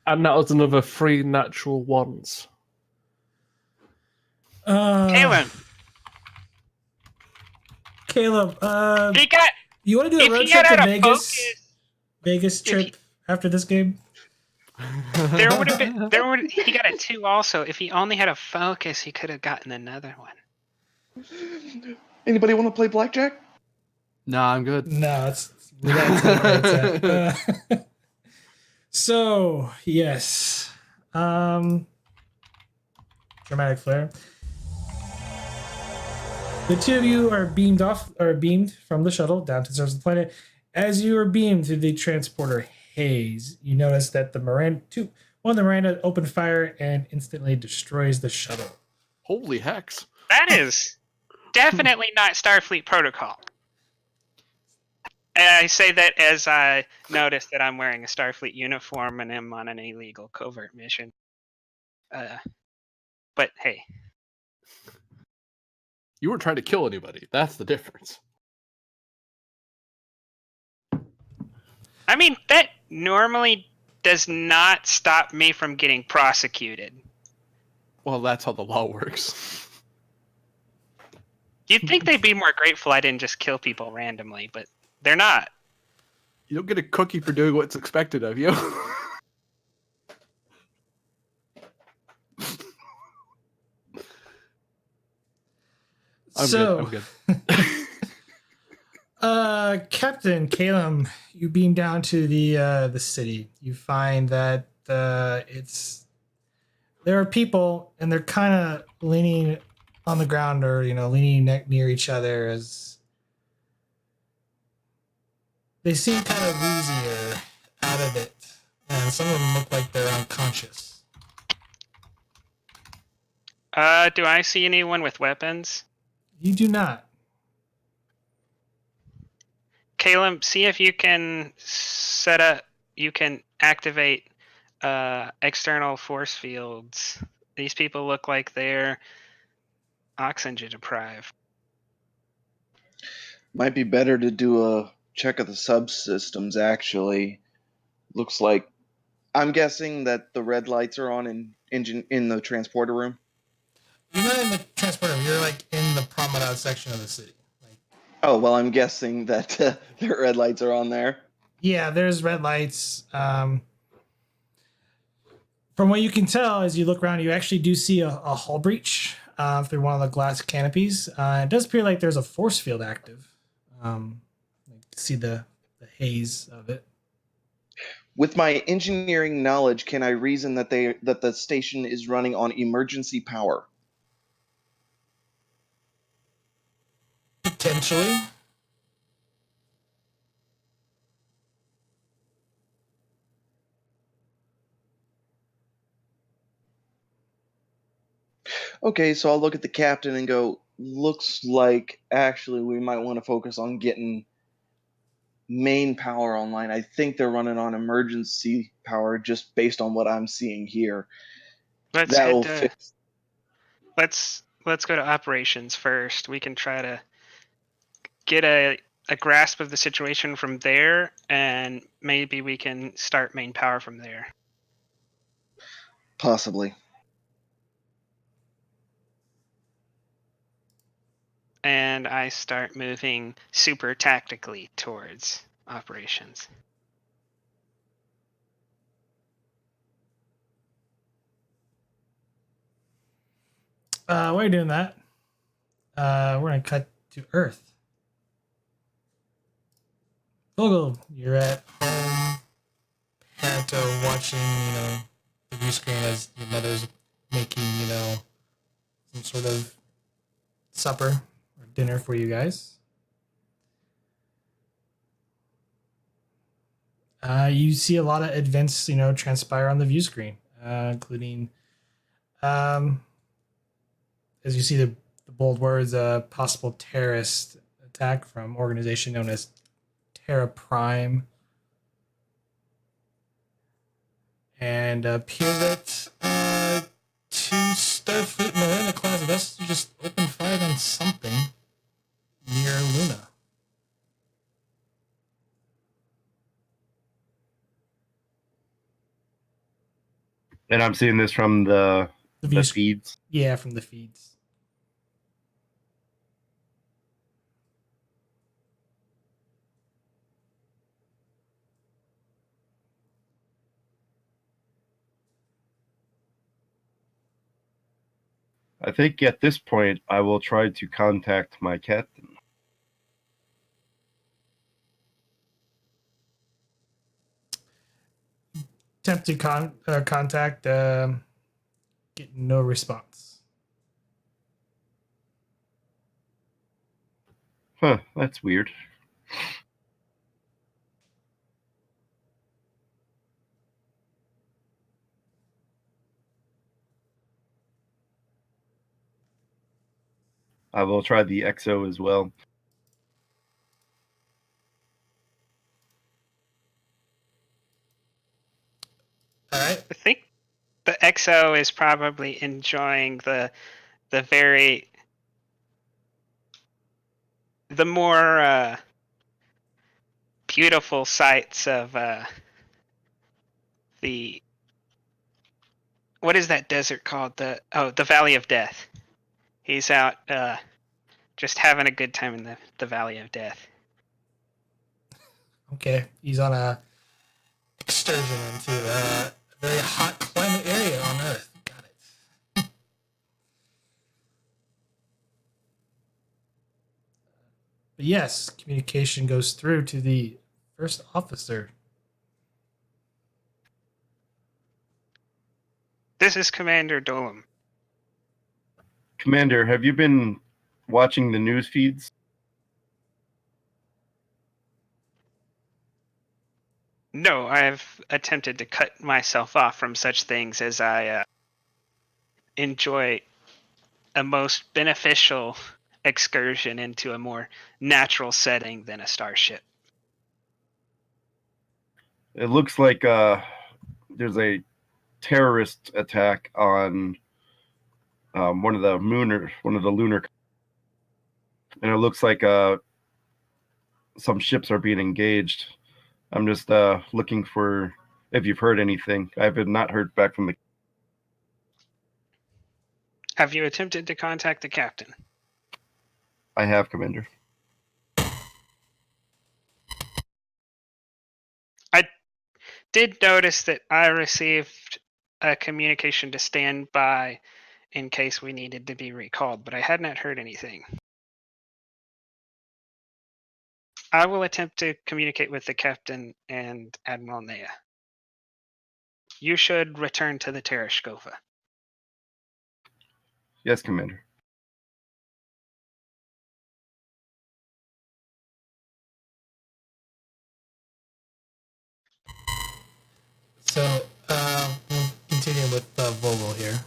And that was another 3 natural ones. Calum, Caleb, he got. you want to do a If road he trip had to a Vegas? focus, Vegas If trip after this game? there would have been. There would. He got a 2 also. If he only had a focus, he could have gotten another one. Anybody want to play blackjack? Nah, I'm good. No, it's that's it. So yes, dramatic flare. The 2 of you are beamed from the shuttle down to the surface of the planet. As you are beamed through the transporter haze, you notice that one of the Miranda opened fire and instantly destroys the shuttle. Holy hex. That is definitely not Starfleet protocol. And I say that as I notice that I'm wearing a Starfleet uniform and am on an illegal covert mission. But hey, You weren't trying to kill anybody. That's the difference. I mean, that normally does not stop me from getting prosecuted. Well, that's how the law works. You'd think they'd be more grateful I didn't just kill people randomly, but they're not. You don't get a cookie for doing what's expected of you. I'm good. Captain Calum, you beam down to the city. You find that there are people and they're kind of leaning on the ground or leaning near each other as they seem kind of woozy or out of it, and some of them look like they're unconscious. Do I see anyone with weapons? You do not. Calum, see if you can activate external force fields. These people look like they're oxygen deprived. Might be better to do a check of the subsystems, actually. Looks like. I'm guessing that the red lights are on in the transporter room. You're not in the transporter. You're like in the promenade section of the city. Oh, well, I'm guessing that the red lights are on there. Yeah, there's red lights. From what you can tell, as you look around, you actually do see a hull breach through one of the glass canopies. It does appear like there's a force field active. See the haze of it. With my engineering knowledge, can I reason that the station is running on emergency power? Potentially. Okay, so I'll look at the captain and go, looks like actually we might want to focus on getting main power online. I think they're running on emergency power just based on what I'm seeing here. Let's That head will to. fix. Let's go to operations first. We can try to get a grasp of the situation from there, and maybe we can start main power from there. Possibly. And I start moving super tactically towards operations. While you're doing that, we're gonna cut to Earth. Vogel, you're at home, Panto watching, the view screen as your mother's making, some sort of supper or dinner for you guys. You see a lot of events, transpire on the view screen, including, as you see the bold words, a possible terrorist attack from organization known as Terra Prime. And appears that two Starfleet Marina class vessels just opened fire on something near Luna. And I'm seeing this from the feeds. Yeah, from the feeds. I think at this point I will try to contact my captain. Attempt to contact, get no response. Huh, that's weird. I will try the XO as well. All right. I think the XO is probably enjoying the more beautiful sights of the what is that desert called? The Valley of Death. He's out just having a good time in the Valley of Death. Okay. He's on a excursion into a very hot climate area on Earth. Got it. But yes, communication goes through to the first officer. This is Commander Dolum. Commander, have you been watching the news feeds? No, I've attempted to cut myself off from such things as I enjoy a most beneficial excursion into a more natural setting than a starship. It looks like there's a terrorist attack on one of the lunar, and it looks like some ships are being engaged. I'm just looking for if you've heard anything. I have not heard back from the. Have you attempted to contact the captain? I have, Commander. I did notice that I received a communication to stand by in case we needed to be recalled, but I had not heard anything. I will attempt to communicate with the captain and Admiral Nea. You should return to the Tereshkova. Yes, Commander. So we'll continue with Vogel here.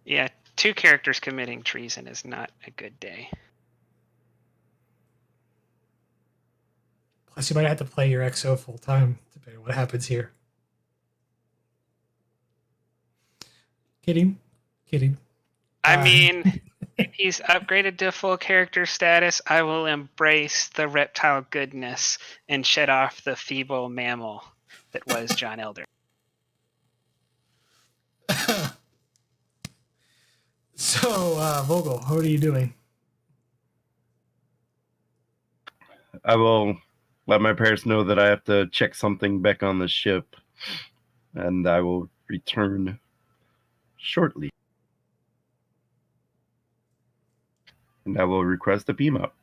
Yeah, two characters committing treason is not a good day. Plus, you might have to play your XO full time, depending on what happens here. Kidding. Kidding. I mean, if he's upgraded to full character status, I will embrace the reptile goodness and shed off the feeble mammal that was John Elder. So, Vogel, what are you doing? I will let my parents know that I have to check something back on the ship, and I will return shortly. And I will request a beam up.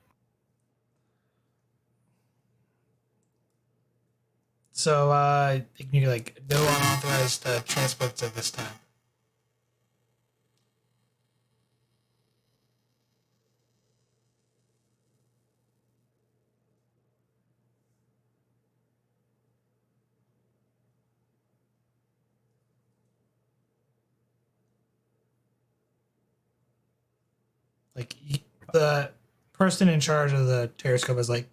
So, you like no unauthorized transports at this time. Like the person in charge of the Tereshkova is like,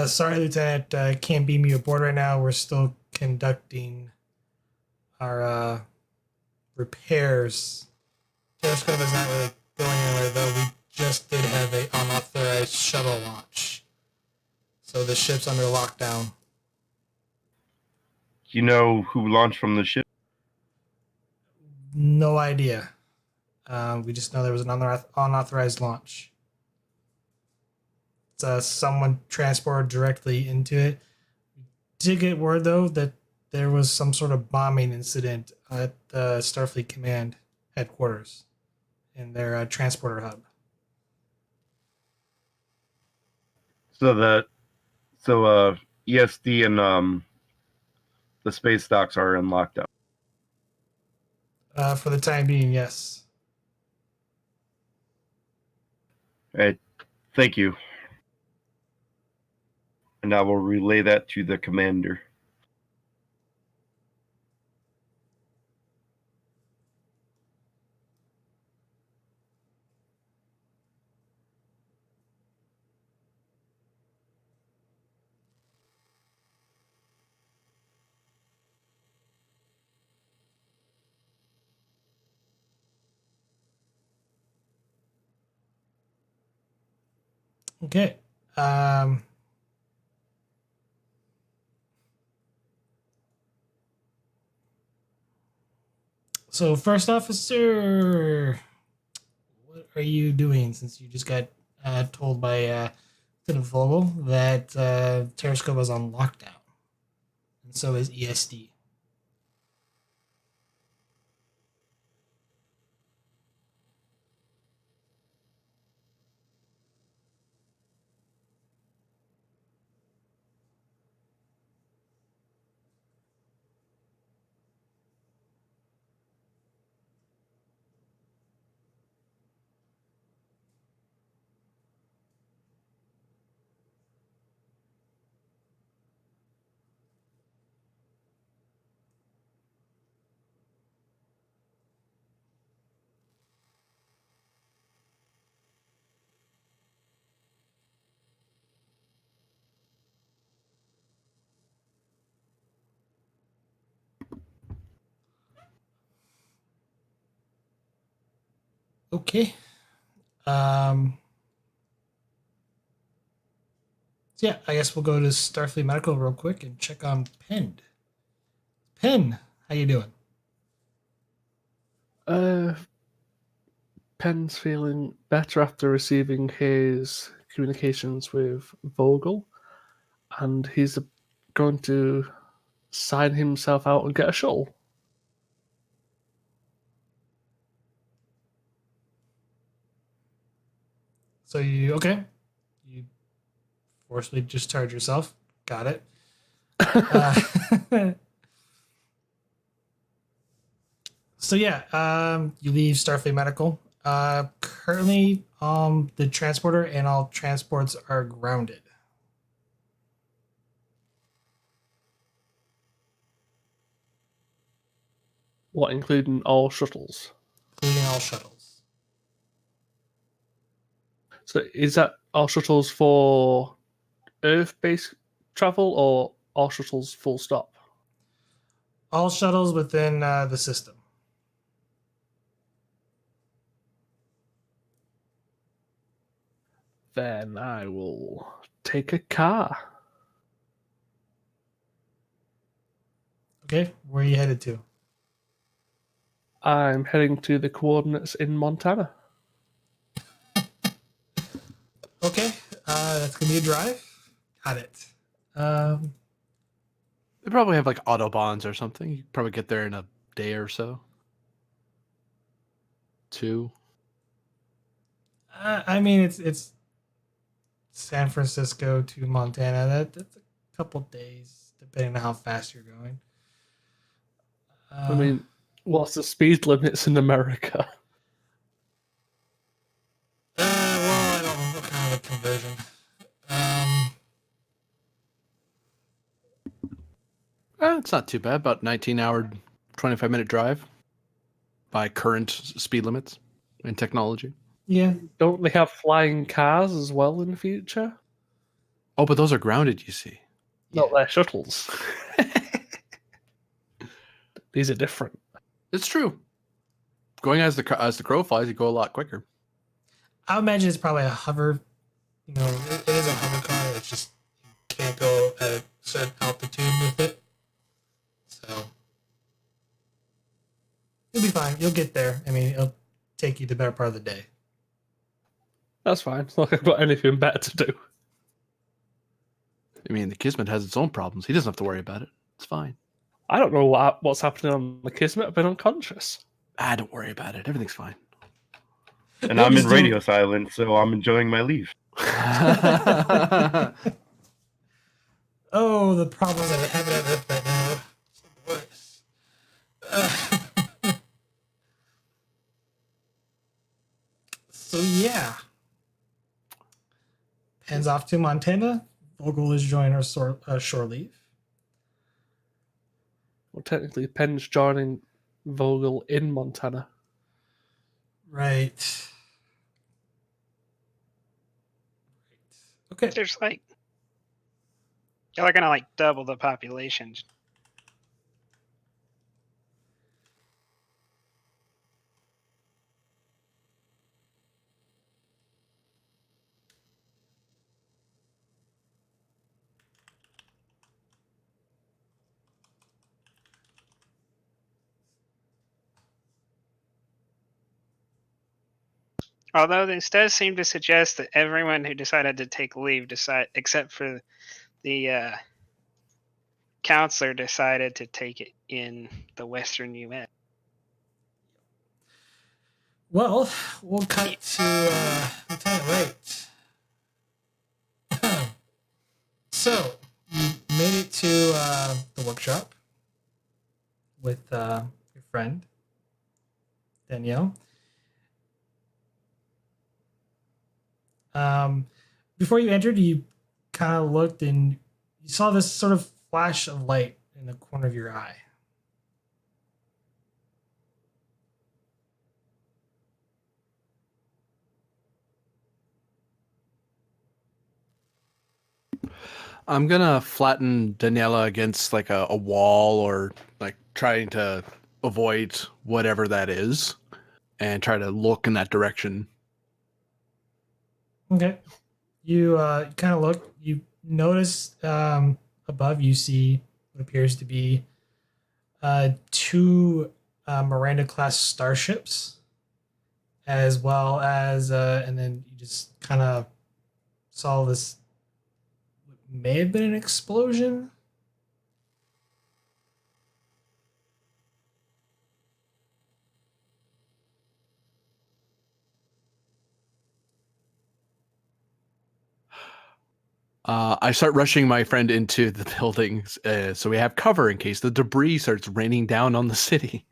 sorry, Lieutenant, can't beam you aboard right now. We're still conducting our repairs. Tereshkova is not really going anywhere, though. We just did have a unauthorized shuttle launch, so the ship's under lockdown. Do you know who launched from the ship? No idea. We just know there was an unauthorized launch. It's someone transported directly into it. Did get word though that there was some sort of bombing incident at the Starfleet Command headquarters in their transporter hub. So ESD and the space docks are in lockdown. For the time being, yes. Right. Thank you. And I will relay that to the commander. Okay. So, first officer, what are you doing since you just got told by Lieutenant Vogel that Tereshkova was on lockdown? And so is ESD. Okay. So yeah, I guess we'll go to Starfleet Medical real quick and check on Penn. Penn, how you doing? Penn's feeling better after receiving his communications with Vogel, and he's going to sign himself out and get a shuttle. So you okay? You forcibly discharge yourself. Got it. So yeah, you leave Starfleet Medical. Currently, the transporter and all transports are grounded. What, including all shuttles? Including all shuttles. So is that all shuttles for Earth-based travel or all shuttles full stop? All shuttles within the system. Then I will take a car. Okay, where are you headed to? I'm heading to the coordinates in Montana. Okay, that's gonna be a drive. Got it. They probably have like autobahns or something. You could probably get there in a day or so. 2. I mean, it's San Francisco to Montana. That's a couple days, depending on how fast you're going. I mean, what's the speed limits in America? Well, I don't know what kind of a conversion. It's not too bad. About 19-hour, 25-minute drive by current speed limits and technology. Yeah. Don't they have flying cars as well in the future? Oh, but those are grounded, you see. Not their shuttles. These are different. It's true. Going as the crow flies, you go a lot quicker. I would imagine it's probably a hover. You know, it is a hover car. It's just you can't go at a certain altitude with it. So you'll be fine. You'll get there. I mean, it'll take you the better part of the day. That's fine. It's not like I've got anything better to do. I mean, the Kismet has its own problems. He doesn't have to worry about it. It's fine. I don't know what's happening on the Kismet. I've been unconscious. Don't worry about it. Everything's fine. And I'm in radio silence, so I'm enjoying my leave. Oh, the problems that are happening at Earth right now. Worse. So yeah, Penn's off to Montana. Vogel is joining our shore leave. Well, technically, Penn's joining Vogel in Montana. Right. Okay. There's like, y'all are gonna like double the population. Although this does seem to suggest that everyone who decided to take leave except for the counselor decided to take it in the western U.S. Well, we'll cut to Lieutenant Wright. So you made it to the workshop with your friend Danielle. Before you entered, you kind of looked and you saw this sort of flash of light in the corner of your eye. I'm gonna flatten Daniella against like a wall or like trying to avoid whatever that is and try to look in that direction. Okay. You kind of look. You notice above you see what appears to be two Miranda-class starships, as well as, and then you just kind of saw this. What may have been an explosion. I start rushing my friend into the buildings so we have cover in case the debris starts raining down on the city.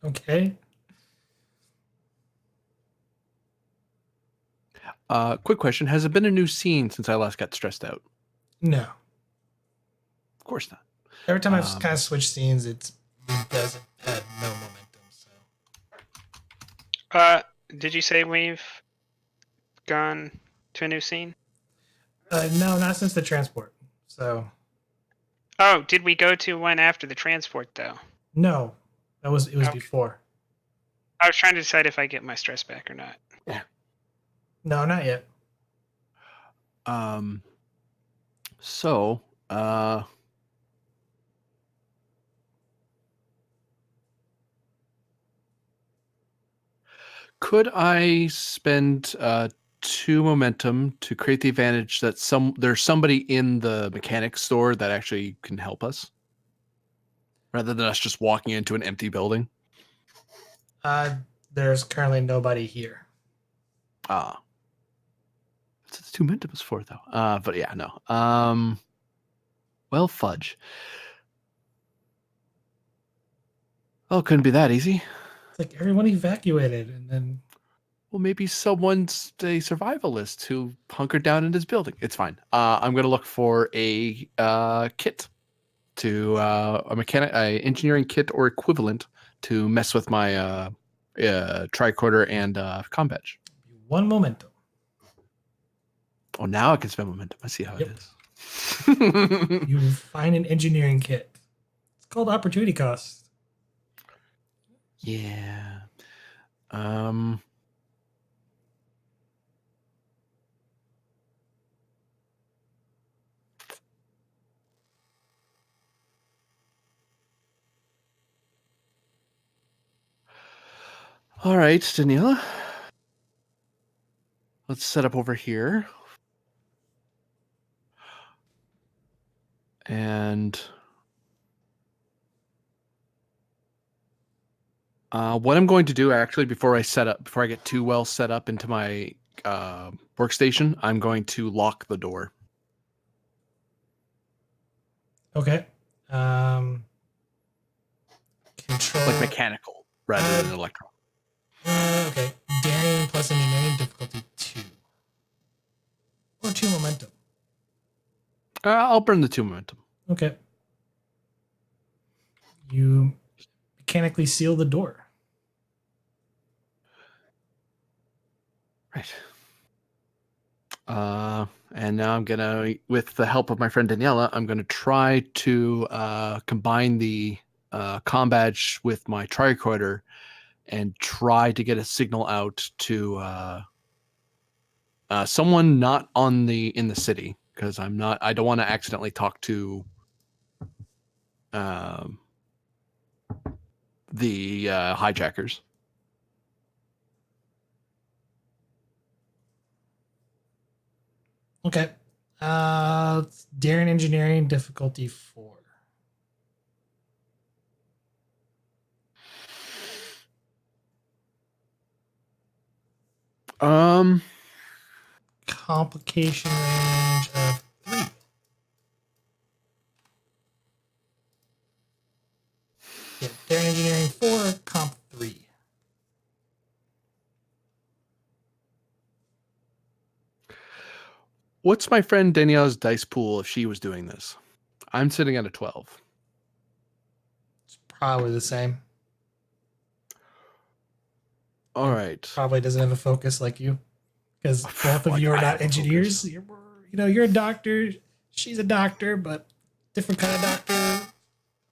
Okay. Quick question. Has it been a new scene since I last got stressed out? No. Of course not. Every time I've kind of switched scenes, it doesn't have no momentum. So. Did you say we've gone to a new scene? No, not since the transport. So Oh, did we go to one after the transport though? no, it was Okay. before. I was trying to decide if I get my stress back or not. No, not yet. So, could I spend 2 momentum to create the advantage that there's somebody in the mechanics store that actually can help us, rather than us just walking into an empty building? There's currently nobody here. Ah, that's what 2 momentum is for, though. But yeah, no. Well, fudge. Well, couldn't be that easy. It's like everyone evacuated, and then Well, maybe someone's a survivalist who hunkered down in his building. It's fine. I'm going to look for a kit to a engineering kit or equivalent to mess with my tricorder and comm badge. one momentum. Oh, now I can spend momentum. I see how Yep. it is. You find an engineering kit. It's called opportunity cost. Yeah. All right, Daniella. Let's set up over here. And what I'm going to do, actually, before I get too well set up into my workstation, I'm going to lock the door. Okay. Control. Like mechanical rather than electrical. Okay. Daring plus engineering difficulty 2. Or 2 momentum. I'll burn the 2 momentum. Okay. You mechanically seal the door. Right. And now I'm gonna, with the help of my friend Daniella, I'm gonna try to combine the comm badge with my tricorder and try to get a signal out to someone not in the city, because I don't want to accidentally talk to the hijackers. Okay. Daring engineering difficulty 4. Complication range of 3. Yeah, daring engineering 4, comp 3. What's my friend Daniella's dice pool if she was doing this? I'm sitting at a 12. It's probably the same. All right. Probably doesn't have a focus like you, because both of Like, you are I not have a engineers. focus. You're a doctor. She's a doctor, but different kind of doctor.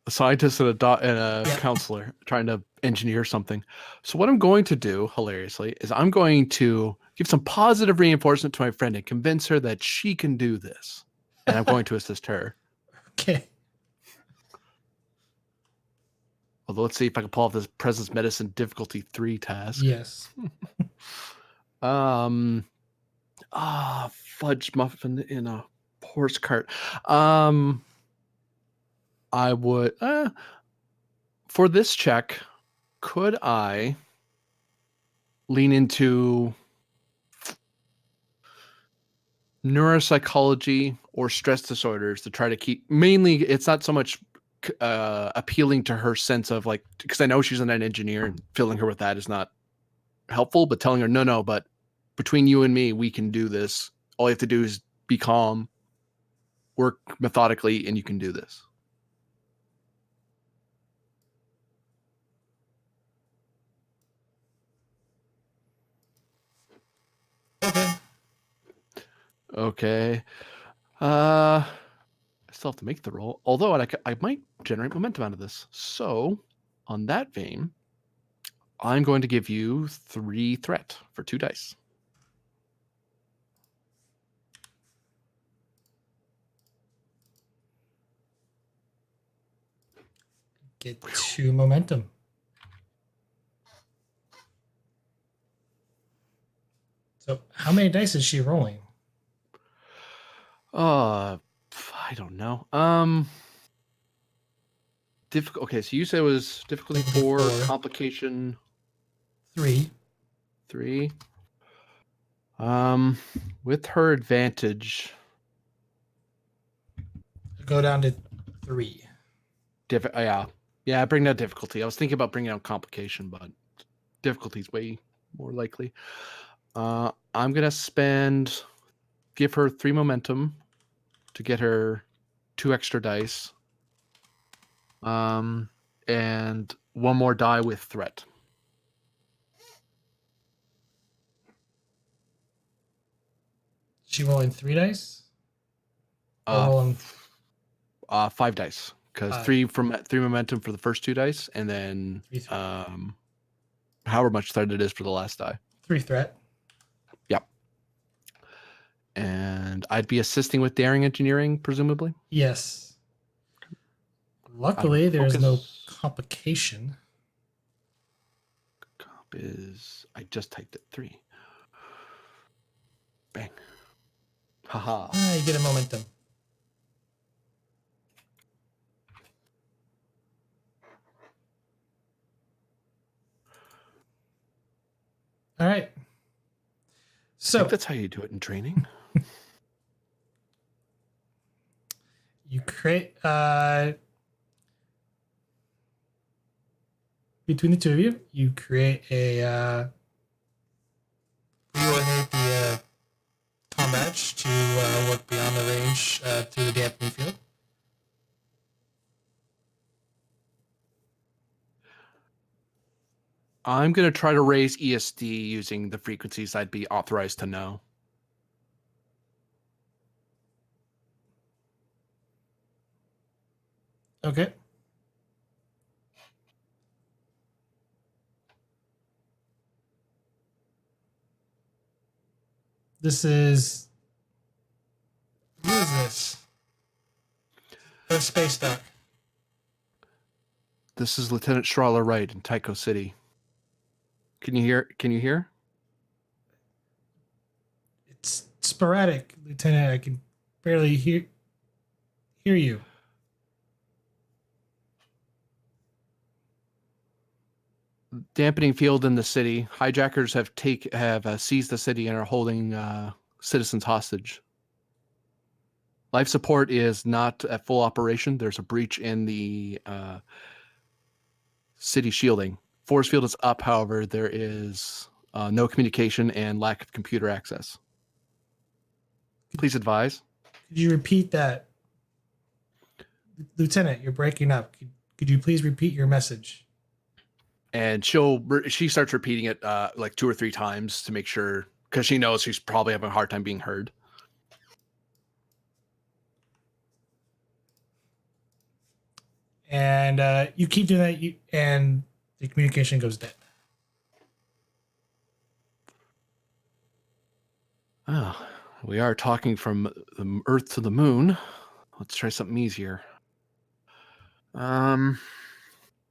A scientist and a Yeah. counselor trying to engineer something. So what I'm going to do, hilariously, is I'm going to give some positive reinforcement to my friend and convince her that she can do this. And I'm going to assist her. Okay. Although let's see if I can pull off this presence medicine difficulty 3 task. Yes. Fudge muffin in a horse cart. I would for this check, could I lean into neuropsychology or stress disorders to try to keep, mainly it's not so much appealing to her sense of, like, because I know she's an engineer and filling her with that is not helpful, but telling her no, but between you and me, we can do this. All you have to do is be calm, work methodically, and you can do this. Okay. Okay. I still have to make the roll. Although I might generate momentum out of this. So, on that vein, I'm going to give you 3 threat for 2 dice. Get 2 momentum. So how many dice is she rolling? I don't know. Difficult. Okay, so you said it was difficulty 4, 4. complication 3. 3. With her advantage, Go down to 3. yeah, bring down difficulty. I was thinking about bringing down complication, but difficulty's way more likely. I'm gonna give her 3 momentum to get her 2 extra dice. And 1 more die with threat. She rolling 3 dice? Or Uh, rolling 5 dice, because 5. 3 momentum for the first 2 dice, and then 3 threat. however much threat it is for the last die. 3 threat. Yep. And I'd be assisting with daring engineering, presumably. Yes. Luckily, there's no complication. Comp is, I just typed it 3. Bang. Haha. You get a momentum. All right. I So think that's how you do it in training. you create between the two of you, you create a coordinate the comm badge to work beyond the range through the dampening field. I'm going to try to raise ESD using the frequencies I'd be authorized to know. Okay. This is... Who is this? The space dock. This is Lieutenant Strahler Wright in Tycho City. Can you hear? It's sporadic, Lieutenant. I can barely hear you. Dampening field in the city. Hijackers have seized the city and are holding citizens hostage. Life support is not at full operation. There's a breach in the city shielding. Force field is up, however, there is no communication and lack of computer access. Please advise. Could you repeat that? Lieutenant, you're breaking up. Could you please repeat your message? And she starts repeating it like 2 or 3 times to make sure, because she knows she's probably having a hard time being heard. And you keep doing that, and the communication goes dead. Oh, we are talking from the Earth to the Moon. Let's try something easier.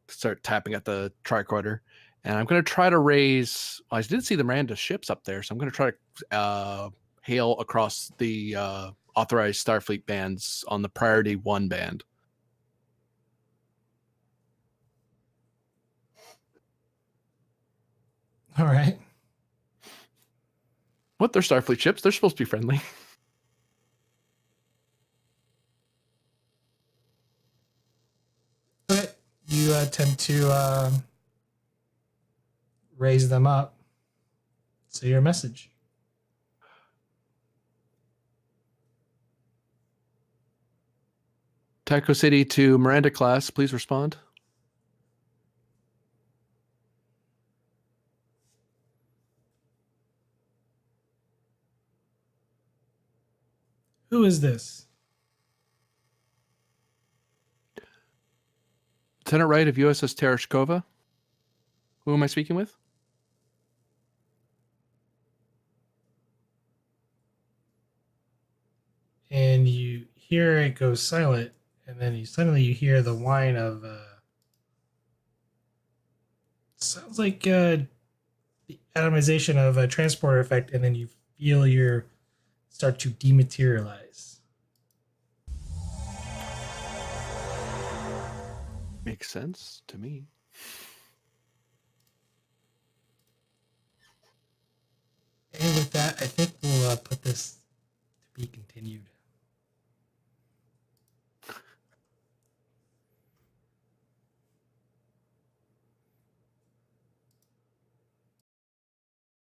Start tapping at the tricorder, and I'm going to try to raise. I did see the Miranda ships up there, so I'm going to try to hail across the authorized Starfleet bands on the Priority 1 band. All right. What? They're Starfleet ships. They're supposed to be friendly. But you tend to raise them up. Say your message. Tycho City to Miranda class, please respond. Who is this? Lieutenant Wright of USS Tereshkova. Who am I speaking with? And you hear it go silent, and then suddenly you hear the whine of sounds like the atomization of a transporter effect, and then you feel your start to dematerialize. Makes sense to me. And with that, I think we'll put this to be continued.